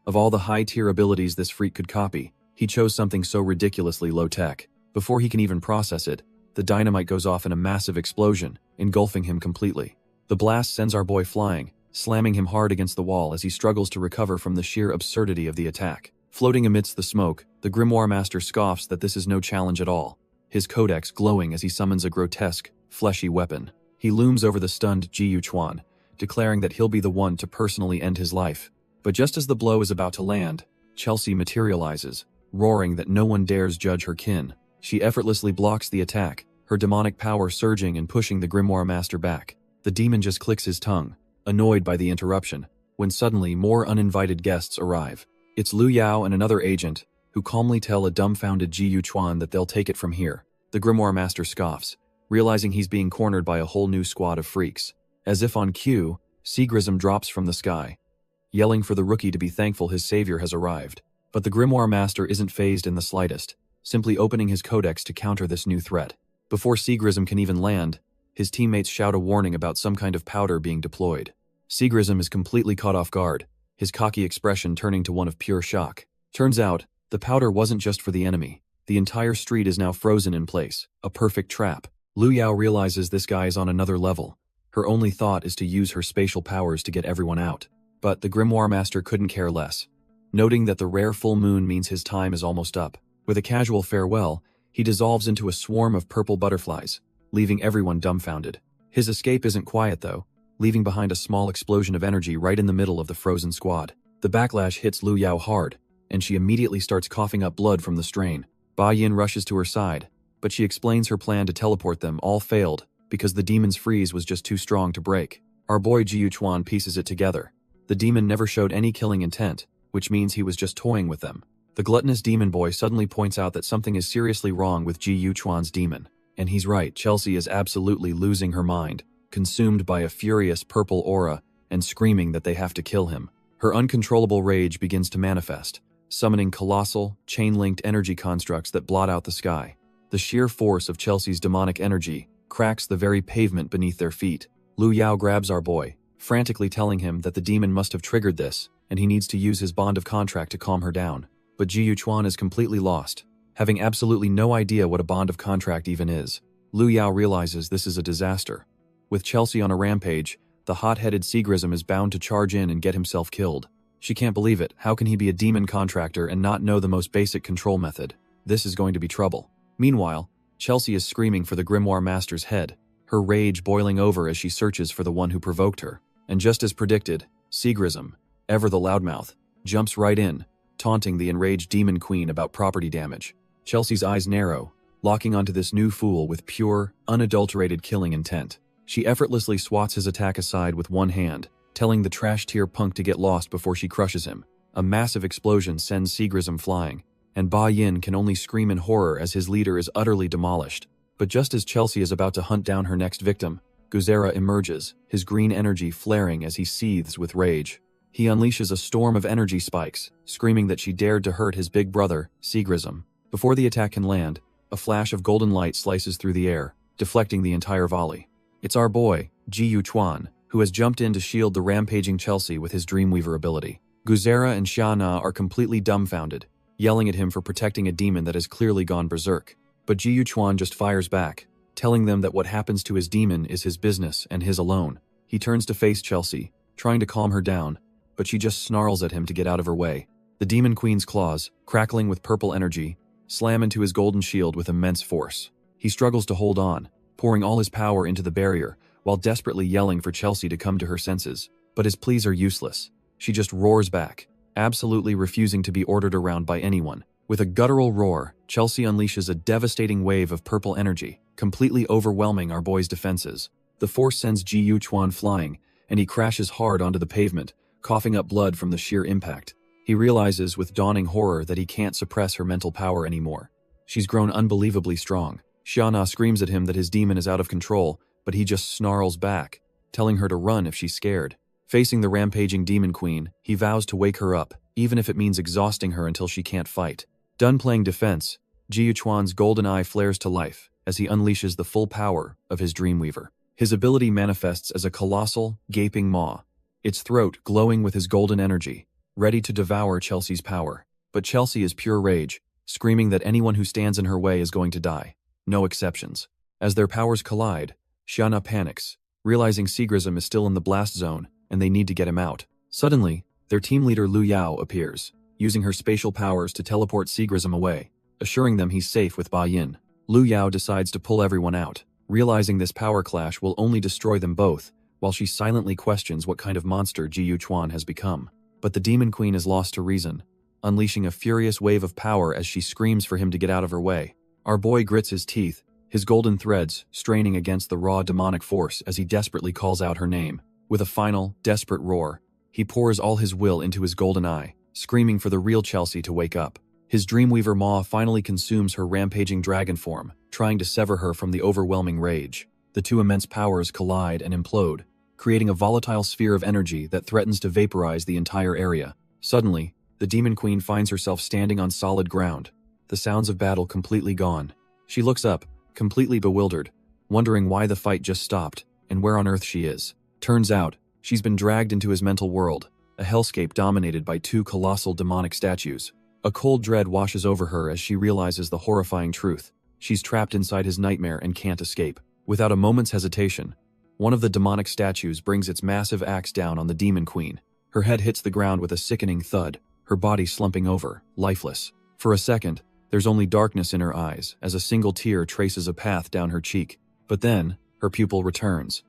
Of all the high-tier abilities this freak could copy, he chose something so ridiculously low-tech. Before he can even process it, the dynamite goes off in a massive explosion, engulfing him completely. The blast sends our boy flying, slamming him hard against the wall as he struggles to recover from the sheer absurdity of the attack. Floating amidst the smoke, the Grimoire Master scoffs that this is no challenge at all, his codex glowing as he summons a grotesque, fleshy weapon. He looms over the stunned Ji Yuchuan, declaring that he'll be the one to personally end his life. But just as the blow is about to land, Chelsea materializes, roaring that no one dares judge her kin. She effortlessly blocks the attack, her demonic power surging and pushing the Grimoire Master back. The demon just clicks his tongue, annoyed by the interruption, when suddenly more uninvited guests arrive. It's Lu Yao and another agent, who calmly tell a dumbfounded Ji Yuchuan that they'll take it from here. The Grimoire Master scoffs, realizing he's being cornered by a whole new squad of freaks. As if on cue, Seagrism drops from the sky, yelling for the rookie to be thankful his savior has arrived. But the Grimoire Master isn't fazed in the slightest, simply opening his codex to counter this new threat. Before Seagrism can even land, his teammates shout a warning about some kind of powder being deployed. Seagrism is completely caught off guard, his cocky expression turning to one of pure shock. Turns out, the powder wasn't just for the enemy. The entire street is now frozen in place, a perfect trap. Lu Yao realizes this guy is on another level. Her only thought is to use her spatial powers to get everyone out. But the Grimoire Master couldn't care less. Noting that the rare full moon means his time is almost up, with a casual farewell, he dissolves into a swarm of purple butterflies, leaving everyone dumbfounded. His escape isn't quiet though, leaving behind a small explosion of energy right in the middle of the frozen squad. The backlash hits Lu Yao hard, and she immediately starts coughing up blood from the strain. Ba Yin rushes to her side, but she explains her plan to teleport them all failed because the demon's freeze was just too strong to break. Our boy Ji Yuchuan pieces it together. The demon never showed any killing intent, which means he was just toying with them. The gluttonous demon boy suddenly points out that something is seriously wrong with Ji Yuchuan's demon. And he's right, Chelsea is absolutely losing her mind, consumed by a furious purple aura and screaming that they have to kill him. Her uncontrollable rage begins to manifest, summoning colossal, chain-linked energy constructs that blot out the sky. The sheer force of Chelsea's demonic energy cracks the very pavement beneath their feet. Lu Yao grabs our boy, frantically telling him that the demon must have triggered this, and he needs to use his bond of contract to calm her down. But Ji Yuchuan is completely lost, having absolutely no idea what a bond of contract even is. Lu Yao realizes this is a disaster. With Chelsea on a rampage, the hot-headed Seagrism is bound to charge in and get himself killed. She can't believe it. How can he be a demon contractor and not know the most basic control method? This is going to be trouble. Meanwhile, Chelsea is screaming for the Grimoire Master's head, her rage boiling over as she searches for the one who provoked her. And just as predicted, Seagrism, ever the loudmouth, jumps right in, taunting the enraged demon queen about property damage. Chelsea's eyes narrow, locking onto this new fool with pure, unadulterated killing intent. She effortlessly swats his attack aside with one hand, telling the trash-tier punk to get lost before she crushes him. A massive explosion sends Seagrism flying, and Ba Yin can only scream in horror as his leader is utterly demolished. But just as Chelsea is about to hunt down her next victim, Guzera emerges, his green energy flaring as he seethes with rage. He unleashes a storm of energy spikes, screaming that she dared to hurt his big brother, Seagrism. Before the attack can land, a flash of golden light slices through the air, deflecting the entire volley. It's our boy, Ji Yuchuan, who has jumped in to shield the rampaging Chelsea with his Dreamweaver ability. Guzera and Xia Na are completely dumbfounded, yelling at him for protecting a demon that has clearly gone berserk. But Ji Yuchuan just fires back, telling them that what happens to his demon is his business and his alone. He turns to face Chelsea, trying to calm her down, but she just snarls at him to get out of her way. The demon queen's claws, crackling with purple energy, slam into his golden shield with immense force. He struggles to hold on, pouring all his power into the barrier, while desperately yelling for Chelsea to come to her senses. But his pleas are useless. She just roars back, absolutely refusing to be ordered around by anyone. With a guttural roar, Chelsea unleashes a devastating wave of purple energy, completely overwhelming our boy's defenses. The force sends Ji Yuchuan flying, and he crashes hard onto the pavement, coughing up blood from the sheer impact. He realizes with dawning horror that he can't suppress her mental power anymore. She's grown unbelievably strong. Xia Na screams at him that his demon is out of control, but he just snarls back, telling her to run if she's scared. Facing the rampaging demon queen, he vows to wake her up, even if it means exhausting her until she can't fight. Done playing defense, Ji Yuchuan's golden eye flares to life as he unleashes the full power of his Dreamweaver. His ability manifests as a colossal, gaping maw, its throat glowing with his golden energy, ready to devour Chelsea's power. But Chelsea is pure rage, screaming that anyone who stands in her way is going to die. No exceptions. As their powers collide, Xia Na panics, realizing Seagrism is still in the blast zone and they need to get him out. Suddenly, their team leader Lu Yao appears, using her spatial powers to teleport Seagrism away, assuring them he's safe with Ba Yin. Lu Yao decides to pull everyone out, realizing this power clash will only destroy them both, while she silently questions what kind of monster Ji Yuchuan has become. But the demon queen is lost to reason, unleashing a furious wave of power as she screams for him to get out of her way. Our boy grits his teeth, his golden threads straining against the raw demonic force as he desperately calls out her name. With a final, desperate roar, he pours all his will into his golden eye, screaming for the real Chelsea to wake up. His Dreamweaver maw finally consumes her rampaging dragon form, trying to sever her from the overwhelming rage. The two immense powers collide and implode, creating a volatile sphere of energy that threatens to vaporize the entire area. Suddenly, the demon queen finds herself standing on solid ground, the sounds of battle completely gone. She looks up, completely bewildered, wondering why the fight just stopped and where on earth she is. Turns out, she's been dragged into his mental world, a hellscape dominated by two colossal demonic statues. A cold dread washes over her as she realizes the horrifying truth. She's trapped inside his nightmare and can't escape. Without a moment's hesitation, one of the demonic statues brings its massive axe down on the demon queen. Her head hits the ground with a sickening thud, her body slumping over, lifeless. For a second, there's only darkness in her eyes as a single tear traces a path down her cheek. But then, her pupil returns.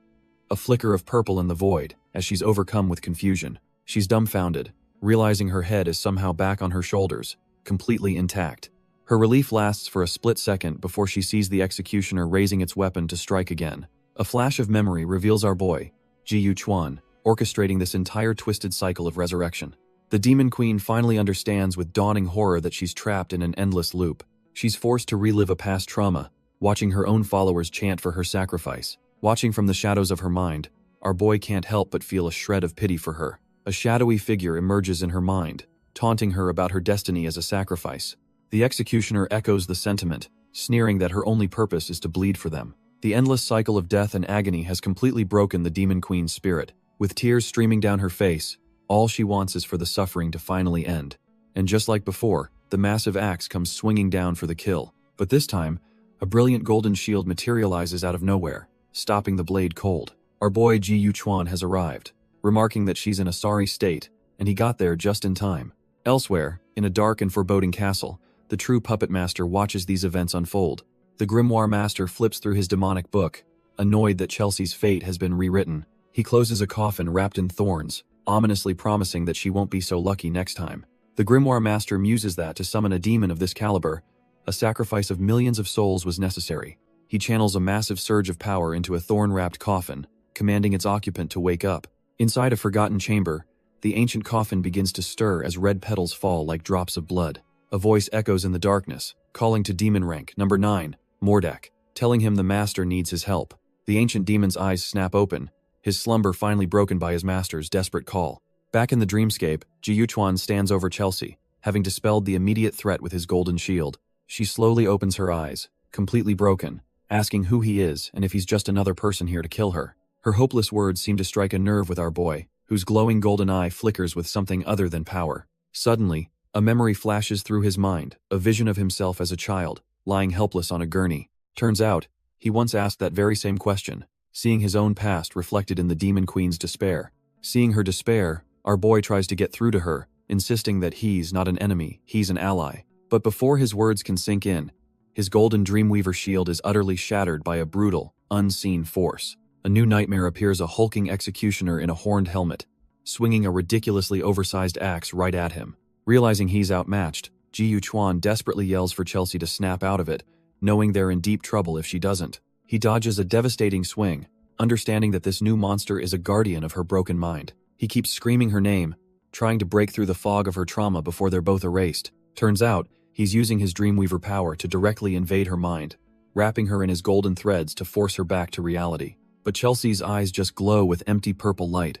A flicker of purple in the void as she's overcome with confusion. She's dumbfounded, realizing her head is somehow back on her shoulders, completely intact. Her relief lasts for a split second before she sees the executioner raising its weapon to strike again. A flash of memory reveals our boy, Ji Chuan, orchestrating this entire twisted cycle of resurrection. The demon queen finally understands with dawning horror that she's trapped in an endless loop. She's forced to relive a past trauma, watching her own followers chant for her sacrifice. Watching from the shadows of her mind, our boy can't help but feel a shred of pity for her. A shadowy figure emerges in her mind, taunting her about her destiny as a sacrifice. The executioner echoes the sentiment, sneering that her only purpose is to bleed for them. The endless cycle of death and agony has completely broken the demon queen's spirit. With tears streaming down her face, all she wants is for the suffering to finally end. And just like before, the massive axe comes swinging down for the kill. But this time, a brilliant golden shield materializes out of nowhere, stopping the blade cold. Our boy Ji Chuan has arrived, remarking that she's in a sorry state, and he got there just in time. Elsewhere, in a dark and foreboding castle, the true puppet master watches these events unfold. The grimoire master flips through his demonic book, annoyed that Chelsea's fate has been rewritten. He closes a coffin wrapped in thorns, ominously promising that she won't be so lucky next time. The grimoire master muses that to summon a demon of this caliber, a sacrifice of millions of souls was necessary. He channels a massive surge of power into a thorn-wrapped coffin, commanding its occupant to wake up. Inside a forgotten chamber, the ancient coffin begins to stir as red petals fall like drops of blood. A voice echoes in the darkness, calling to demon rank number 9, Mordek, telling him the master needs his help. The ancient demon's eyes snap open, his slumber finally broken by his master's desperate call. Back in the dreamscape, Ji Chuan stands over Chelsea, having dispelled the immediate threat with his golden shield. She slowly opens her eyes, completely broken, asking who he is and if he's just another person here to kill her. Her hopeless words seem to strike a nerve with our boy, whose glowing golden eye flickers with something other than power. Suddenly, a memory flashes through his mind, a vision of himself as a child, lying helpless on a gurney. Turns out, he once asked that very same question, seeing his own past reflected in the demon queen's despair. Seeing her despair, our boy tries to get through to her, insisting that he's not an enemy, he's an ally. But before his words can sink in, his golden Dreamweaver shield is utterly shattered by a brutal, unseen force. A new nightmare appears, a hulking executioner in a horned helmet, swinging a ridiculously oversized axe right at him. Realizing he's outmatched, Ji Chuan desperately yells for Chelsea to snap out of it, knowing they're in deep trouble if she doesn't. He dodges a devastating swing, understanding that this new monster is a guardian of her broken mind. He keeps screaming her name, trying to break through the fog of her trauma before they're both erased. Turns out, he's using his Dreamweaver power to directly invade her mind, wrapping her in his golden threads to force her back to reality. But Chelsea's eyes just glow with empty purple light.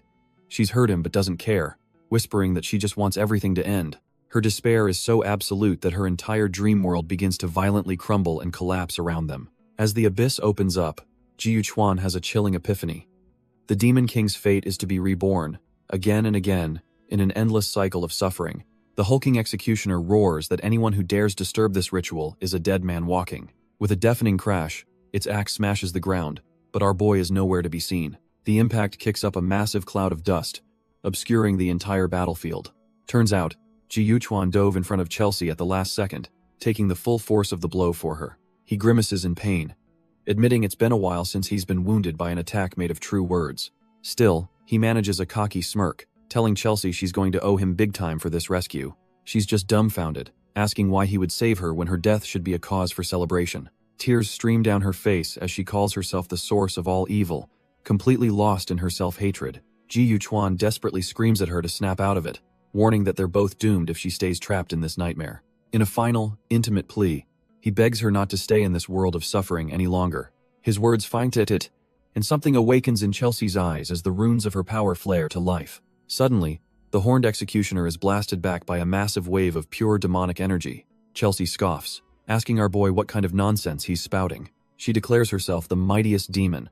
She's heard him but doesn't care, whispering that she just wants everything to end. Her despair is so absolute that her entire dream world begins to violently crumble and collapse around them. As the abyss opens up, Ji Chuan has a chilling epiphany. The Demon King's fate is to be reborn, again and again, in an endless cycle of suffering. The hulking executioner roars that anyone who dares disturb this ritual is a dead man walking. With a deafening crash, its axe smashes the ground, but our boy is nowhere to be seen. The impact kicks up a massive cloud of dust, obscuring the entire battlefield. Turns out, Ji Chuan dove in front of Chelsea at the last second, taking the full force of the blow for her. He grimaces in pain, admitting it's been a while since he's been wounded by an attack made of true words. Still, he manages a cocky smirk, telling Chelsea she's going to owe him big time for this rescue. She's just dumbfounded, asking why he would save her when her death should be a cause for celebration. Tears stream down her face as she calls herself the source of all evil, completely lost in her self-hatred. Ji Chuan desperately screams at her to snap out of it, warning that they're both doomed if she stays trapped in this nightmare. In a final, intimate plea, he begs her not to stay in this world of suffering any longer. His words find it, and something awakens in Chelsea's eyes as the runes of her power flare to life. Suddenly, the horned executioner is blasted back by a massive wave of pure demonic energy. Chelsea scoffs, asking our boy what kind of nonsense he's spouting. She declares herself the mightiest demon,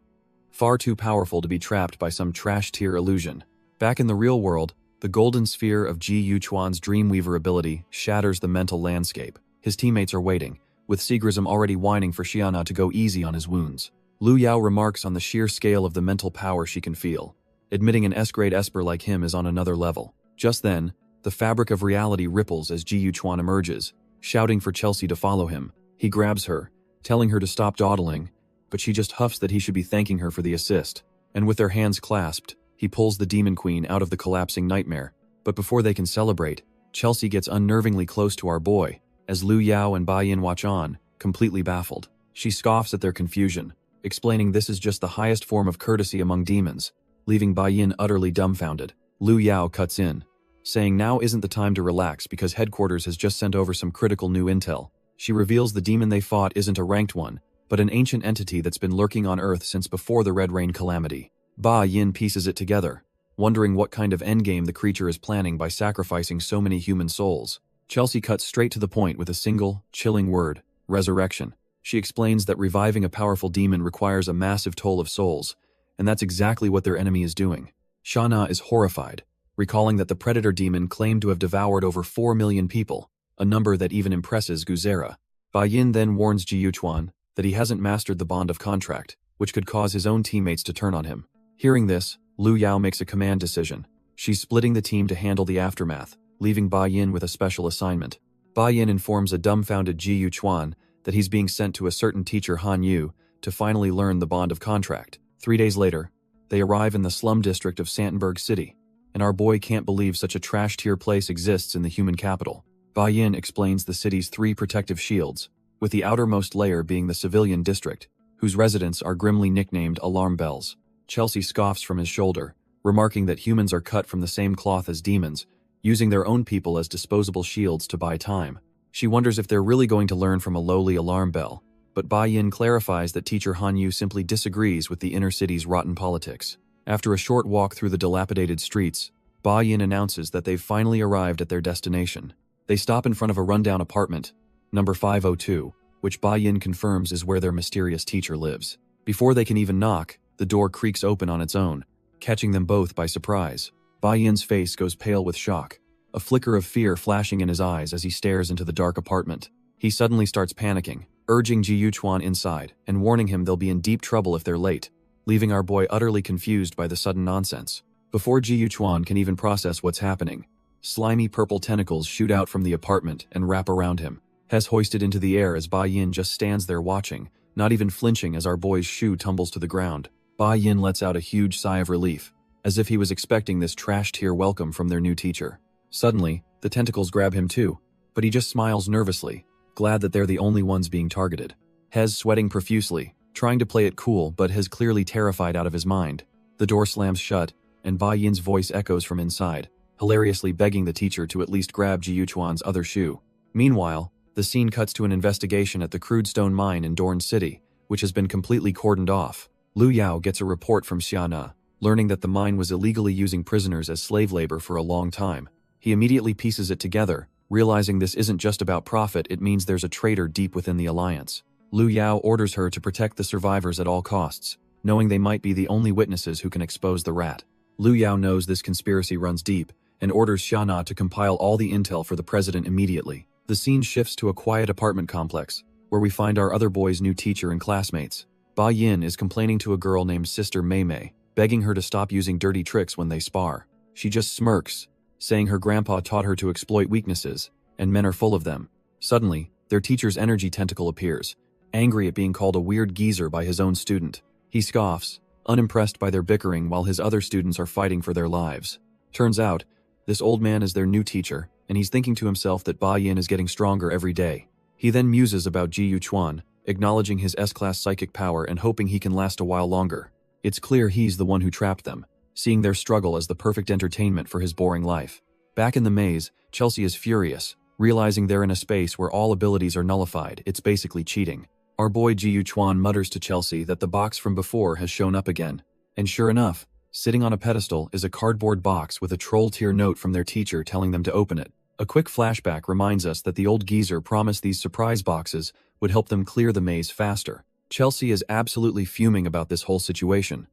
far too powerful to be trapped by some trash-tier illusion. Back in the real world, The golden sphere of Ji Yuchuan's Dreamweaver ability shatters the mental landscape. His teammates are waiting, with Seagrism already whining for Xiana to go easy on his wounds. Lu Yao remarks on the sheer scale of the mental power she can feel, admitting an S-grade Esper like him is on another level. Just then, the fabric of reality ripples as Ji Yuchuan emerges, shouting for Chelsea to follow him. He grabs her, telling her to stop dawdling, but she just huffs that he should be thanking her for the assist. And with their hands clasped, he pulls the Demon Queen out of the collapsing nightmare. But before they can celebrate, Chelsea gets unnervingly close to our boy, as Lu Yao and Bai Yin watch on, completely baffled. She scoffs at their confusion, explaining this is just the highest form of courtesy among demons, leaving Bai Yin utterly dumbfounded. Lu Yao cuts in, saying now isn't the time to relax because headquarters has just sent over some critical new intel. She reveals the demon they fought isn't a ranked one, but an ancient entity that's been lurking on Earth since before the Red Rain calamity. Bai Yin pieces it together, wondering what kind of endgame the creature is planning by sacrificing so many human souls. Chelsea cuts straight to the point with a single, chilling word: resurrection. She explains that reviving a powerful demon requires a massive toll of souls, and that's exactly what their enemy is doing. Xiana is horrified, recalling that the Predator demon claimed to have devoured over 4 million people, a number that even impresses Guzera. Bai Yin then warns Ji Yuchuan that he hasn't mastered the bond of contract, which could cause his own teammates to turn on him. Hearing this, Lu Yao makes a command decision. She's splitting the team to handle the aftermath, leaving Bai Yin with a special assignment. Bai Yin informs a dumbfounded Ji Yuchuan that he's being sent to a certain teacher Han Yu to finally learn the bond of contract. 3 days later, they arrive in the slum district of Santenberg City, and our boy can't believe such a trash-tier place exists in the human capital. Bai Yin explains the city's 3 protective shields, with the outermost layer being the civilian district, whose residents are grimly nicknamed alarm bells. Chelsea scoffs from his shoulder, remarking that humans are cut from the same cloth as demons, using their own people as disposable shields to buy time. She wonders if they're really going to learn from a lowly alarm bell, but Bai Yin clarifies that teacher Han Yu simply disagrees with the inner city's rotten politics. After a short walk through the dilapidated streets, Bai Yin announces that they've finally arrived at their destination. They stop in front of a rundown apartment, number 502, which Bai Yin confirms is where their mysterious teacher lives. Before they can even knock, the door creaks open on its own, catching them both by surprise. Bai Yin's face goes pale with shock, a flicker of fear flashing in his eyes as he stares into the dark apartment. He suddenly starts panicking, urging Ji Yuchuan inside and warning him they'll be in deep trouble if they're late, leaving our boy utterly confused by the sudden nonsense. Before Ji Yuchuan can even process what's happening, slimy purple tentacles shoot out from the apartment and wrap around him, Hes hoisted into the air as Bai Yin just stands there watching, not even flinching as our boy's shoe tumbles to the ground. Bai Yin lets out a huge sigh of relief, as if he was expecting this trash-tier welcome from their new teacher. Suddenly, the tentacles grab him too, but he just smiles nervously, glad that they're the only ones being targeted. Hes sweating profusely, trying to play it cool but Hes clearly terrified out of his mind. The door slams shut, and Bai Yin's voice echoes from inside, hilariously begging the teacher to at least grab Ji Yuchuan's other shoe. Meanwhile, the scene cuts to an investigation at the crude stone mine in Dorn City, which has been completely cordoned off. Lu Yao gets a report from Xiana, learning that the mine was illegally using prisoners as slave labor for a long time. He immediately pieces it together, realizing this isn't just about profit, it means there's a traitor deep within the alliance. Lu Yao orders her to protect the survivors at all costs, knowing they might be the only witnesses who can expose the rat. Lu Yao knows this conspiracy runs deep, and orders Xiana to compile all the intel for the president immediately. The scene shifts to a quiet apartment complex, where we find our other boy's new teacher and classmates. Bai Yin is complaining to a girl named Sister Mei Mei, begging her to stop using dirty tricks when they spar. She just smirks, saying her grandpa taught her to exploit weaknesses, and men are full of them. Suddenly, their teacher's energy tentacle appears, angry at being called a weird geezer by his own student. He scoffs, unimpressed by their bickering while his other students are fighting for their lives. Turns out, this old man is their new teacher, and he's thinking to himself that Bai Yin is getting stronger every day. He then muses about Ji Yuchuan, acknowledging his S-class psychic power and hoping he can last a while longer. It's clear he's the one who trapped them, seeing their struggle as the perfect entertainment for his boring life. Back in the maze, Chelsea is furious, realizing they're in a space where all abilities are nullified. It's basically cheating. Our boy Ji Yuchuan mutters to Chelsea that the box from before has shown up again. And sure enough, sitting on a pedestal is a cardboard box with a troll-tier note from their teacher telling them to open it. A quick flashback reminds us that the old geezer promised these surprise boxes would help them clear the maze faster. Chelsea is absolutely fuming about this whole situation,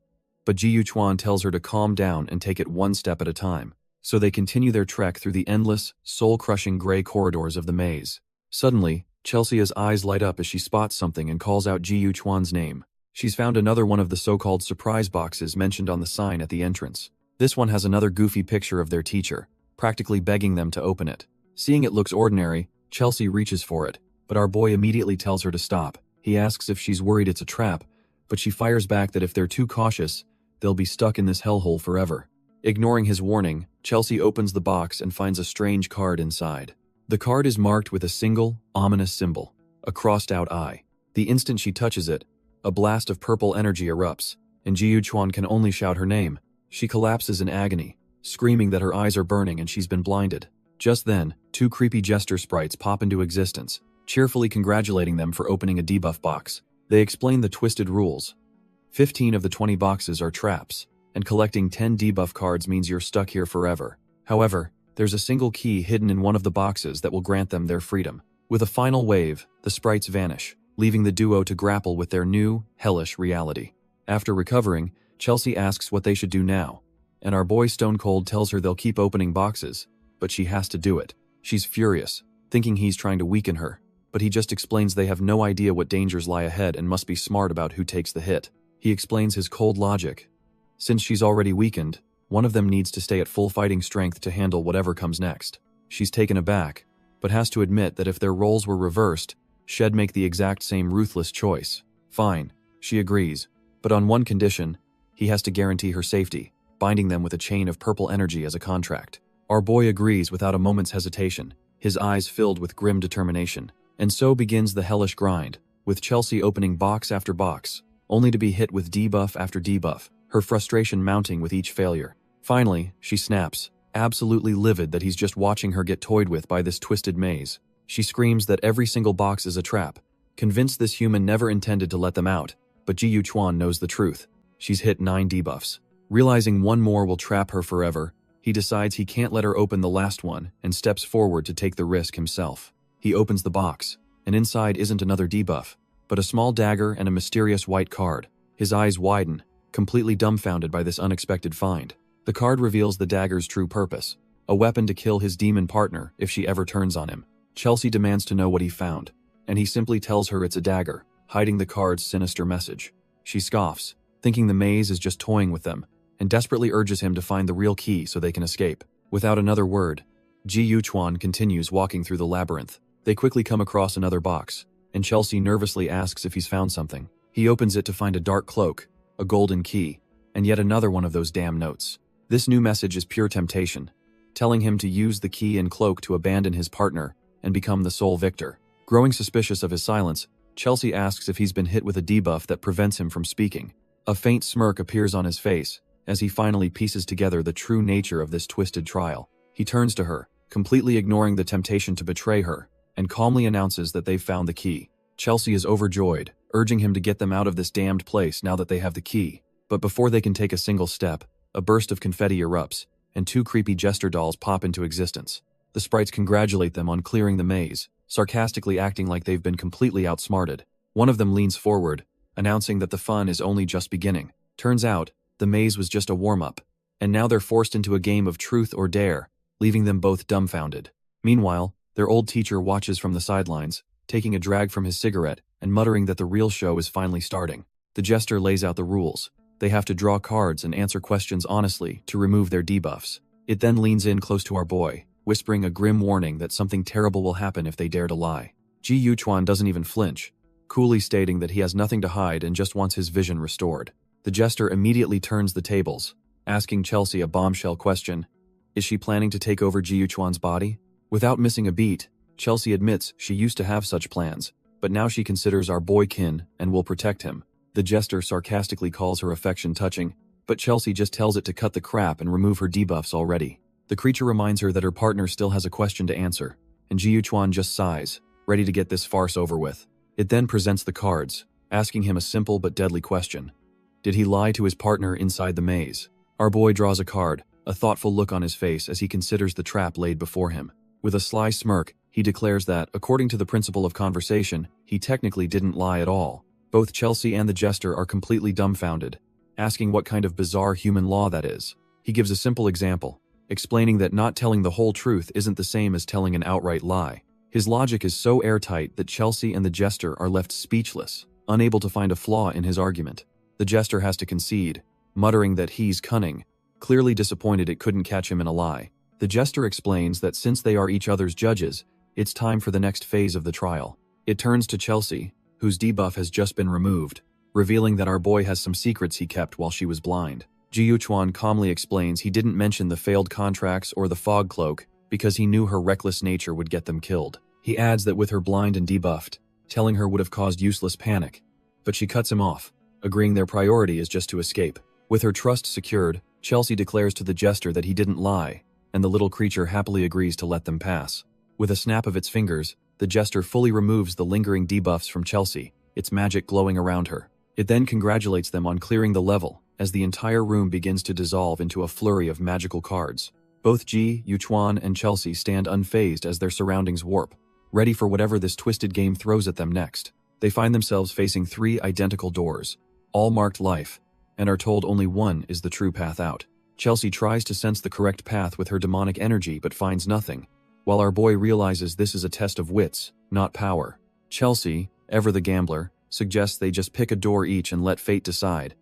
but Ji Yuchuan tells her to calm down and take it one step at a time. So they continue their trek through the endless, soul-crushing gray corridors of the maze. Suddenly, Chelsea's eyes light up as she spots something and calls out Ji Yuquan's name. She's found another one of the so-called surprise boxes mentioned on the sign at the entrance. This one has another goofy picture of their teacher, practically begging them to open it. Seeing it looks ordinary, Chelsea reaches for it, but our boy immediately tells her to stop. He asks if she's worried it's a trap, but she fires back that if they're too cautious, they'll be stuck in this hellhole forever. Ignoring his warning, Chelsea opens the box and finds a strange card inside. The card is marked with a single, ominous symbol, a crossed-out eye. The instant she touches it, a blast of purple energy erupts, and Ji Yuquan can only shout her name. She collapses in agony, screaming that her eyes are burning and she's been blinded. Just then, two creepy jester sprites pop into existence, cheerfully congratulating them for opening a debuff box. They explain the twisted rules. 15 of the 20 boxes are traps, and collecting 10 debuff cards means you're stuck here forever. However, there's a single key hidden in one of the boxes that will grant them their freedom. With a final wave, the sprites vanish, leaving the duo to grapple with their new, hellish reality. After recovering, Chelsea asks what they should do now, and our boy Stone Cold tells her they'll keep opening boxes, but she has to do it. She's furious, thinking he's trying to weaken her, but he just explains they have no idea what dangers lie ahead and must be smart about who takes the hit. He explains his cold logic. Since she's already weakened, one of them needs to stay at full fighting strength to handle whatever comes next. She's taken aback, but has to admit that if their roles were reversed, she'd make the exact same ruthless choice. Fine, she agrees, but on one condition: he has to guarantee her safety, binding them with a chain of purple energy as a contract. Our boy agrees without a moment's hesitation, his eyes filled with grim determination. And so begins the hellish grind, with Chelsea opening box after box, only to be hit with debuff after debuff, her frustration mounting with each failure. Finally, she snaps, absolutely livid that he's just watching her get toyed with by this twisted maze. She screams that every single box is a trap, convinced this human never intended to let them out, but Ji Yuquan knows the truth. She's hit 9 debuffs. Realizing one more will trap her forever, he decides he can't let her open the last one and steps forward to take the risk himself. He opens the box, and inside isn't another debuff, but a small dagger and a mysterious white card. His eyes widen, completely dumbfounded by this unexpected find. The card reveals the dagger's true purpose, a weapon to kill his demon partner if she ever turns on him. Chelsea demands to know what he found, and he simply tells her it's a dagger, hiding the card's sinister message. She scoffs, thinking the maze is just toying with them, and desperately urges him to find the real key so they can escape. Without another word, Ji Yuquan continues walking through the labyrinth. They quickly come across another box, and Chelsea nervously asks if he's found something. He opens it to find a dark cloak, a golden key, and yet another one of those damn notes. This new message is pure temptation, telling him to use the key and cloak to abandon his partner and become the sole victor. Growing suspicious of his silence, Chelsea asks if he's been hit with a debuff that prevents him from speaking. A faint smirk appears on his face as he finally pieces together the true nature of this twisted trial. He turns to her, completely ignoring the temptation to betray her, and calmly announces that they've found the key. Chelsea is overjoyed, urging him to get them out of this damned place now that they have the key. But before they can take a single step, a burst of confetti erupts, and 2 creepy jester dolls pop into existence. The sprites congratulate them on clearing the maze, sarcastically acting like they've been completely outsmarted. One of them leans forward, announcing that the fun is only just beginning. Turns out, the maze was just a warm-up, and now they're forced into a game of truth or dare, leaving them both dumbfounded. Meanwhile, their old teacher watches from the sidelines, taking a drag from his cigarette and muttering that the real show is finally starting. The jester lays out the rules. They have to draw cards and answer questions honestly to remove their debuffs. It then leans in close to our boy, whispering a grim warning that something terrible will happen if they dare to lie. Ji Yuquan doesn't even flinch, coolly stating that he has nothing to hide and just wants his vision restored. The jester immediately turns the tables, asking Chelsea a bombshell question. Is she planning to take over Ji Yuquan's body? Without missing a beat, Chelsea admits she used to have such plans, but now she considers our boy kin and will protect him. The jester sarcastically calls her affection touching, but Chelsea just tells it to cut the crap and remove her debuffs already. The creature reminds her that her partner still has a question to answer, and Ji Yuquan just sighs, ready to get this farce over with. It then presents the cards, asking him a simple but deadly question. Did he lie to his partner inside the maze? Our boy draws a card, a thoughtful look on his face as he considers the trap laid before him. With a sly smirk, he declares that, according to the principle of conversation, he technically didn't lie at all. Both Chelsea and the jester are completely dumbfounded, asking what kind of bizarre human law that is. He gives a simple example. explaining that not telling the whole truth isn't the same as telling an outright lie. His logic is so airtight that Chelsea and the jester are left speechless, unable to find a flaw in his argument. The jester has to concede, muttering that he's cunning, clearly disappointed it couldn't catch him in a lie. The jester explains that since they are each other's judges, it's time for the next phase of the trial. It turns to Chelsea, whose debuff has just been removed, revealing that our boy has some secrets he kept while she was blind. Ji Yuchuan calmly explains he didn't mention the failed contracts or the fog cloak because he knew her reckless nature would get them killed. He adds that with her blind and debuffed, telling her would have caused useless panic, but she cuts him off, agreeing their priority is just to escape. With her trust secured, Chelsea declares to the jester that he didn't lie, and the little creature happily agrees to let them pass. With a snap of its fingers, the jester fully removes the lingering debuffs from Chelsea, its magic glowing around her. It then congratulates them on clearing the level, as the entire room begins to dissolve into a flurry of magical cards. Both Ji Yuchuan and Chelsea stand unfazed as their surroundings warp, ready for whatever this twisted game throws at them next. They find themselves facing 3 identical doors, all marked life, and are told only one is the true path out. Chelsea tries to sense the correct path with her demonic energy but finds nothing, while our boy realizes this is a test of wits, not power. Chelsea, ever the gambler, suggests they just pick a door each and let fate decide,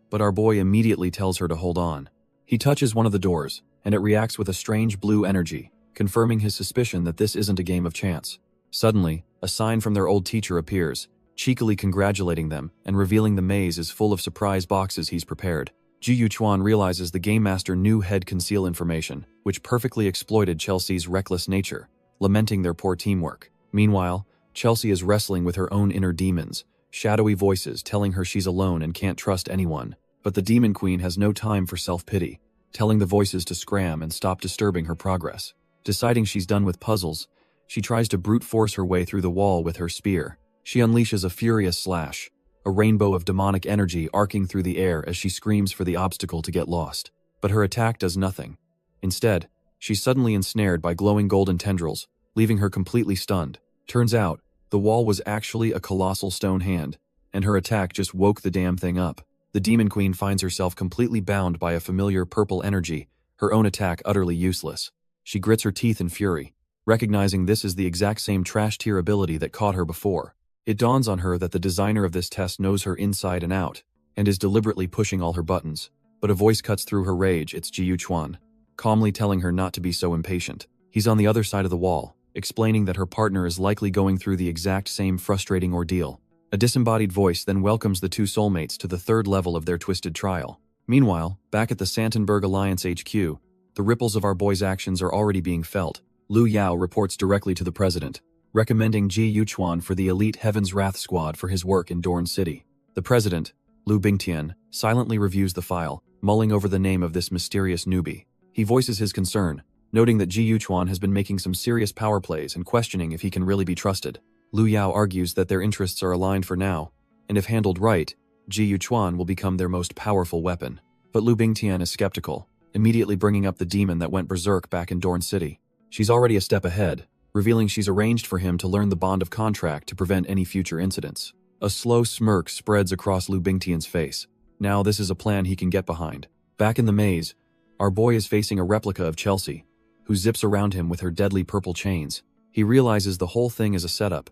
but our boy immediately tells her to hold on. He touches one of the doors, and it reacts with a strange blue energy, confirming his suspicion that this isn't a game of chance. Suddenly, a sign from their old teacher appears, cheekily congratulating them and revealing the maze is full of surprise boxes he's prepared. Ji Yuchuan realizes the game master knew he'd conceal information, which perfectly exploited Chelsea's reckless nature, lamenting their poor teamwork. Meanwhile, Chelsea is wrestling with her own inner demons, shadowy voices telling her she's alone and can't trust anyone. But the Demon Queen has no time for self-pity, telling the voices to scram and stop disturbing her progress. Deciding she's done with puzzles, she tries to brute force her way through the wall with her spear. She unleashes a furious slash, a rainbow of demonic energy arcing through the air as she screams for the obstacle to get lost. But her attack does nothing. Instead, she's suddenly ensnared by glowing golden tendrils, leaving her completely stunned. Turns out, the wall was actually a colossal stone hand, and her attack just woke the damn thing up. The Demon Queen finds herself completely bound by a familiar purple energy, her own attack utterly useless. She grits her teeth in fury, recognizing this is the exact same trash tier ability that caught her before. It dawns on her that the designer of this test knows her inside and out, and is deliberately pushing all her buttons. But a voice cuts through her rage. It's Ji Yuchuan, calmly telling her not to be so impatient. He's on the other side of the wall, explaining that her partner is likely going through the exact same frustrating ordeal. A disembodied voice then welcomes the 2 soulmates to the 3rd level of their twisted trial. Meanwhile, back at the Santenberg Alliance HQ, the ripples of our boy's actions are already being felt. Lu Yao reports directly to the president, recommending Ji Yuchuan for the elite Heaven's Wrath squad for his work in Dorn City. The president, Lu Bingtian, silently reviews the file, mulling over the name of this mysterious newbie. He voices his concern, noting that Ji Yuchuan has been making some serious power plays and questioning if he can really be trusted. Lu Yao argues that their interests are aligned for now, and if handled right, Ji Yuchuan will become their most powerful weapon. But Lu Bingtian is skeptical, immediately bringing up the demon that went berserk back in Dorn City. She's already a step ahead, revealing she's arranged for him to learn the bond of contract to prevent any future incidents. A slow smirk spreads across Lu Bingtian's face. Now this is a plan he can get behind. Back in the maze, our boy is facing a replica of Chelsea, who zips around him with her deadly purple chains. He realizes the whole thing is a setup.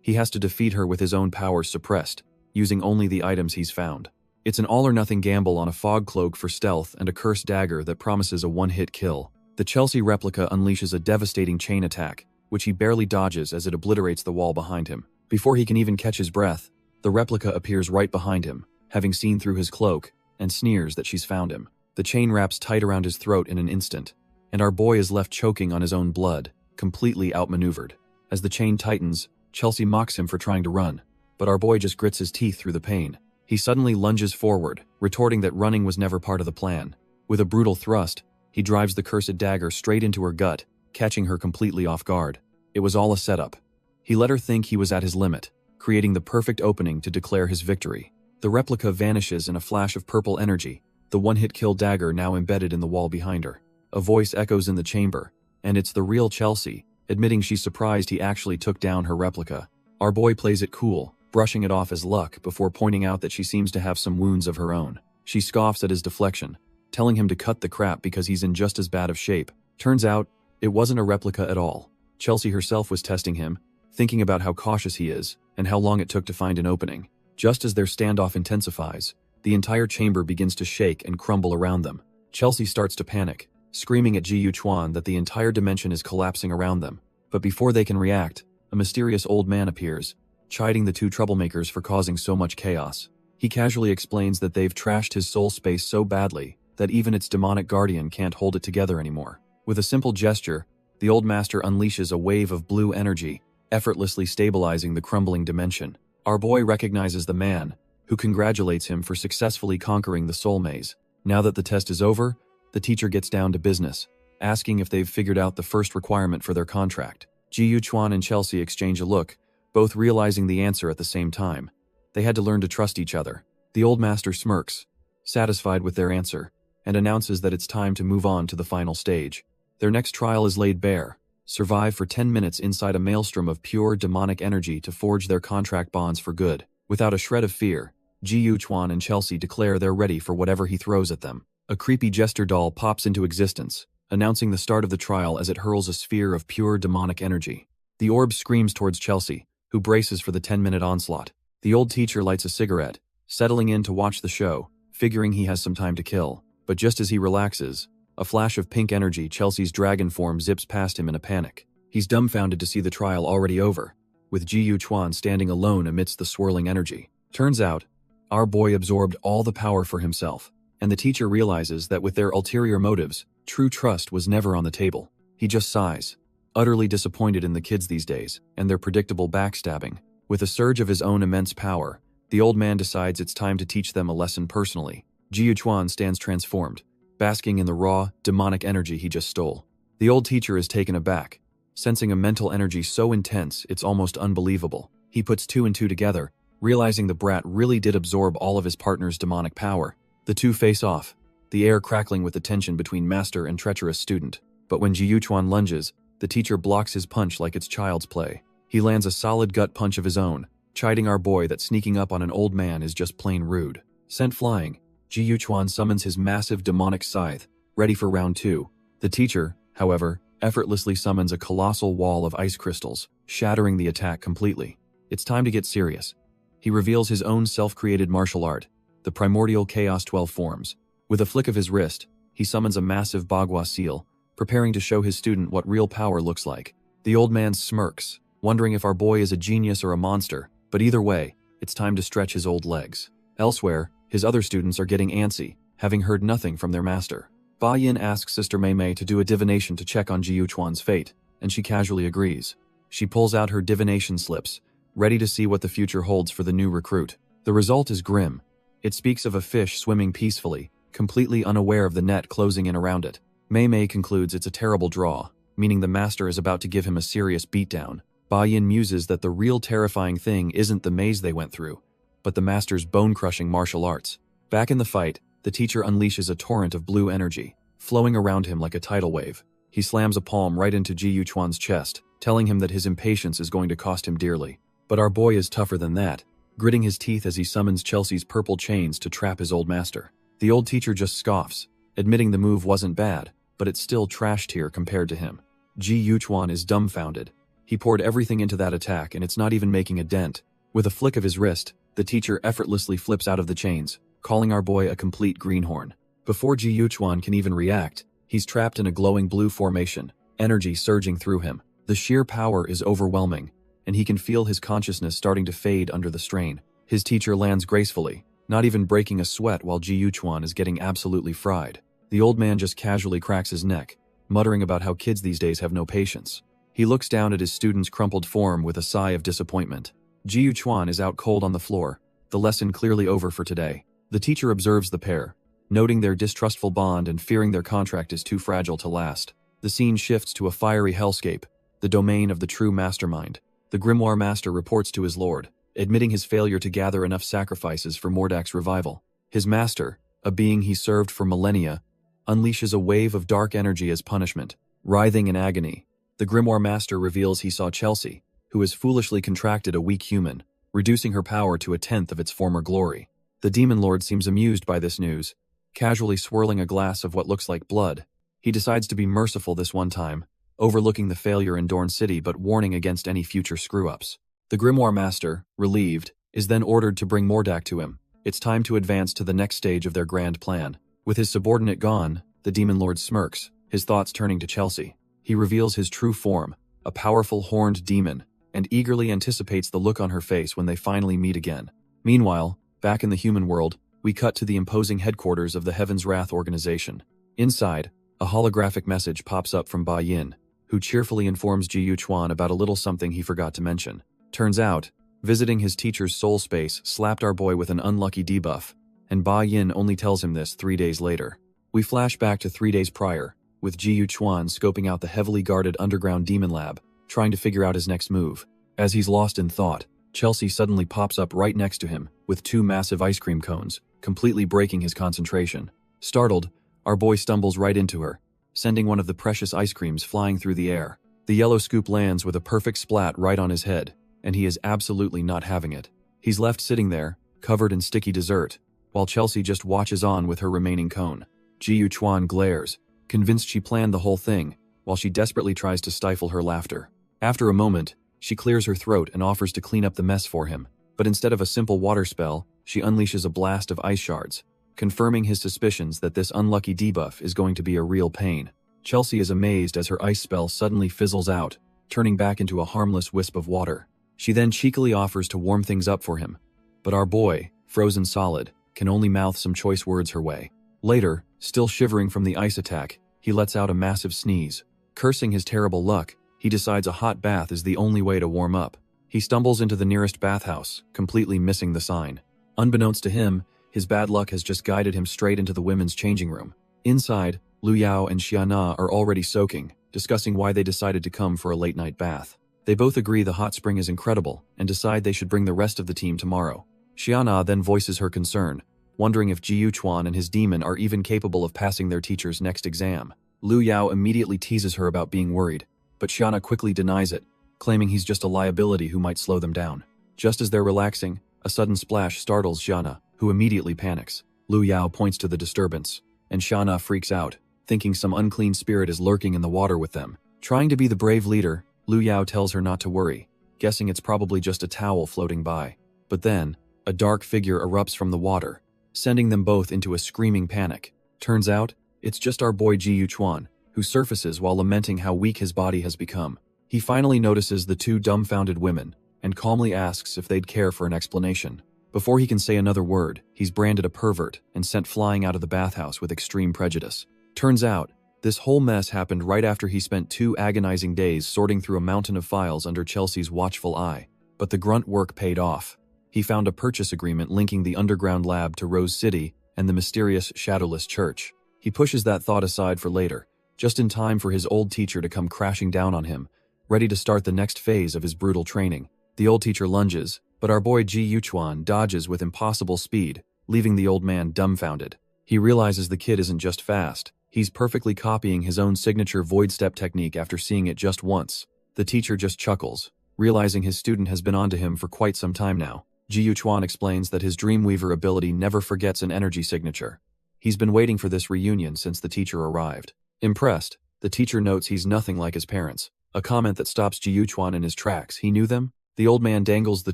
He has to defeat her with his own powers suppressed, using only the items he's found. It's an all-or-nothing gamble on a fog cloak for stealth and a cursed dagger that promises a one-hit kill. The Chelsea replica unleashes a devastating chain attack, which he barely dodges as it obliterates the wall behind him. Before he can even catch his breath, the replica appears right behind him, having seen through his cloak, and sneers that she's found him. The chain wraps tight around his throat in an instant, and our boy is left choking on his own blood, completely outmaneuvered. As the chain tightens, Chelsea mocks him for trying to run, but our boy just grits his teeth through the pain. He suddenly lunges forward, retorting that running was never part of the plan. With a brutal thrust, he drives the cursed dagger straight into her gut, catching her completely off guard. It was all a setup. He let her think he was at his limit, creating the perfect opening to declare his victory. The replica vanishes in a flash of purple energy, the one-hit kill dagger now embedded in the wall behind her. A voice echoes in the chamber, and it's the real Chelsea, admitting she's surprised he actually took down her replica. Our boy plays it cool, brushing it off as luck before pointing out that she seems to have some wounds of her own. She scoffs at his deflection, telling him to cut the crap because he's in just as bad of shape. Turns out, it wasn't a replica at all. Chelsea herself was testing him, thinking about how cautious he is and how long it took to find an opening. Just as their standoff intensifies, the entire chamber begins to shake and crumble around them. Chelsea starts to panic, screaming at Ji Yuchuan that the entire dimension is collapsing around them. But before they can react, a mysterious old man appears, chiding the two troublemakers for causing so much chaos. He casually explains that they've trashed his soul space so badly that even its demonic guardian can't hold it together anymore. With a simple gesture, the old master unleashes a wave of blue energy, effortlessly stabilizing the crumbling dimension. Our boy recognizes the man, who congratulates him for successfully conquering the soul maze. Now that the test is over, the teacher gets down to business, asking if they've figured out the first requirement for their contract. Ji Yuchuan and Chelsea exchange a look, both realizing the answer at the same time. They had to learn to trust each other. The old master smirks, satisfied with their answer, and announces that it's time to move on to the final stage. Their next trial is laid bare. Survive for 10 minutes inside a maelstrom of pure demonic energy to forge their contract bonds for good. Without a shred of fear, Ji Yuchuan and Chelsea declare they're ready for whatever he throws at them. A creepy jester doll pops into existence, announcing the start of the trial as it hurls a sphere of pure demonic energy. The orb screams towards Chelsea, who braces for the 10-minute onslaught. The old teacher lights a cigarette, settling in to watch the show, figuring he has some time to kill. But just as he relaxes, a flash of pink energy, Chelsea's dragon form, zips past him in a panic. He's dumbfounded to see the trial already over, with Ji Yuchuan standing alone amidst the swirling energy. Turns out, our boy absorbed all the power for himself, and the teacher realizes that with their ulterior motives, true trust was never on the table. He just sighs, utterly disappointed in the kids these days and their predictable backstabbing. With a surge of his own immense power, the old man decides it's time to teach them a lesson personally. Ji Yuchuan stands transformed, basking in the raw, demonic energy he just stole. The old teacher is taken aback, sensing a mental energy so intense it's almost unbelievable. He puts two and two together, realizing the brat really did absorb all of his partner's demonic power. The two face off, the air crackling with the tension between master and treacherous student. But when Ji Yuchuan lunges, the teacher blocks his punch like it's child's play. He lands a solid gut punch of his own, chiding our boy that sneaking up on an old man is just plain rude. Sent flying, Ji Yuchuan summons his massive demonic scythe, ready for round 2. The teacher, however, effortlessly summons a colossal wall of ice crystals, shattering the attack completely. It's time to get serious. He reveals his own self-created martial art, the primordial chaos 12 forms. With a flick of his wrist, he summons a massive bagua seal, preparing to show his student what real power looks like. The old man smirks, wondering if our boy is a genius or a monster, but either way, it's time to stretch his old legs. Elsewhere, his other students are getting antsy, having heard nothing from their master. Ba Yin asks Sister Mei Mei to do a divination to check on Ji Yuchuan's fate, and she casually agrees. She pulls out her divination slips, ready to see what the future holds for the new recruit. The result is grim. It speaks of a fish swimming peacefully, completely unaware of the net closing in around it. Mei Mei concludes it's a terrible draw, meaning the master is about to give him a serious beatdown. Ba Yin muses that the real terrifying thing isn't the maze they went through, but the master's bone-crushing martial arts. Back in the fight, the teacher unleashes a torrent of blue energy, flowing around him like a tidal wave. He slams a palm right into Ji Yuchuan's chest, telling him that his impatience is going to cost him dearly. But our boy is tougher than that, gritting his teeth as he summons Chelsea's purple chains to trap his old master. The old teacher just scoffs, admitting the move wasn't bad, but it's still trash tier compared to him. Ji Yuchuan is dumbfounded. He poured everything into that attack and it's not even making a dent. With a flick of his wrist, the teacher effortlessly flips out of the chains, calling our boy a complete greenhorn. Before Ji Yuchuan can even react, he's trapped in a glowing blue formation, energy surging through him. The sheer power is overwhelming, and he can feel his consciousness starting to fade under the strain. His teacher lands gracefully, not even breaking a sweat while Ji Yuchuan is getting absolutely fried. The old man just casually cracks his neck, muttering about how kids these days have no patience. He looks down at his student's crumpled form with a sigh of disappointment. Ji Yuchuan is out cold on the floor, the lesson clearly over for today. The teacher observes the pair, noting their distrustful bond and fearing their contract is too fragile to last. The scene shifts to a fiery hellscape, the domain of the true mastermind. The Grimoire Master reports to his lord, admitting his failure to gather enough sacrifices for Mordak's revival. His master, a being he served for millennia, unleashes a wave of dark energy as punishment. Writhing in agony, the Grimoire Master reveals he saw Chelsea, who has foolishly contracted a weak human, reducing her power to 1/10 of its former glory. The Demon Lord seems amused by this news, casually swirling a glass of what looks like blood. He decides to be merciful this one time, overlooking the failure in Dorn City but warning against any future screw-ups. The Grimoire Master, relieved, is then ordered to bring Mordak to him. It's time to advance to the next stage of their grand plan. With his subordinate gone, the Demon Lord smirks, his thoughts turning to Chelsea. He reveals his true form, a powerful horned demon, and eagerly anticipates the look on her face when they finally meet again. Meanwhile, back in the human world, we cut to the imposing headquarters of the Heaven's Wrath organization. Inside, a holographic message pops up from Ba Yin, who cheerfully informs Ji Yuchuan about a little something he forgot to mention. Turns out, visiting his teacher's soul space slapped our boy with an unlucky debuff, and Ba Yin only tells him this 3 days later. We flash back to 3 days prior, with Ji Yuchuan scoping out the heavily guarded underground demon lab, trying to figure out his next move. As he's lost in thought, Chelsea suddenly pops up right next to him with 2 massive ice cream cones, completely breaking his concentration. Startled, our boy stumbles right into her, sending one of the precious ice creams flying through the air. The yellow scoop lands with a perfect splat right on his head, and he is absolutely not having it. He's left sitting there, covered in sticky dessert, while Chelsea just watches on with her remaining cone. Ji Yuchuan glares, convinced she planned the whole thing, while she desperately tries to stifle her laughter. After a moment, she clears her throat and offers to clean up the mess for him, but instead of a simple water spell, she unleashes a blast of ice shards, confirming his suspicions that this unlucky debuff is going to be a real pain. Chelsea is amazed as her ice spell suddenly fizzles out, turning back into a harmless wisp of water. She then cheekily offers to warm things up for him, but our boy, frozen solid, can only mouth some choice words her way. Later, still shivering from the ice attack, he lets out a massive sneeze. Cursing his terrible luck, he decides a hot bath is the only way to warm up. He stumbles into the nearest bathhouse, completely missing the sign. Unbeknownst to him, his bad luck has just guided him straight into the women's changing room. Inside, Lu Yao and Xiana are already soaking, discussing why they decided to come for a late-night bath. They both agree the hot spring is incredible and decide they should bring the rest of the team tomorrow. Xiana then voices her concern, wondering if Ji Yuchuan and his demon are even capable of passing their teacher's next exam. Lu Yao immediately teases her about being worried, but Xiana quickly denies it, claiming he's just a liability who might slow them down. Just as they're relaxing, a sudden splash startles Xiana, who immediately panics. Lu Yao points to the disturbance, and Xiana freaks out, thinking some unclean spirit is lurking in the water with them. Trying to be the brave leader, Lu Yao tells her not to worry, guessing it's probably just a towel floating by. But then, a dark figure erupts from the water, sending them both into a screaming panic. Turns out, it's just our boy Ji Yuchuan, who surfaces while lamenting how weak his body has become. He finally notices the 2 dumbfounded women, and calmly asks if they'd care for an explanation. Before he can say another word, he's branded a pervert and sent flying out of the bathhouse with extreme prejudice. Turns out, this whole mess happened right after he spent 2 agonizing days sorting through a mountain of files under Chelsea's watchful eye. But the grunt work paid off. He found a purchase agreement linking the underground lab to Rose City and the mysterious Shadowless Church. He pushes that thought aside for later, just in time for his old teacher to come crashing down on him, ready to start the next phase of his brutal training. The old teacher lunges, but our boy Ji Yuchuan dodges with impossible speed, leaving the old man dumbfounded. He realizes the kid isn't just fast, he's perfectly copying his own signature void step technique after seeing it just once. The teacher just chuckles, realizing his student has been onto him for quite some time now. Ji Yuchuan explains that his Dreamweaver ability never forgets an energy signature. He's been waiting for this reunion since the teacher arrived. Impressed, the teacher notes he's nothing like his parents, a comment that stops Ji Yuchuan in his tracks. He knew them? The old man dangles the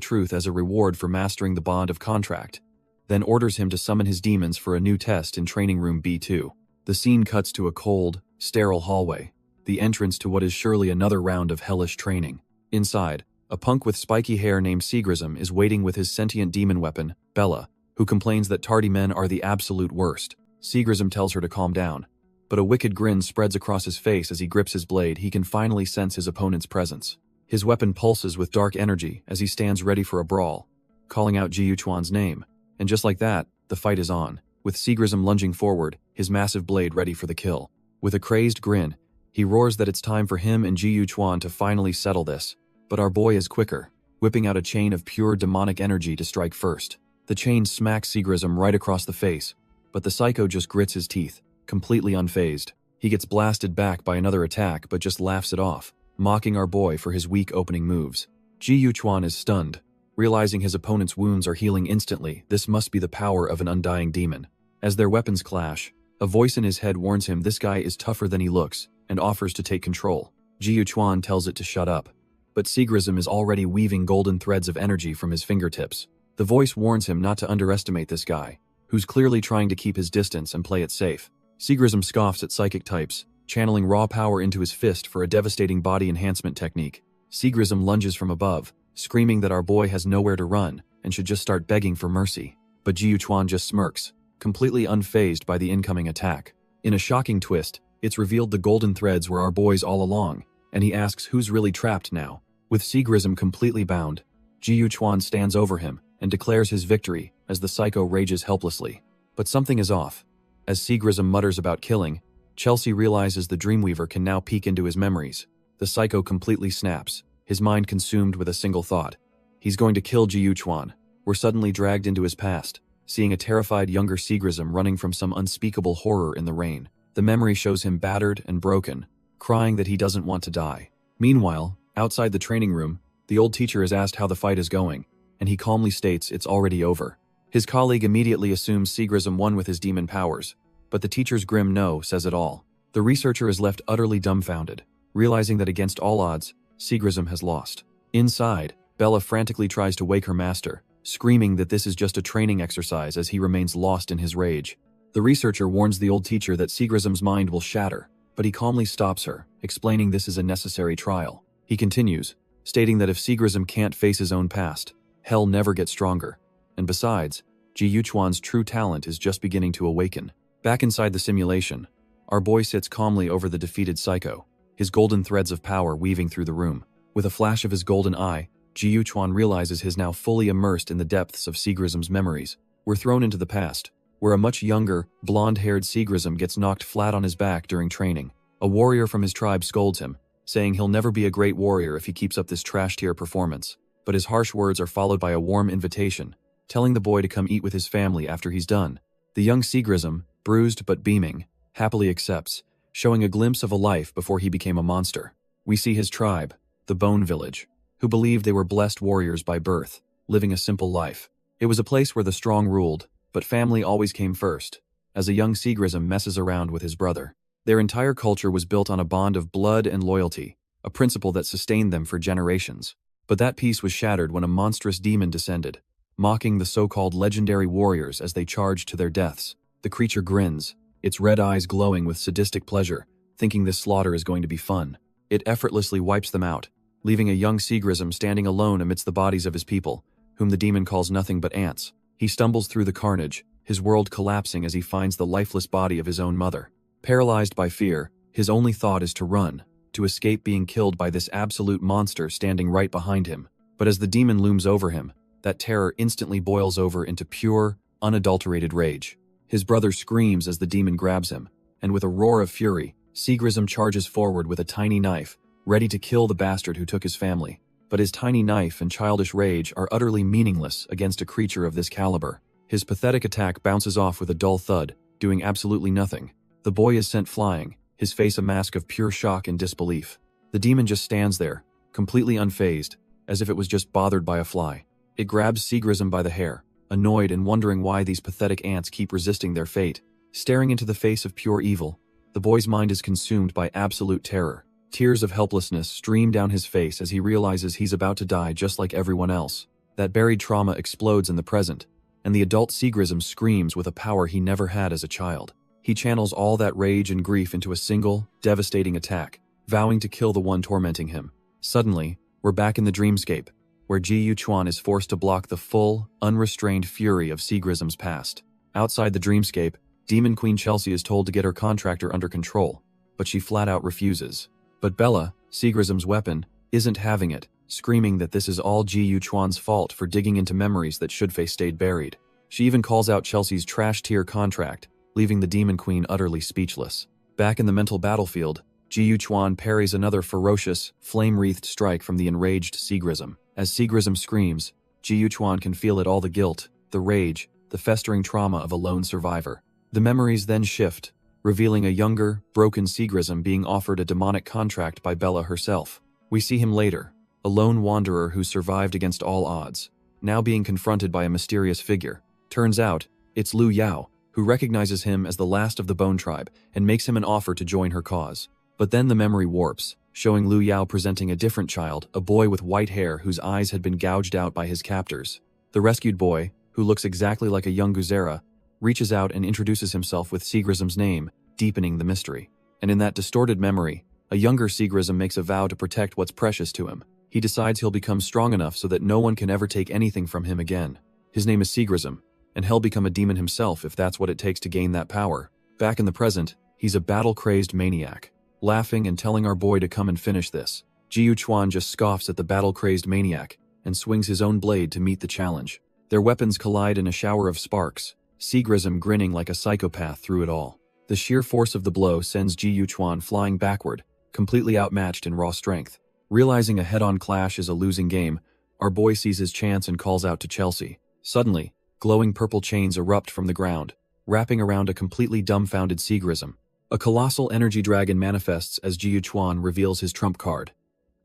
truth as a reward for mastering the bond of contract, then orders him to summon his demons for a new test in training room B2. The scene cuts to a cold, sterile hallway, the entrance to what is surely another round of hellish training. Inside, a punk with spiky hair named Seagrism is waiting with his sentient demon weapon, Bella, who complains that tardy men are the absolute worst. Seagrism tells her to calm down, but a wicked grin spreads across his face as he grips his blade. He can finally sense his opponent's presence. His weapon pulses with dark energy as he stands ready for a brawl, calling out Ji Yuchuan's name. And just like that, the fight is on, with Seagrism lunging forward, his massive blade ready for the kill. With a crazed grin, he roars that it's time for him and Ji Yuchuan to finally settle this. But our boy is quicker, whipping out a chain of pure demonic energy to strike first. The chain smacks Seagrism right across the face, but the psycho just grits his teeth, completely unfazed. He gets blasted back by another attack but just laughs it off, mocking our boy for his weak opening moves. Ji Yuchuan is stunned, realizing his opponent's wounds are healing instantly. This must be the power of an undying demon. As their weapons clash, a voice in his head warns him this guy is tougher than he looks and offers to take control. Ji Yuchuan tells it to shut up, but Sigrism is already weaving golden threads of energy from his fingertips. The voice warns him not to underestimate this guy, who's clearly trying to keep his distance and play it safe. Sigrism scoffs at psychic types, channeling raw power into his fist for a devastating body enhancement technique. Sigrism lunges from above, screaming that our boy has nowhere to run and should just start begging for mercy. But Ji Yuchuan just smirks, completely unfazed by the incoming attack. In a shocking twist, it's revealed the golden threads were our boys all along, and he asks who's really trapped now. With Sigrism completely bound, Ji Yuchuan stands over him and declares his victory as the psycho rages helplessly. But something is off. As Sigrism mutters about killing, Chelsea realizes the Dreamweaver can now peek into his memories. The psycho completely snaps, his mind consumed with a single thought. He's going to kill Ji Yuchuan. We're suddenly dragged into his past, seeing a terrified younger Sigrism running from some unspeakable horror in the rain. The memory shows him battered and broken, crying that he doesn't want to die. Meanwhile, outside the training room, the old teacher is asked how the fight is going, and he calmly states it's already over. His colleague immediately assumes Sigrism won with his demon powers, but the teacher's grim no says it all. The researcher is left utterly dumbfounded, realizing that against all odds, Sigrism has lost. Inside, Bella frantically tries to wake her master, screaming that this is just a training exercise as he remains lost in his rage. The researcher warns the old teacher that Sigrism's mind will shatter, but he calmly stops her, explaining this is a necessary trial. He continues, stating that if Sigrism can't face his own past, hell never gets stronger. And besides, Ji Yuchuan's true talent is just beginning to awaken. Back inside the simulation, our boy sits calmly over the defeated psycho, his golden threads of power weaving through the room. With a flash of his golden eye, Ji Yuchuan realizes he's now fully immersed in the depths of Sigrism's memories. We're thrown into the past, where a much younger, blonde-haired Sigrism gets knocked flat on his back during training. A warrior from his tribe scolds him, saying he'll never be a great warrior if he keeps up this trash-tier performance. But his harsh words are followed by a warm invitation, telling the boy to come eat with his family after he's done. The young Sigrism, bruised but beaming, happily accepts, showing a glimpse of a life before he became a monster. We see his tribe, the Bone Village, who believed they were blessed warriors by birth, living a simple life. It was a place where the strong ruled, but family always came first, as a young Sigrism messes around with his brother. Their entire culture was built on a bond of blood and loyalty, a principle that sustained them for generations. But that peace was shattered when a monstrous demon descended, mocking the so-called legendary warriors as they charged to their deaths. The creature grins, its red eyes glowing with sadistic pleasure, thinking this slaughter is going to be fun. It effortlessly wipes them out, leaving a young Sigrism standing alone amidst the bodies of his people, whom the demon calls nothing but ants. He stumbles through the carnage, his world collapsing as he finds the lifeless body of his own mother. Paralyzed by fear, his only thought is to run, to escape being killed by this absolute monster standing right behind him. But as the demon looms over him, that terror instantly boils over into pure, unadulterated rage. His brother screams as the demon grabs him, and with a roar of fury, Sigrism charges forward with a tiny knife, ready to kill the bastard who took his family. But his tiny knife and childish rage are utterly meaningless against a creature of this caliber. His pathetic attack bounces off with a dull thud, doing absolutely nothing. The boy is sent flying, his face a mask of pure shock and disbelief. The demon just stands there, completely unfazed, as if it was just bothered by a fly. It grabs Sigrism by the hair, annoyed and wondering why these pathetic ants keep resisting their fate. Staring into the face of pure evil, the boy's mind is consumed by absolute terror. Tears of helplessness stream down his face as he realizes he's about to die just like everyone else. That buried trauma explodes in the present, and the adult Sigrism screams with a power he never had as a child. He channels all that rage and grief into a single, devastating attack, vowing to kill the one tormenting him. Suddenly, we're back in the dreamscape, where Ji Yuchuan is forced to block the full, unrestrained fury of Sigrism's past. Outside the dreamscape, Demon Queen Chelsea is told to get her contractor under control, but she flat out refuses. But Bella, Sigrism's weapon, isn't having it, screaming that this is all Ji Yuchuan's fault for digging into memories that should have stayed buried. She even calls out Chelsea's trash-tier contract, leaving the Demon Queen utterly speechless. Back in the mental battlefield, Ji Yuchuan parries another ferocious, flame-wreathed strike from the enraged Sigrism. As Sigrism screams, Ji Yuchuan can feel it all: the guilt, the rage, the festering trauma of a lone survivor. The memories then shift, revealing a younger, broken Sigrism being offered a demonic contract by Bella herself. We see him later, a lone wanderer who survived against all odds, now being confronted by a mysterious figure. Turns out, it's Lu Yao, who recognizes him as the last of the Bone Tribe and makes him an offer to join her cause. But then the memory warps, showing Lu Yao presenting a different child, a boy with white hair whose eyes had been gouged out by his captors. The rescued boy, who looks exactly like a young Guzera, reaches out and introduces himself with Sigrism's name, deepening the mystery. And in that distorted memory, a younger Sigrism makes a vow to protect what's precious to him. He decides he'll become strong enough so that no one can ever take anything from him again. His name is Sigrism, and he'll become a demon himself if that's what it takes to gain that power. Back in the present, he's a battle-crazed maniac, laughing and telling our boy to come and finish this. Jiyu Chuan just scoffs at the battle-crazed maniac and swings his own blade to meet the challenge. Their weapons collide in a shower of sparks, Sigrism grinning like a psychopath through it all. The sheer force of the blow sends Jiyu Chuan flying backward, completely outmatched in raw strength. Realizing a head-on clash is a losing game, our boy sees his chance and calls out to Chelsea. Suddenly, glowing purple chains erupt from the ground, wrapping around a completely dumbfounded Sigrism. A colossal energy dragon manifests as Jiyu Chuan reveals his trump card.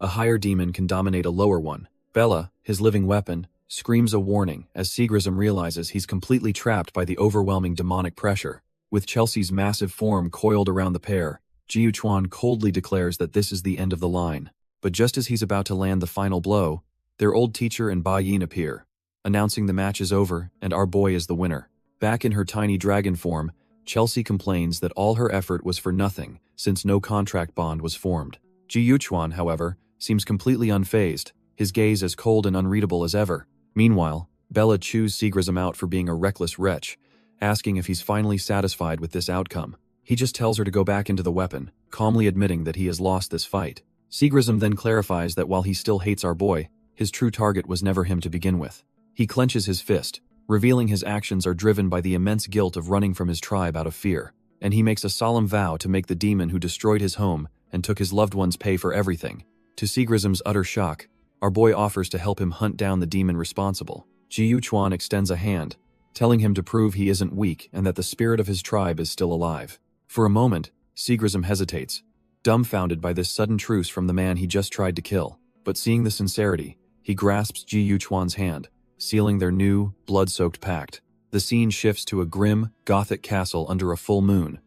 A higher demon can dominate a lower one. Bella, his living weapon, screams a warning as Sigrism realizes he's completely trapped by the overwhelming demonic pressure. With Chelsea's massive form coiled around the pair, Jiyu Chuan coldly declares that this is the end of the line. But just as he's about to land the final blow, their old teacher and Ba Yin appear, announcing the match is over and our boy is the winner. Back in her tiny dragon form, Chelsea complains that all her effort was for nothing since no contract bond was formed. Jiyu Chuan, however, seems completely unfazed, his gaze as cold and unreadable as ever. Meanwhile, Bella chews Sigrism out for being a reckless wretch, asking if he's finally satisfied with this outcome. He just tells her to go back into the weapon, calmly admitting that he has lost this fight. Sigrism then clarifies that while he still hates our boy, his true target was never him to begin with. He clenches his fist, revealing his actions are driven by the immense guilt of running from his tribe out of fear, and he makes a solemn vow to make the demon who destroyed his home and took his loved ones pay for everything. To Sigrism's utter shock, our boy offers to help him hunt down the demon responsible. Jiyu Chuan extends a hand, telling him to prove he isn't weak and that the spirit of his tribe is still alive. For a moment, Sigrism hesitates, dumbfounded by this sudden truce from the man he just tried to kill. But seeing the sincerity, he grasps Jiyu Chuan's hand, sealing their new, blood-soaked pact. The scene shifts to a grim, gothic castle under a full moon,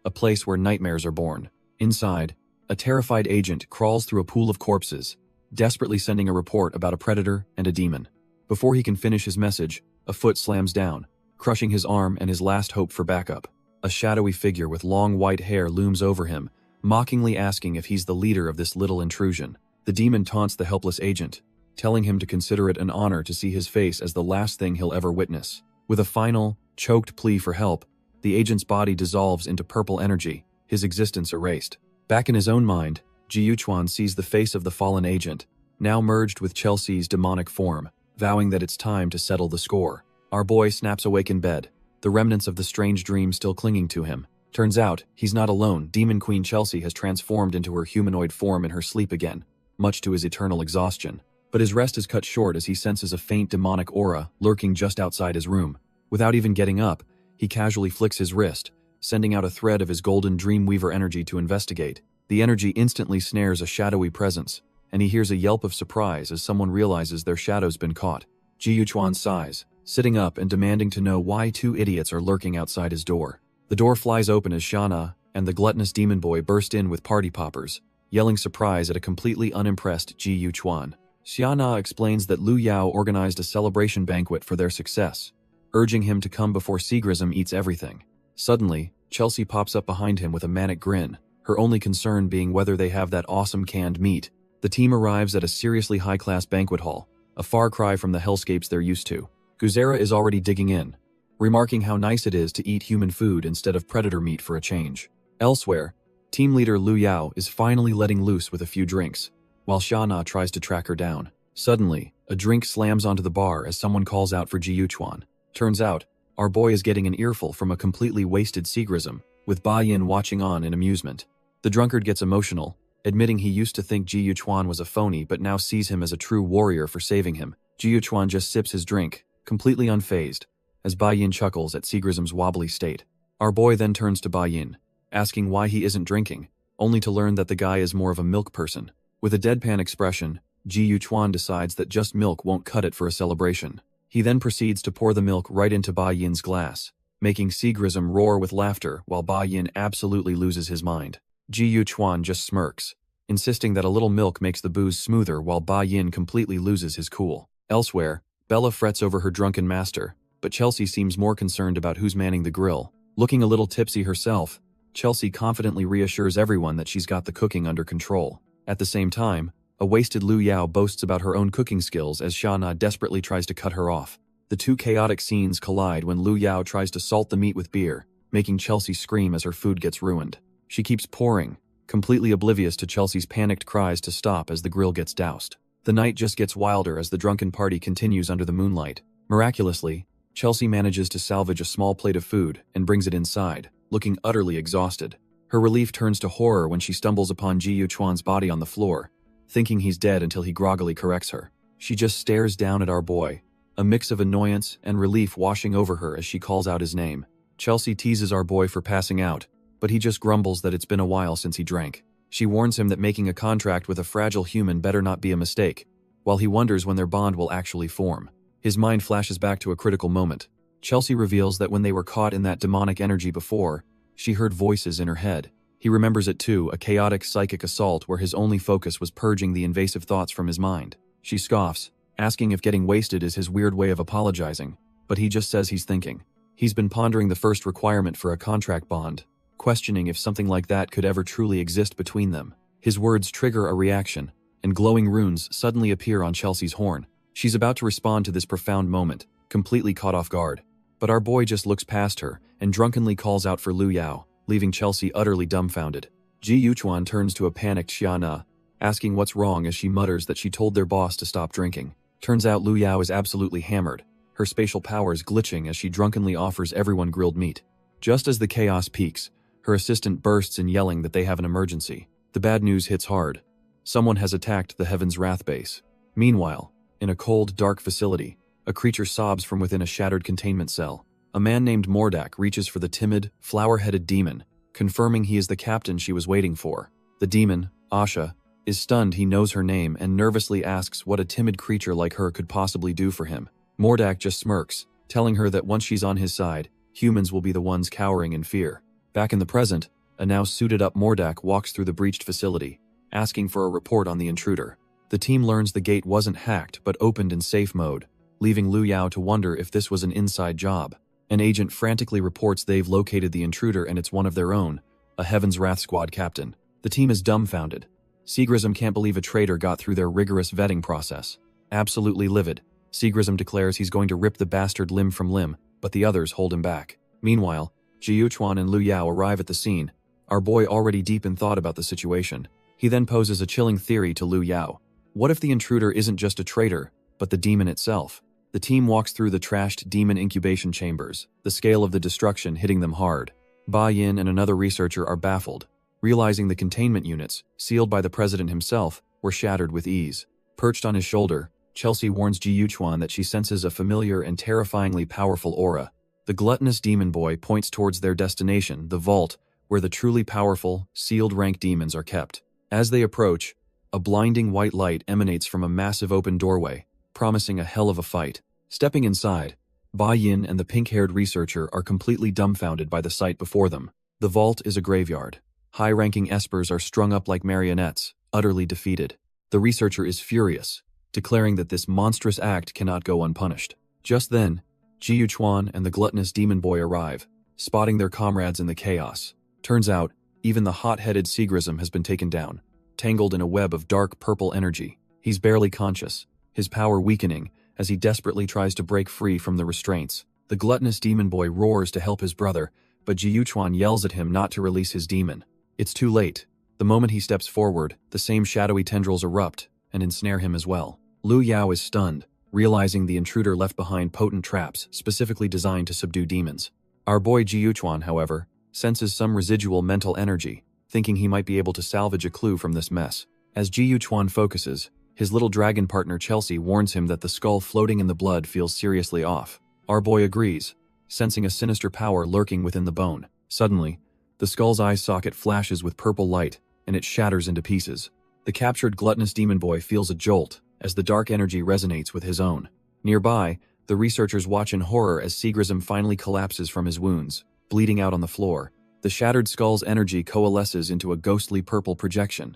a place where nightmares are born. Inside, a terrified agent crawls through a pool of corpses, desperately sending a report about a predator and a demon. Before he can finish his message, a foot slams down, crushing his arm and his last hope for backup. A shadowy figure with long white hair looms over him, mockingly asking if he's the leader of this little intrusion. The demon taunts the helpless agent, telling him to consider it an honor to see his face as the last thing he'll ever witness. With a final, choked plea for help, the agent's body dissolves into purple energy, his existence erased. Back in his own mind, Jiyu Chuan sees the face of the fallen agent, now merged with Chelsea's demonic form, vowing that it's time to settle the score. Our boy snaps awake in bed, the remnants of the strange dream still clinging to him. Turns out, he's not alone. Demon Queen Chelsea has transformed into her humanoid form in her sleep again, much to his eternal exhaustion. But his rest is cut short as he senses a faint demonic aura lurking just outside his room. Without even getting up, he casually flicks his wrist, sending out a thread of his golden Dreamweaver energy to investigate. The energy instantly snares a shadowy presence, and he hears a yelp of surprise as someone realizes their shadow's been caught. Jiyu Chuan sighs, sitting up and demanding to know why two idiots are lurking outside his door. The door flies open as Shana and the gluttonous demon boy burst in with party poppers, yelling surprise at a completely unimpressed Jiyu Chuan. Xiana explains that Lu Yao organized a celebration banquet for their success, urging him to come before Sigrism eats everything. Suddenly, Chelsea pops up behind him with a manic grin, her only concern being whether they have that awesome canned meat. The team arrives at a seriously high-class banquet hall, a far cry from the hellscapes they're used to. Guzera is already digging in, remarking how nice it is to eat human food instead of predator meat for a change. Elsewhere, team leader Lu Yao is finally letting loose with a few drinks, while Shana tries to track her down. Suddenly, a drink slams onto the bar as someone calls out for Jiyu Chuan. Turns out, our boy is getting an earful from a completely wasted Sigrism, with Ba Yin watching on in amusement. The drunkard gets emotional, admitting he used to think Jiyu Chuan was a phony but now sees him as a true warrior for saving him. Jiyu Chuan just sips his drink, completely unfazed, as Ba Yin chuckles at Sigrism's wobbly state. Our boy then turns to Ba Yin, asking why he isn't drinking, only to learn that the guy is more of a milk person. With a deadpan expression, Jiyu Chuan decides that just milk won't cut it for a celebration. He then proceeds to pour the milk right into Ba Yin's glass, making Seagrism roar with laughter while Ba Yin absolutely loses his mind. Ji Yuchuan just smirks, insisting that a little milk makes the booze smoother while Ba Yin completely loses his cool. Elsewhere, Bella frets over her drunken master, but Chelsea seems more concerned about who's manning the grill. Looking a little tipsy herself, Chelsea confidently reassures everyone that she's got the cooking under control. At the same time, a wasted Lu Yao boasts about her own cooking skills as Shana desperately tries to cut her off. The two chaotic scenes collide when Lu Yao tries to salt the meat with beer, making Chelsea scream as her food gets ruined. She keeps pouring, completely oblivious to Chelsea's panicked cries to stop as the grill gets doused. The night just gets wilder as the drunken party continues under the moonlight. Miraculously, Chelsea manages to salvage a small plate of food and brings it inside, looking utterly exhausted. Her relief turns to horror when she stumbles upon Ji Yuchuan's body on the floor, thinking he's dead until he groggily corrects her. She just stares down at our boy, a mix of annoyance and relief washing over her as she calls out his name. Chelsea teases our boy for passing out, but he just grumbles that it's been a while since he drank. She warns him that making a contract with a fragile human better not be a mistake, while he wonders when their bond will actually form. His mind flashes back to a critical moment. Chelsea reveals that when they were caught in that demonic energy before, she heard voices in her head. He remembers it too, a chaotic psychic assault where his only focus was purging the invasive thoughts from his mind. She scoffs, asking if getting wasted is his weird way of apologizing, but he just says he's thinking. He's been pondering the first requirement for a contract bond, questioning if something like that could ever truly exist between them. His words trigger a reaction, and glowing runes suddenly appear on Chelsea's horn. She's about to respond to this profound moment, completely caught off guard. But our boy just looks past her and drunkenly calls out for Lu Yao, leaving Chelsea utterly dumbfounded. Ji Yuchuan turns to a panicked Xiana, asking what's wrong as she mutters that she told their boss to stop drinking. Turns out Lu Yao is absolutely hammered, her spatial powers glitching as she drunkenly offers everyone grilled meat. Just as the chaos peaks, her assistant bursts in yelling that they have an emergency. The bad news hits hard. Someone has attacked the Heaven's Wrath base. Meanwhile, in a cold, dark facility, a creature sobs from within a shattered containment cell. A man named Mordak reaches for the timid, flower-headed demon, confirming he is the captain she was waiting for. The demon, Asha, is stunned he knows her name and nervously asks what a timid creature like her could possibly do for him. Mordak just smirks, telling her that once she's on his side, humans will be the ones cowering in fear. Back in the present, a now suited-up Mordak walks through the breached facility, asking for a report on the intruder. The team learns the gate wasn't hacked but opened in safe mode, leaving Lu Yao to wonder if this was an inside job. An agent frantically reports they've located the intruder and it's one of their own, a Heaven's Wrath squad captain. The team is dumbfounded. Seagrism can't believe a traitor got through their rigorous vetting process. Absolutely livid, Seagrism declares he's going to rip the bastard limb from limb, but the others hold him back. Meanwhile, Ji Yuchuan and Lu Yao arrive at the scene, our boy already deep in thought about the situation. He then poses a chilling theory to Lu Yao. What if the intruder isn't just a traitor, but the demon itself? The team walks through the trashed demon incubation chambers, the scale of the destruction hitting them hard. Ba Yin and another researcher are baffled, realizing the containment units, sealed by the president himself, were shattered with ease. Perched on his shoulder, Chelsea warns Ji Yuchuan that she senses a familiar and terrifyingly powerful aura. The gluttonous demon boy points towards their destination, the vault, where the truly powerful, sealed rank demons are kept. As they approach, a blinding white light emanates from a massive open doorway, promising a hell of a fight. Stepping inside, Ba Yin and the pink-haired researcher are completely dumbfounded by the sight before them. The vault is a graveyard. High-ranking espers are strung up like marionettes, utterly defeated. The researcher is furious, declaring that this monstrous act cannot go unpunished. Just then, Ji Yuchuan and the gluttonous demon boy arrive, spotting their comrades in the chaos. Turns out, even the hot-headed Seagrism has been taken down, tangled in a web of dark purple energy. He's barely conscious, his power weakening as he desperately tries to break free from the restraints. The gluttonous demon boy roars to help his brother, but Ji Yuchuan yells at him not to release his demon. It's too late. The moment he steps forward, the same shadowy tendrils erupt and ensnare him as well. Lu Yao is stunned, realizing the intruder left behind potent traps specifically designed to subdue demons. Our boy Ji Yuchuan, however, senses some residual mental energy, thinking he might be able to salvage a clue from this mess. As Ji Yuchuan focuses, his little dragon partner Chelsea warns him that the skull floating in the blood feels seriously off. Our boy agrees, sensing a sinister power lurking within the bone. Suddenly, the skull's eye socket flashes with purple light, and it shatters into pieces. The captured gluttonous demon boy feels a jolt as the dark energy resonates with his own. Nearby, The researchers watch in horror as Seagrism finally collapses from his wounds, bleeding out on the floor. The shattered skull's energy coalesces into a ghostly purple projection,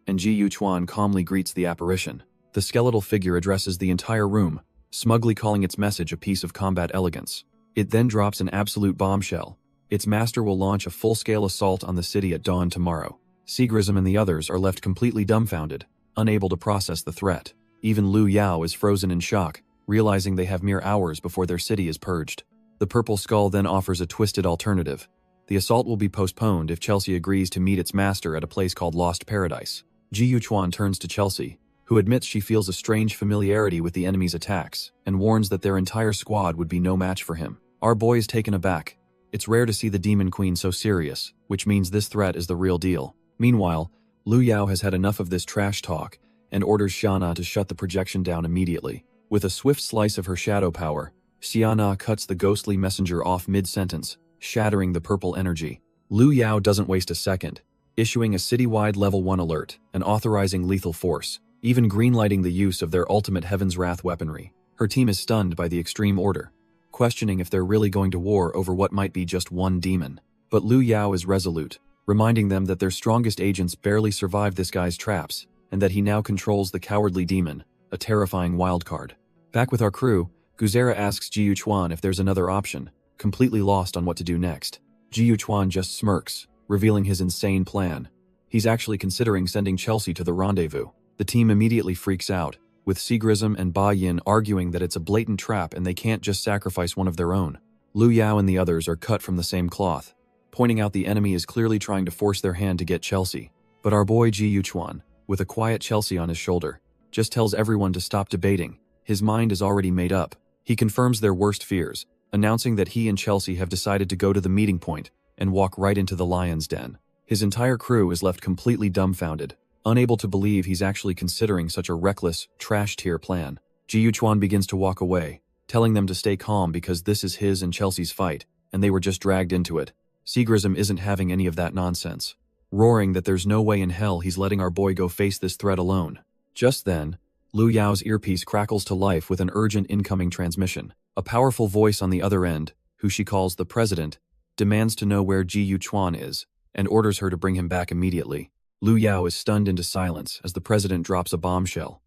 and Ji Yuchuan calmly greets the apparition. The skeletal figure addresses the entire room, smugly calling its message a piece of combat elegance. It then drops an absolute bombshell. Its master will launch a full-scale assault on the city at dawn tomorrow. Seagrism and the others are left completely dumbfounded, unable to process the threat. Even Lu Yao is frozen in shock, realizing they have mere hours before their city is purged. The purple skull then offers a twisted alternative. The assault will be postponed if Chelsea agrees to meet its master at a place called Lost Paradise. Ji Yuchuan turns to Chelsea, who admits she feels a strange familiarity with the enemy's attacks, and warns that their entire squad would be no match for him. Our boy is taken aback. It's rare to see the Demon Queen so serious, which means this threat is the real deal. Meanwhile, Lu Yao has had enough of this trash talk and orders Xiana to shut the projection down immediately. With a swift slice of her shadow power, Xiana cuts the ghostly messenger off mid-sentence, shattering the purple energy. Lu Yao doesn't waste a second, issuing a citywide level 1 alert and authorizing lethal force, even greenlighting the use of their ultimate Heaven's Wrath weaponry. Her team is stunned by the extreme order, questioning if they're really going to war over what might be just one demon. But Lu Yao is resolute, reminding them that their strongest agents barely survived this guy's traps, and that he now controls the cowardly demon, a terrifying wildcard. Back with our crew, Guzera asks Ji Yuchuan if there's another option, completely lost on what to do next. Ji Yuchuan just smirks, revealing his insane plan. He's actually considering sending Chelsea to the rendezvous. The team immediately freaks out, with Seagrism and Ba Yin arguing that it's a blatant trap and they can't just sacrifice one of their own. Lu Yao and the others are cut from the same cloth, pointing out the enemy is clearly trying to force their hand to get Chelsea. But our boy Ji Yuchuan, with a quiet Chelsea on his shoulder, just tells everyone to stop debating. His mind is already made up. He confirms their worst fears, announcing that he and Chelsea have decided to go to the meeting point and walk right into the lion's den. His entire crew is left completely dumbfounded, unable to believe he's actually considering such a reckless, trash-tier plan. Ji Yuchuan begins to walk away, telling them to stay calm because this is his and Chelsea's fight, and they were just dragged into it. Seagrism isn't having any of that nonsense, roaring that there's no way in hell he's letting our boy go face this threat alone. Just then, Lu Yao's earpiece crackles to life with an urgent incoming transmission. A powerful voice on the other end, who she calls the President, demands to know where Ji Yuchuan is, and orders her to bring him back immediately. Lu Yao is stunned into silence as the President drops a bombshell.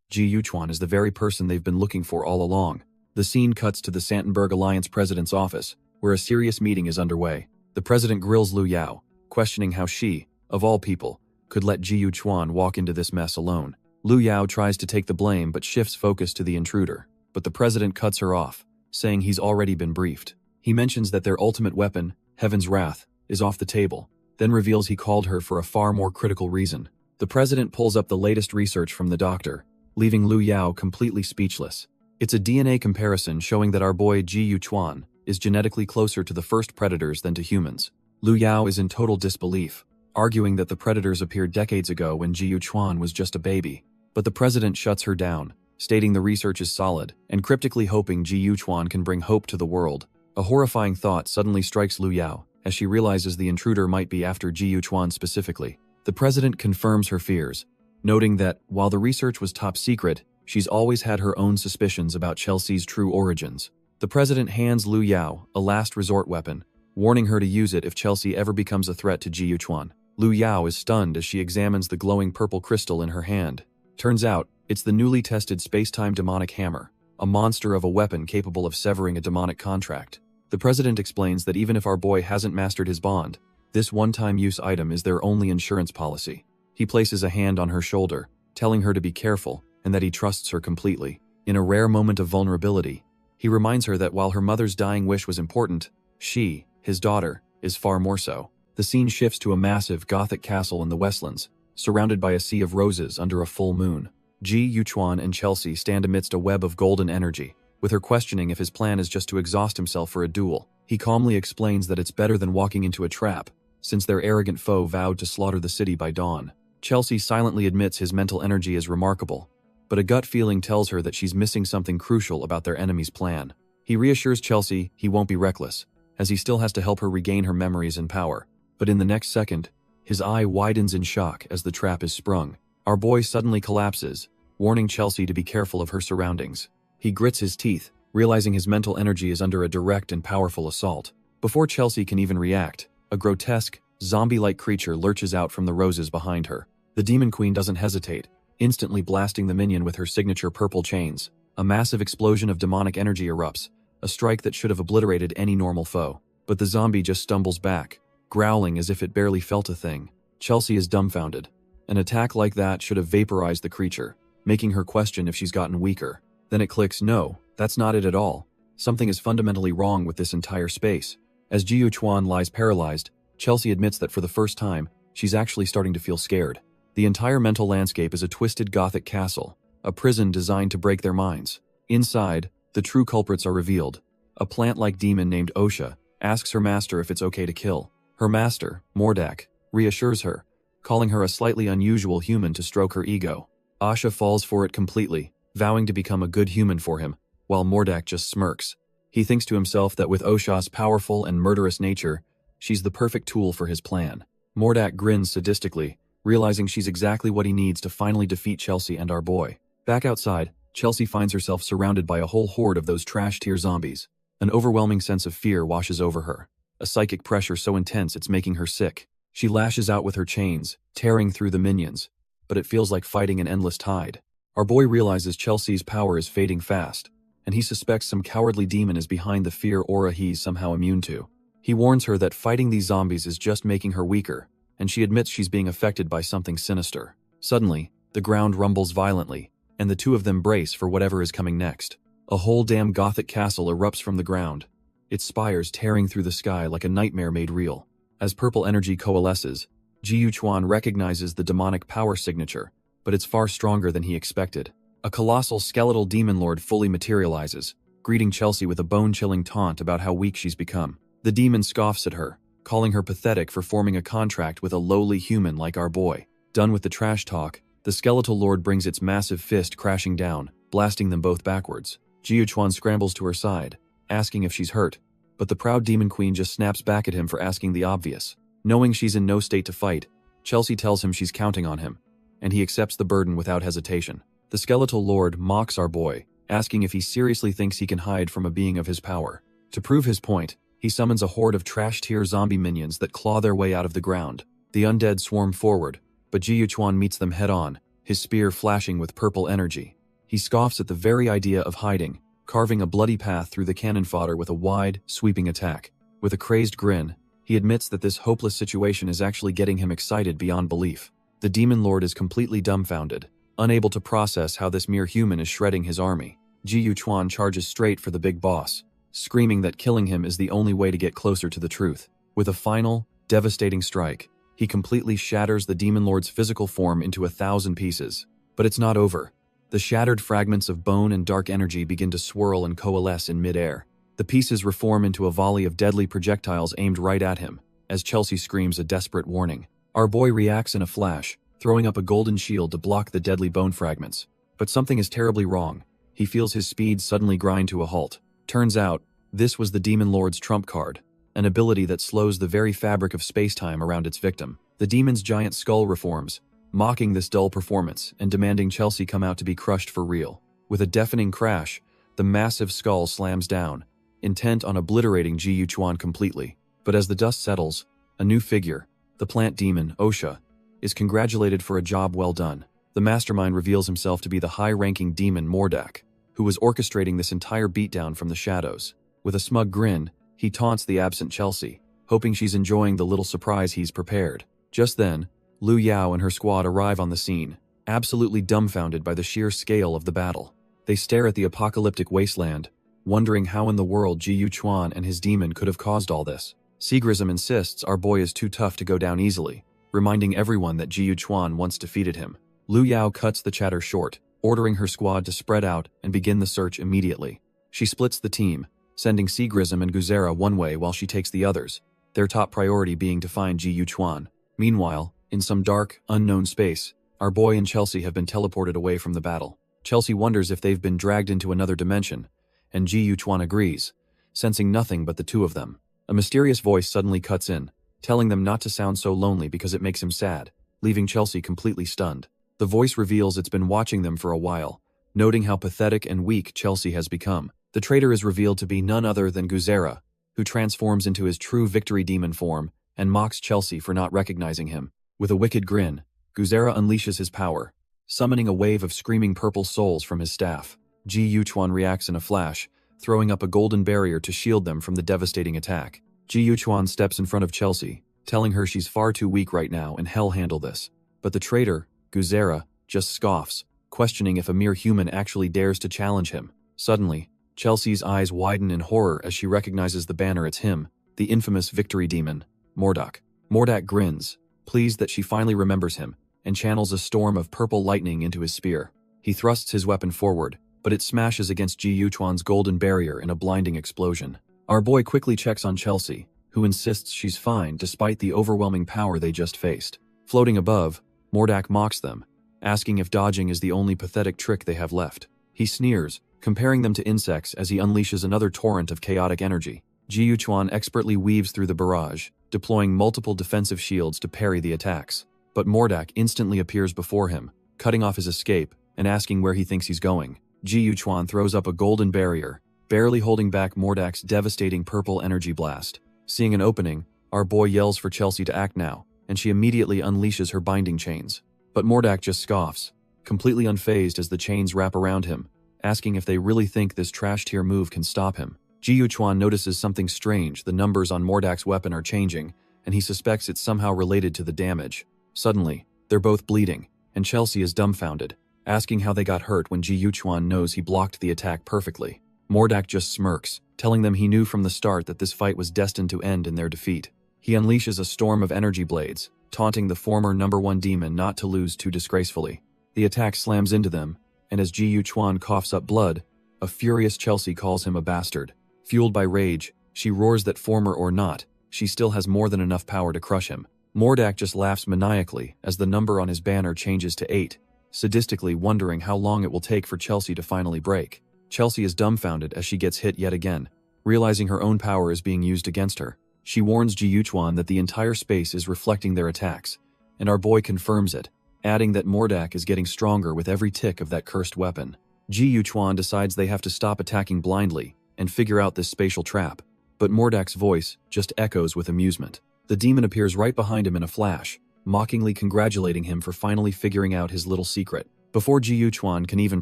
Ji Yuchuan is the very person they've been looking for all along. The scene cuts to the Santenberg Alliance President's office, where a serious meeting is underway. The President grills Lu Yao, questioning how she, of all people, could let Ji Yuchuan walk into this mess alone. Lu Yao tries to take the blame but shifts focus to the intruder, but the President cuts her off, saying he's already been briefed. He mentions that their ultimate weapon, Heaven's Wrath, is off the table, then reveals he called her for a far more critical reason. The President pulls up the latest research from the doctor, leaving Lu Yao completely speechless. It's a DNA comparison showing that our boy Ji Yuchuan is genetically closer to the first predators than to humans. Lu Yao is in total disbelief, arguing that the predators appeared decades ago when Ji Yuchuan was just a baby. But the President shuts her down, stating the research is solid, and cryptically hoping Ji Yuchuan can bring hope to the world. A horrifying thought suddenly strikes Lu Yao, as she realizes the intruder might be after Ji Yuchuan specifically. The President confirms her fears, noting that, while the research was top secret, she's always had her own suspicions about Chelsea's true origins. The President hands Lu Yao a last resort weapon, warning her to use it if Chelsea ever becomes a threat to Ji Yuchuan. Lu Yao is stunned as she examines the glowing purple crystal in her hand. Turns out, it's the newly tested space-time demonic hammer, a monster of a weapon capable of severing a demonic contract. The President explains that even if our boy hasn't mastered his bond, this one-time use item is their only insurance policy. He places a hand on her shoulder, telling her to be careful and that he trusts her completely. In a rare moment of vulnerability, he reminds her that while her mother's dying wish was important, she, his daughter, is far more so. The scene shifts to a massive Gothic castle in the Westlands, surrounded by a sea of roses under a full moon. Ji Yuchuan and Chelsea stand amidst a web of golden energy, with her questioning if his plan is just to exhaust himself for a duel. He calmly explains that it's better than walking into a trap, since their arrogant foe vowed to slaughter the city by dawn. Chelsea silently admits his mental energy is remarkable, but a gut feeling tells her that she's missing something crucial about their enemy's plan. He reassures Chelsea he won't be reckless, as he still has to help her regain her memories and power. But in the next second, his eye widens in shock as the trap is sprung. Our boy suddenly collapses, warning Chelsea to be careful of her surroundings. He grits his teeth, realizing his mental energy is under a direct and powerful assault. Before Chelsea can even react, a grotesque, zombie-like creature lurches out from the roses behind her. The Demon Queen doesn't hesitate, instantly blasting the minion with her signature purple chains. A massive explosion of demonic energy erupts, a strike that should have obliterated any normal foe. But the zombie just stumbles back, growling as if it barely felt a thing. Chelsea is dumbfounded. An attack like that should have vaporized the creature, making her question if she's gotten weaker. Then it clicks, no, that's not it at all. Something is fundamentally wrong with this entire space. As Ji Yuchuan lies paralyzed, Chelsea admits that for the first time, she's actually starting to feel scared. The entire mental landscape is a twisted Gothic castle, a prison designed to break their minds. Inside, the true culprits are revealed. A plant-like demon named Osha asks her master if it's okay to kill. Her master, Mordak, reassures her, calling her a slightly unusual human to stroke her ego. Asha falls for it completely, vowing to become a good human for him, while Mordak just smirks. He thinks to himself that with Osha's powerful and murderous nature, she's the perfect tool for his plan. Mordak grins sadistically, realizing she's exactly what he needs to finally defeat Chelsea and our boy. Back outside, Chelsea finds herself surrounded by a whole horde of those trash-tier zombies. An overwhelming sense of fear washes over her, a psychic pressure so intense it's making her sick. She lashes out with her chains, tearing through the minions, but it feels like fighting an endless tide. Our boy realizes Chelsea's power is fading fast, and he suspects some cowardly demon is behind the fear aura he's somehow immune to. He warns her that fighting these zombies is just making her weaker, and she admits she's being affected by something sinister. Suddenly, the ground rumbles violently, and the two of them brace for whatever is coming next. A whole damn Gothic castle erupts from the ground, its spires tearing through the sky like a nightmare made real. As purple energy coalesces, Ji Yuchuan recognizes the demonic power signature, but it's far stronger than he expected. A colossal skeletal demon lord fully materializes, greeting Chelsea with a bone-chilling taunt about how weak she's become. The demon scoffs at her, calling her pathetic for forming a contract with a lowly human like our boy. Done with the trash talk, the skeletal lord brings its massive fist crashing down, blasting them both backwards. Ji Yuchuan scrambles to her side, asking if she's hurt, but the proud demon queen just snaps back at him for asking the obvious. Knowing she's in no state to fight, Chelsea tells him she's counting on him, and he accepts the burden without hesitation. The skeletal lord mocks our boy, asking if he seriously thinks he can hide from a being of his power. To prove his point, he summons a horde of trash-tier zombie minions that claw their way out of the ground. The undead swarm forward, but Ji Yuchuan meets them head-on, his spear flashing with purple energy. He scoffs at the very idea of hiding, carving a bloody path through the cannon fodder with a wide, sweeping attack. With a crazed grin, he admits that this hopeless situation is actually getting him excited beyond belief. The demon lord is completely dumbfounded, unable to process how this mere human is shredding his army. Ji Yuchuan charges straight for the big boss, screaming that killing him is the only way to get closer to the truth. With a final, devastating strike, he completely shatters the demon lord's physical form into 1,000 pieces. But it's not over. The shattered fragments of bone and dark energy begin to swirl and coalesce in mid-air. The pieces reform into a volley of deadly projectiles aimed right at him, as Chelsea screams a desperate warning. Our boy reacts in a flash, throwing up a golden shield to block the deadly bone fragments. But something is terribly wrong. He feels his speed suddenly grind to a halt. Turns out, this was the demon lord's trump card, an ability that slows the very fabric of space-time around its victim. The demon's giant skull reforms, mocking this dull performance and demanding Chelsea come out to be crushed for real. With a deafening crash, the massive skull slams down, intent on obliterating Ji Yuchuan completely. But as the dust settles, a new figure, the plant demon, Osha, is congratulated for a job well done. The mastermind reveals himself to be the high-ranking demon Mordak, who was orchestrating this entire beatdown from the shadows. With a smug grin, he taunts the absent Chelsea, hoping she's enjoying the little surprise he's prepared. Just then, Lu Yao and her squad arrive on the scene, absolutely dumbfounded by the sheer scale of the battle. They stare at the apocalyptic wasteland, wondering how in the world Ji Yuchuan and his demon could have caused all this. Seagrism insists our boy is too tough to go down easily, reminding everyone that Ji Yuchuan once defeated him. Lu Yao cuts the chatter short, ordering her squad to spread out and begin the search immediately. She splits the team, sending Seagrism and Guzera one way while she takes the others, their top priority being to find Ji Yuchuan. Meanwhile, in some dark, unknown space, our boy and Chelsea have been teleported away from the battle. Chelsea wonders if they've been dragged into another dimension, and Ji Yuchuan agrees, sensing nothing but the two of them. A mysterious voice suddenly cuts in, telling them not to sound so lonely because it makes him sad, leaving Chelsea completely stunned. The voice reveals it's been watching them for a while, noting how pathetic and weak Chelsea has become. The traitor is revealed to be none other than Guzera, who transforms into his true victory demon form and mocks Chelsea for not recognizing him. With a wicked grin, Guzera unleashes his power, summoning a wave of screaming purple souls from his staff. Ji Yuchuan reacts in a flash, throwing up a golden barrier to shield them from the devastating attack. Ji Yuchuan steps in front of Chelsea, telling her she's far too weak right now and hell handle this. But the traitor, Guzera, just scoffs, questioning if a mere human actually dares to challenge him. Suddenly, Chelsea's eyes widen in horror as she recognizes the banner. It's him, the infamous victory demon, Mordak. Mordak grins, pleased that she finally remembers him, and channels a storm of purple lightning into his spear. He thrusts his weapon forward, but it smashes against Ji Yuchuan's golden barrier in a blinding explosion. Our boy quickly checks on Chelsea, who insists she's fine despite the overwhelming power they just faced. Floating above, Mordak mocks them, asking if dodging is the only pathetic trick they have left. He sneers, comparing them to insects as he unleashes another torrent of chaotic energy. Ji Yuchuan expertly weaves through the barrage, deploying multiple defensive shields to parry the attacks. But Mordak instantly appears before him, cutting off his escape and asking where he thinks he's going. Ji Yuchuan throws up a golden barrier, barely holding back Mordak's devastating purple energy blast. Seeing an opening, our boy yells for Chelsea to act now, and she immediately unleashes her binding chains. But Mordak just scoffs, completely unfazed as the chains wrap around him, asking if they really think this trash-tier move can stop him. Ji Yuchuan notices something strange. The numbers on Mordak's weapon are changing, and he suspects it's somehow related to the damage. Suddenly, they're both bleeding, and Chelsea is dumbfounded, asking how they got hurt when Ji Yuchuan knows he blocked the attack perfectly. Mordak just smirks, telling them he knew from the start that this fight was destined to end in their defeat. He unleashes a storm of energy blades, taunting the former #1 demon not to lose too disgracefully. The attack slams into them, and as Ji Yuchuan coughs up blood, a furious Chelsea calls him a bastard. Fueled by rage, she roars that former or not, she still has more than enough power to crush him. Mordak just laughs maniacally as the number on his banner changes to 8, sadistically wondering how long it will take for Chelsea to finally break. Chelsea is dumbfounded as she gets hit yet again, realizing her own power is being used against her. She warns Ji Yuchuan that the entire space is reflecting their attacks, and our boy confirms it, adding that Mordak is getting stronger with every tick of that cursed weapon. Ji Yuchuan decides they have to stop attacking blindly and figure out this spatial trap, but Mordak's voice just echoes with amusement. The demon appears right behind him in a flash, mockingly congratulating him for finally figuring out his little secret. Before Ji Yuchuan can even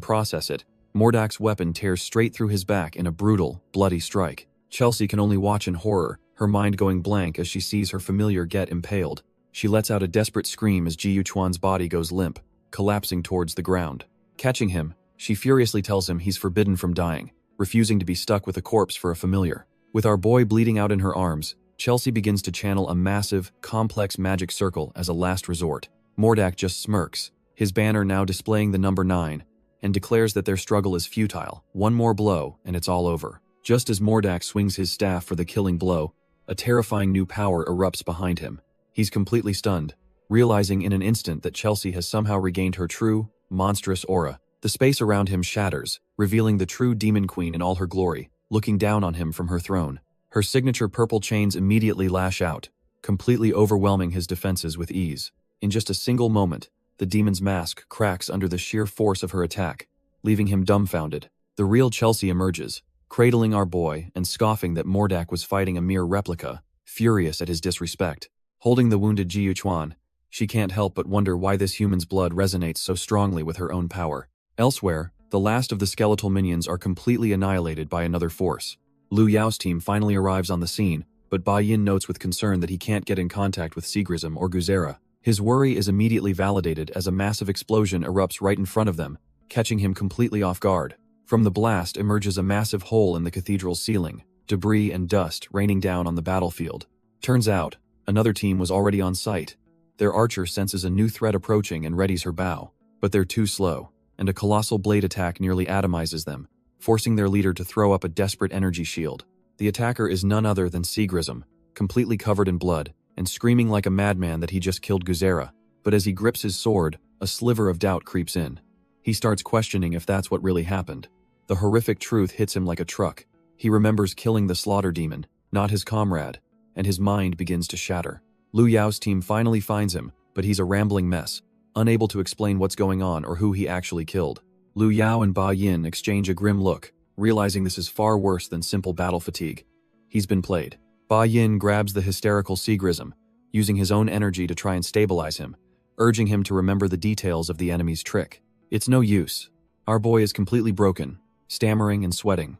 process it, Mordak's weapon tears straight through his back in a brutal, bloody strike. Chelsea can only watch in horror, her mind going blank as she sees her familiar get impaled. She lets out a desperate scream as Ji Yuchuan's body goes limp, collapsing towards the ground. Catching him, she furiously tells him he's forbidden from dying, refusing to be stuck with a corpse for a familiar. With our boy bleeding out in her arms, Chelsea begins to channel a massive, complex magic circle as a last resort. Mordak just smirks, his banner now displaying the number 9, and declares that their struggle is futile. One more blow, and it's all over. Just as Mordak swings his staff for the killing blow, a terrifying new power erupts behind him. He's completely stunned, realizing in an instant that Chelsea has somehow regained her true, monstrous aura. The space around him shatters, revealing the true Demon Queen in all her glory, looking down on him from her throne. Her signature purple chains immediately lash out, completely overwhelming his defenses with ease. In just a single moment, the demon's mask cracks under the sheer force of her attack, leaving him dumbfounded. The real Chelsea emerges, cradling our boy and scoffing that Mordak was fighting a mere replica, furious at his disrespect. Holding the wounded Ji Yuchuan, she can't help but wonder why this human's blood resonates so strongly with her own power. Elsewhere, the last of the skeletal minions are completely annihilated by another force. Lu Yao's team finally arrives on the scene, but Ba Yin notes with concern that he can't get in contact with Sigrism or Guzera. His worry is immediately validated as a massive explosion erupts right in front of them, catching him completely off guard. From the blast emerges a massive hole in the cathedral's ceiling, debris and dust raining down on the battlefield. Turns out, another team was already on site. Their archer senses a new threat approaching and readies her bow, but they're too slow, and a colossal blade attack nearly atomizes them, forcing their leader to throw up a desperate energy shield. The attacker is none other than Sigrism, completely covered in blood, and screaming like a madman that he just killed Guzera. But as he grips his sword, a sliver of doubt creeps in. He starts questioning if that's what really happened. The horrific truth hits him like a truck. He remembers killing the slaughter demon, not his comrade, and his mind begins to shatter. Lu Yao's team finally finds him, but he's a rambling mess, unable to explain what's going on or who he actually killed. Lu Yao and Ba Yin exchange a grim look, realizing this is far worse than simple battle fatigue. He's been played. Ba Yin grabs the hysterical Seagrism, using his own energy to try and stabilize him, urging him to remember the details of the enemy's trick. It's no use. Our boy is completely broken, stammering and sweating,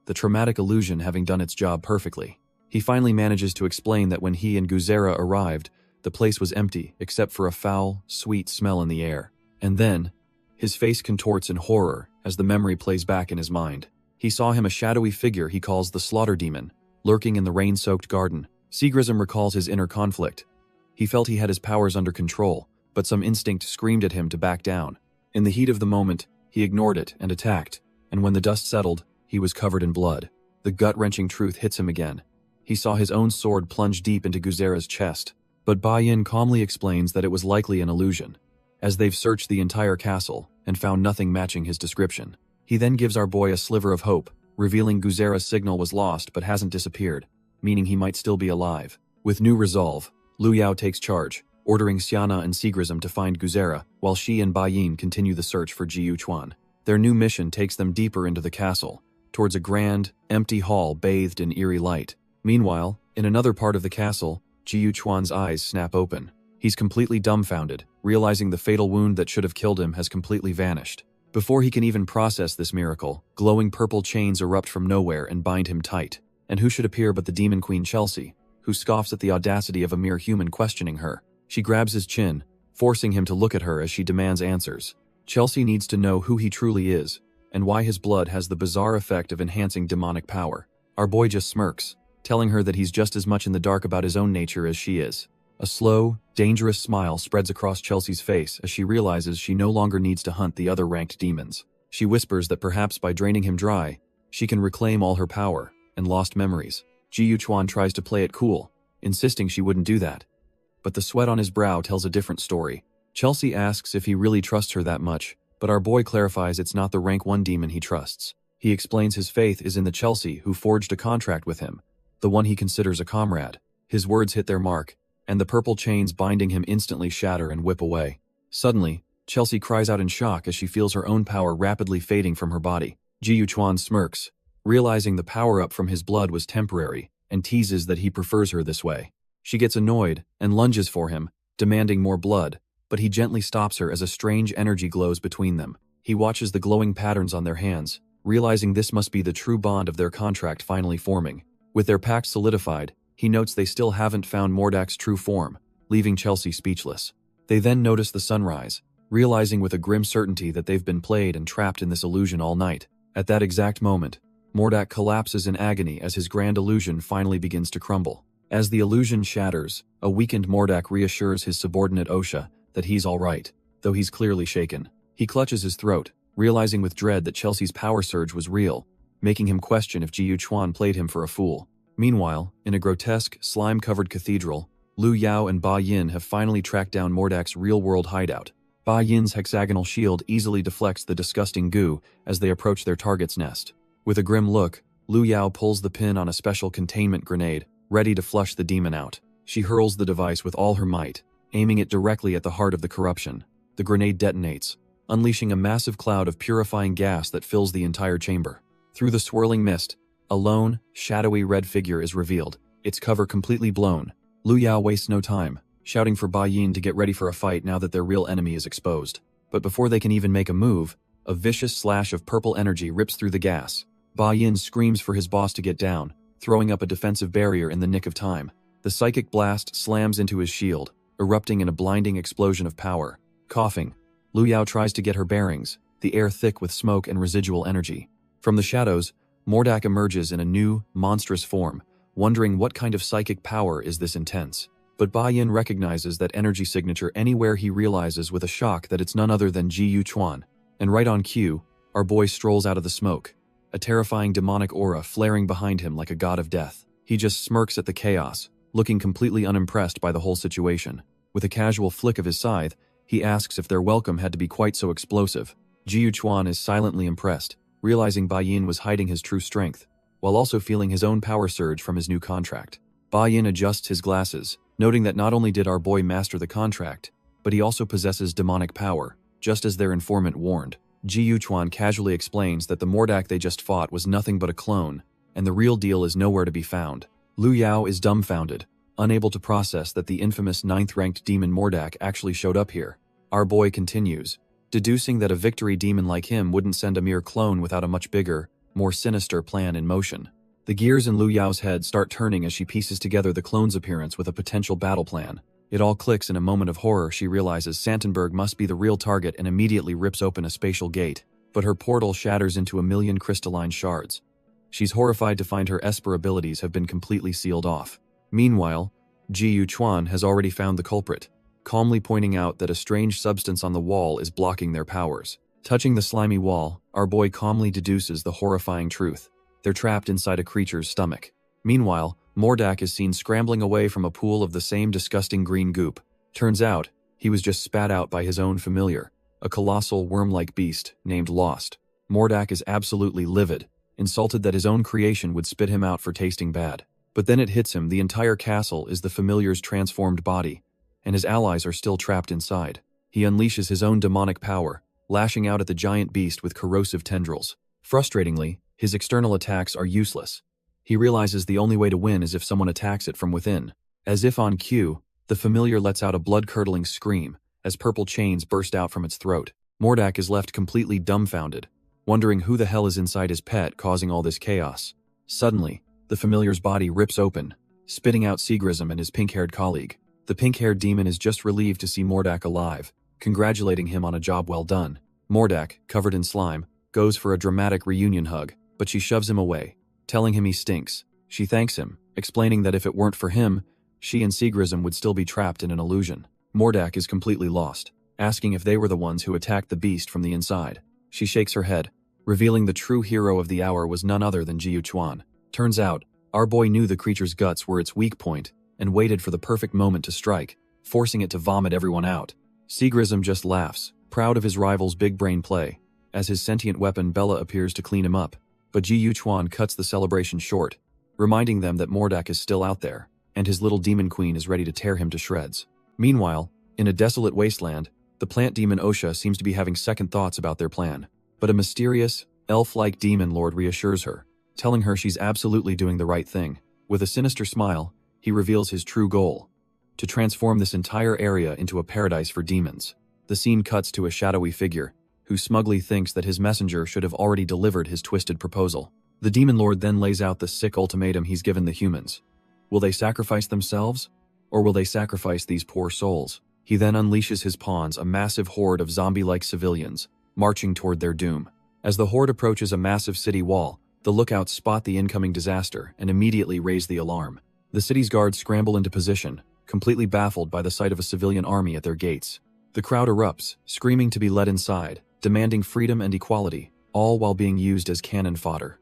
the traumatic illusion having done its job perfectly. He finally manages to explain that when he and Guzera arrived, the place was empty except for a foul, sweet smell in the air. And then, his face contorts in horror as the memory plays back in his mind. He saw him a shadowy figure he calls the Slaughter Demon, lurking in the rain-soaked garden. Seagrism recalls his inner conflict. He felt he had his powers under control, but some instinct screamed at him to back down. In the heat of the moment, he ignored it and attacked, and when the dust settled, he was covered in blood. The gut-wrenching truth hits him again. He saw his own sword plunge deep into Guzera's chest, but Ba Yin calmly explains that it was likely an illusion, as they've searched the entire castle and found nothing matching his description. He then gives our boy a sliver of hope, revealing Guzera's signal was lost but hasn't disappeared, meaning he might still be alive. With new resolve, Lu Yao takes charge, ordering Xiana and Seagrism to find Guzera, while she and Ba Yin continue the search for Jiyu Chuan. Their new mission takes them deeper into the castle, towards a grand, empty hall bathed in eerie light. Meanwhile, in another part of the castle, Jiyu Chuan's eyes snap open. He's completely dumbfounded, realizing the fatal wound that should have killed him has completely vanished. Before he can even process this miracle, glowing purple chains erupt from nowhere and bind him tight. And who should appear but the Demon Queen Chelsea, who scoffs at the audacity of a mere human questioning her. She grabs his chin, forcing him to look at her as she demands answers. Chelsea needs to know who he truly is, and why his blood has the bizarre effect of enhancing demonic power. Our boy just smirks, telling her that he's just as much in the dark about his own nature as she is. A slow, dangerous smile spreads across Chelsea's face as she realizes she no longer needs to hunt the other ranked demons. She whispers that perhaps by draining him dry, she can reclaim all her power and lost memories. Jiyu Chuan tries to play it cool, insisting she wouldn't do that. But the sweat on his brow tells a different story. Chelsea asks if he really trusts her that much, but our boy clarifies it's not the rank 1 demon he trusts. He explains his faith is in the Chelsea who forged a contract with him, the one he considers a comrade. His words hit their mark, and the purple chains binding him instantly shatter and whip away. Suddenly, Chelsea cries out in shock as she feels her own power rapidly fading from her body. Jiyu Chuan smirks, realizing the power-up from his blood was temporary, and teases that he prefers her this way. She gets annoyed and lunges for him, demanding more blood, but he gently stops her as a strange energy glows between them. He watches the glowing patterns on their hands, realizing this must be the true bond of their contract finally forming. With their pact solidified, he notes they still haven't found Mordak's true form, leaving Chelsea speechless. They then notice the sunrise, realizing with a grim certainty that they've been played and trapped in this illusion all night. At that exact moment, Mordak collapses in agony as his grand illusion finally begins to crumble. As the illusion shatters, a weakened Mordak reassures his subordinate Osha that he's all right, though he's clearly shaken. He clutches his throat, realizing with dread that Chelsea's power surge was real, making him question if Jiyu Chuan played him for a fool. Meanwhile, in a grotesque, slime-covered cathedral, Lu Yao and Ba Yin have finally tracked down Mordak's real-world hideout. Ba Yin's hexagonal shield easily deflects the disgusting goo as they approach their target's nest. With a grim look, Lu Yao pulls the pin on a special containment grenade, ready to flush the demon out. She hurls the device with all her might, aiming it directly at the heart of the corruption. The grenade detonates, unleashing a massive cloud of purifying gas that fills the entire chamber. Through the swirling mist, a lone, shadowy red figure is revealed, its cover completely blown. Lu Yao wastes no time, shouting for Ba Yin to get ready for a fight now that their real enemy is exposed. But before they can even make a move, a vicious slash of purple energy rips through the gas. Ba Yin screams for his boss to get down, throwing up a defensive barrier in the nick of time. The psychic blast slams into his shield, erupting in a blinding explosion of power. Coughing, Lu Yao tries to get her bearings, the air thick with smoke and residual energy. From the shadows, Mordak emerges in a new, monstrous form, wondering what kind of psychic power is this intense. But Ba Yin recognizes that energy signature anywhere he realizes with a shock that it's none other than Jiyu Chuan. And right on cue, our boy strolls out of the smoke, a terrifying demonic aura flaring behind him like a god of death. He just smirks at the chaos, looking completely unimpressed by the whole situation. With a casual flick of his scythe, he asks if their welcome had to be quite so explosive. Jiyu Chuan is silently impressed, realizing Ba Yin was hiding his true strength, while also feeling his own power surge from his new contract. Ba Yin adjusts his glasses, noting that not only did our boy master the contract, but he also possesses demonic power, just as their informant warned. Ji Yuchuan casually explains that the Mordak they just fought was nothing but a clone, and the real deal is nowhere to be found. Lu Yao is dumbfounded, unable to process that the infamous 9th-ranked demon Mordak actually showed up here. Our boy continues, deducing that a victory demon like him wouldn't send a mere clone without a much bigger, more sinister plan in motion. The gears in Lu Yao's head start turning as she pieces together the clone's appearance with a potential battle plan. It all clicks in a moment of horror. She realizes Santenberg must be the real target and immediately rips open a spatial gate, but her portal shatters into a million crystalline shards. She's horrified to find her Esper abilities have been completely sealed off. Meanwhile, Ji Yuchuan has already found the culprit, calmly pointing out that a strange substance on the wall is blocking their powers. Touching the slimy wall, our boy calmly deduces the horrifying truth. They're trapped inside a creature's stomach. Meanwhile, Mordak is seen scrambling away from a pool of the same disgusting green goop. Turns out, he was just spat out by his own familiar, a colossal worm-like beast named Lost. Mordak is absolutely livid, insulted that his own creation would spit him out for tasting bad. But then it hits him, the entire castle is the familiar's transformed body, and his allies are still trapped inside. He unleashes his own demonic power, lashing out at the giant beast with corrosive tendrils. Frustratingly, his external attacks are useless. He realizes the only way to win is if someone attacks it from within. As if on cue, the familiar lets out a blood-curdling scream as purple chains burst out from its throat. Mordak is left completely dumbfounded, wondering who the hell is inside his pet causing all this chaos. Suddenly, the familiar's body rips open, spitting out Sigrism and his pink-haired colleague. The pink-haired demon is just relieved to see Mordak alive, congratulating him on a job well done. Mordak, covered in slime, goes for a dramatic reunion hug, but she shoves him away, telling him he stinks. She thanks him, explaining that if it weren't for him, she and Sigrism would still be trapped in an illusion. Mordak is completely lost, asking if they were the ones who attacked the beast from the inside. She shakes her head, revealing the true hero of the hour was none other than Ji Yuchuan. Turns out, our boy knew the creature's guts were its weak point and waited for the perfect moment to strike, forcing it to vomit everyone out. Sigrism just laughs, proud of his rival's big brain play, as his sentient weapon Bella appears to clean him up. But Ji Yuchuan cuts the celebration short, reminding them that Mordak is still out there, and his little demon queen is ready to tear him to shreds. Meanwhile, in a desolate wasteland, the plant demon Osha seems to be having second thoughts about their plan. But a mysterious, elf-like demon lord reassures her, telling her she's absolutely doing the right thing. With a sinister smile, he reveals his true goal: to transform this entire area into a paradise for demons. The scene cuts to a shadowy figure, who smugly thinks that his messenger should have already delivered his twisted proposal. The demon lord then lays out the sick ultimatum he's given the humans. Will they sacrifice themselves? Or will they sacrifice these poor souls? He then unleashes his pawns, a massive horde of zombie-like civilians, marching toward their doom. As the horde approaches a massive city wall, the lookouts spot the incoming disaster and immediately raise the alarm. The city's guards scramble into position, completely baffled by the sight of a civilian army at their gates. The crowd erupts, screaming to be let inside, demanding freedom and equality, all while being used as cannon fodder.